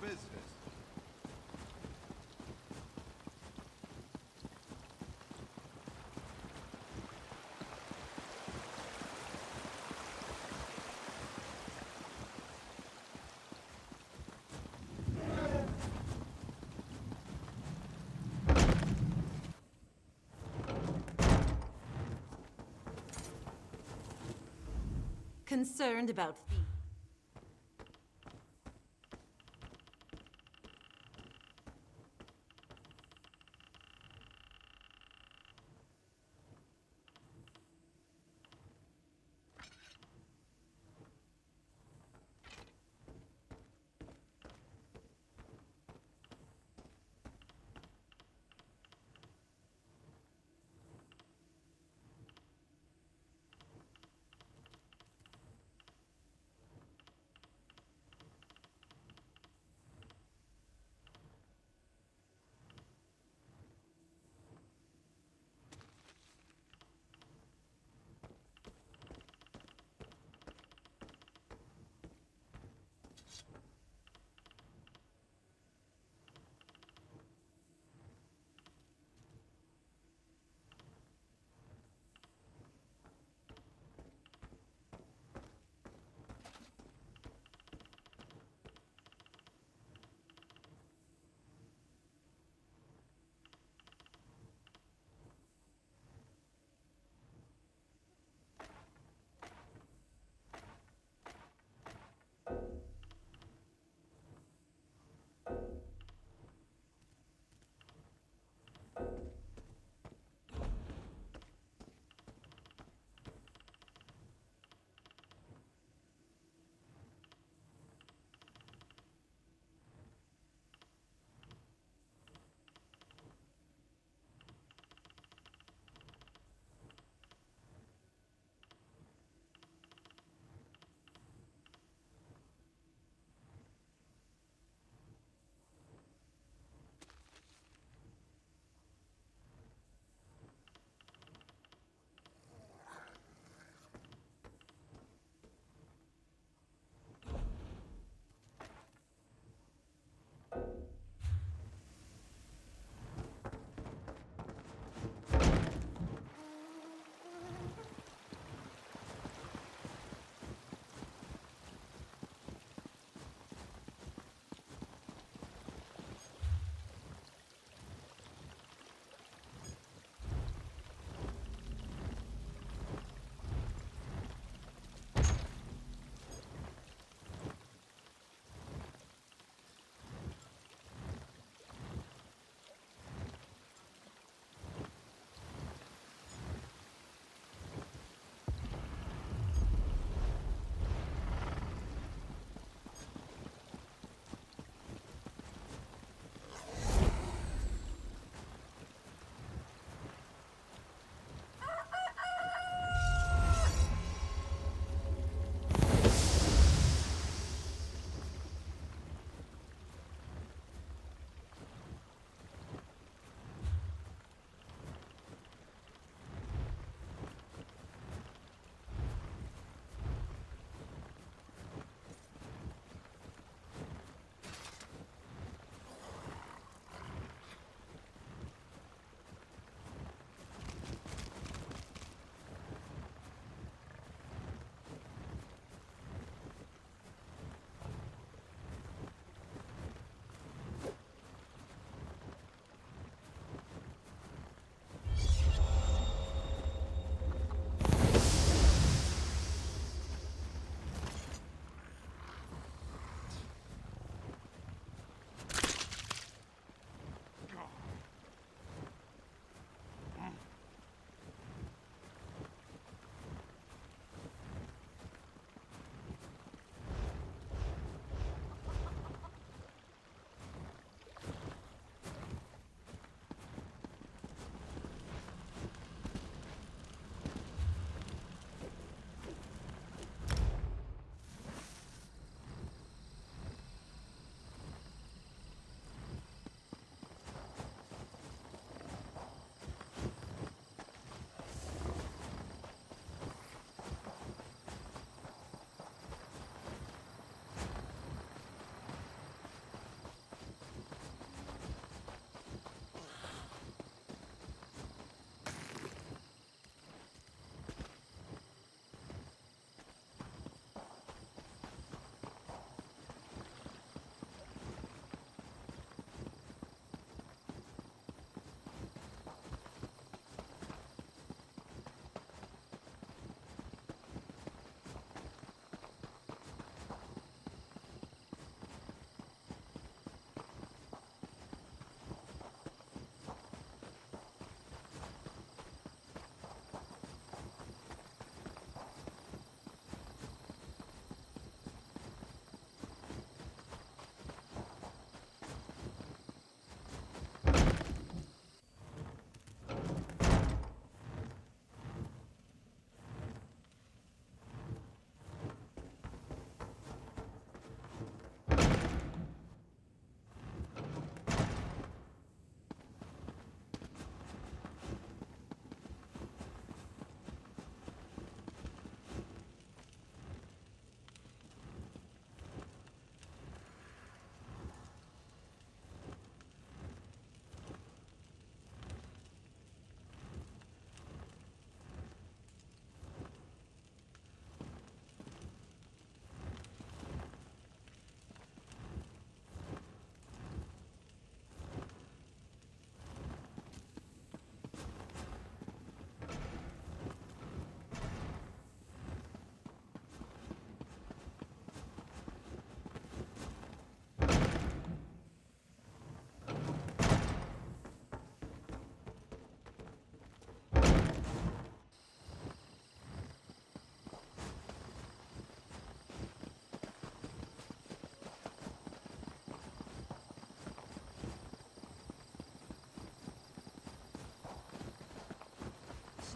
business.
Concerned about thieves.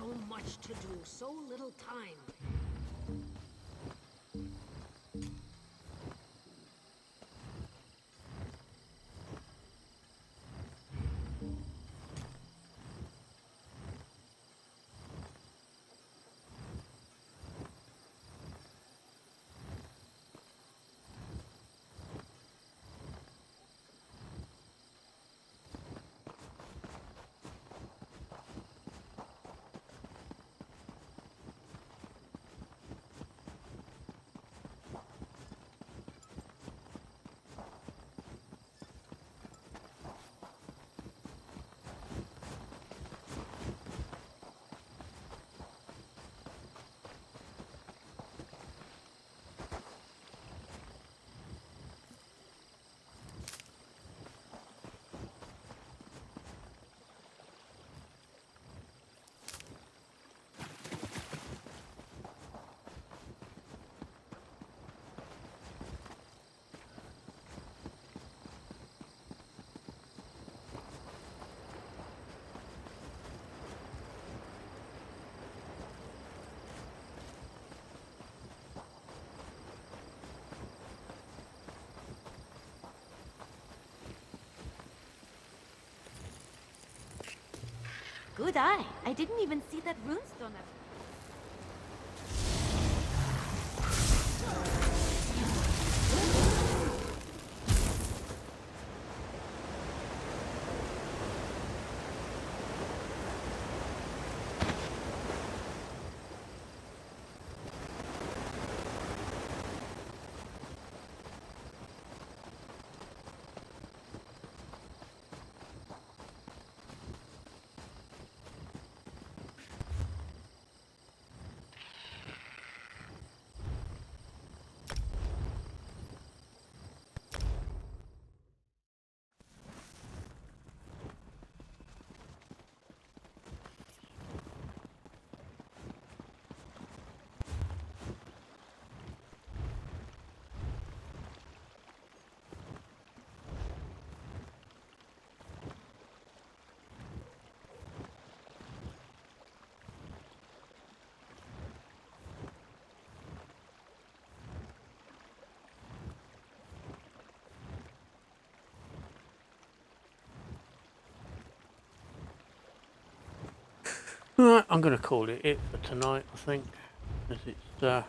So much to do, so little time.
Good eye. I didn't even see that runestone at
Right, I'm going to call it for tonight, I think, as it's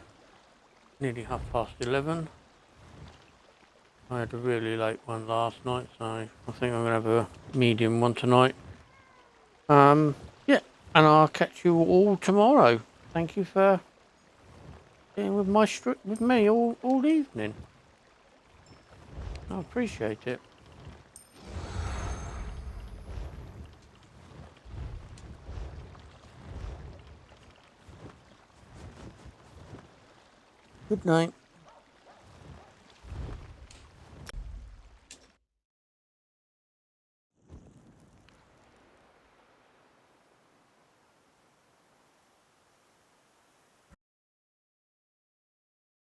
nearly 11:30. I had a really late one last night, so I think I'm going to have a medium one tonight. Yeah, and I'll catch you all tomorrow. Thank you for being with me all evening. I appreciate it. Good night.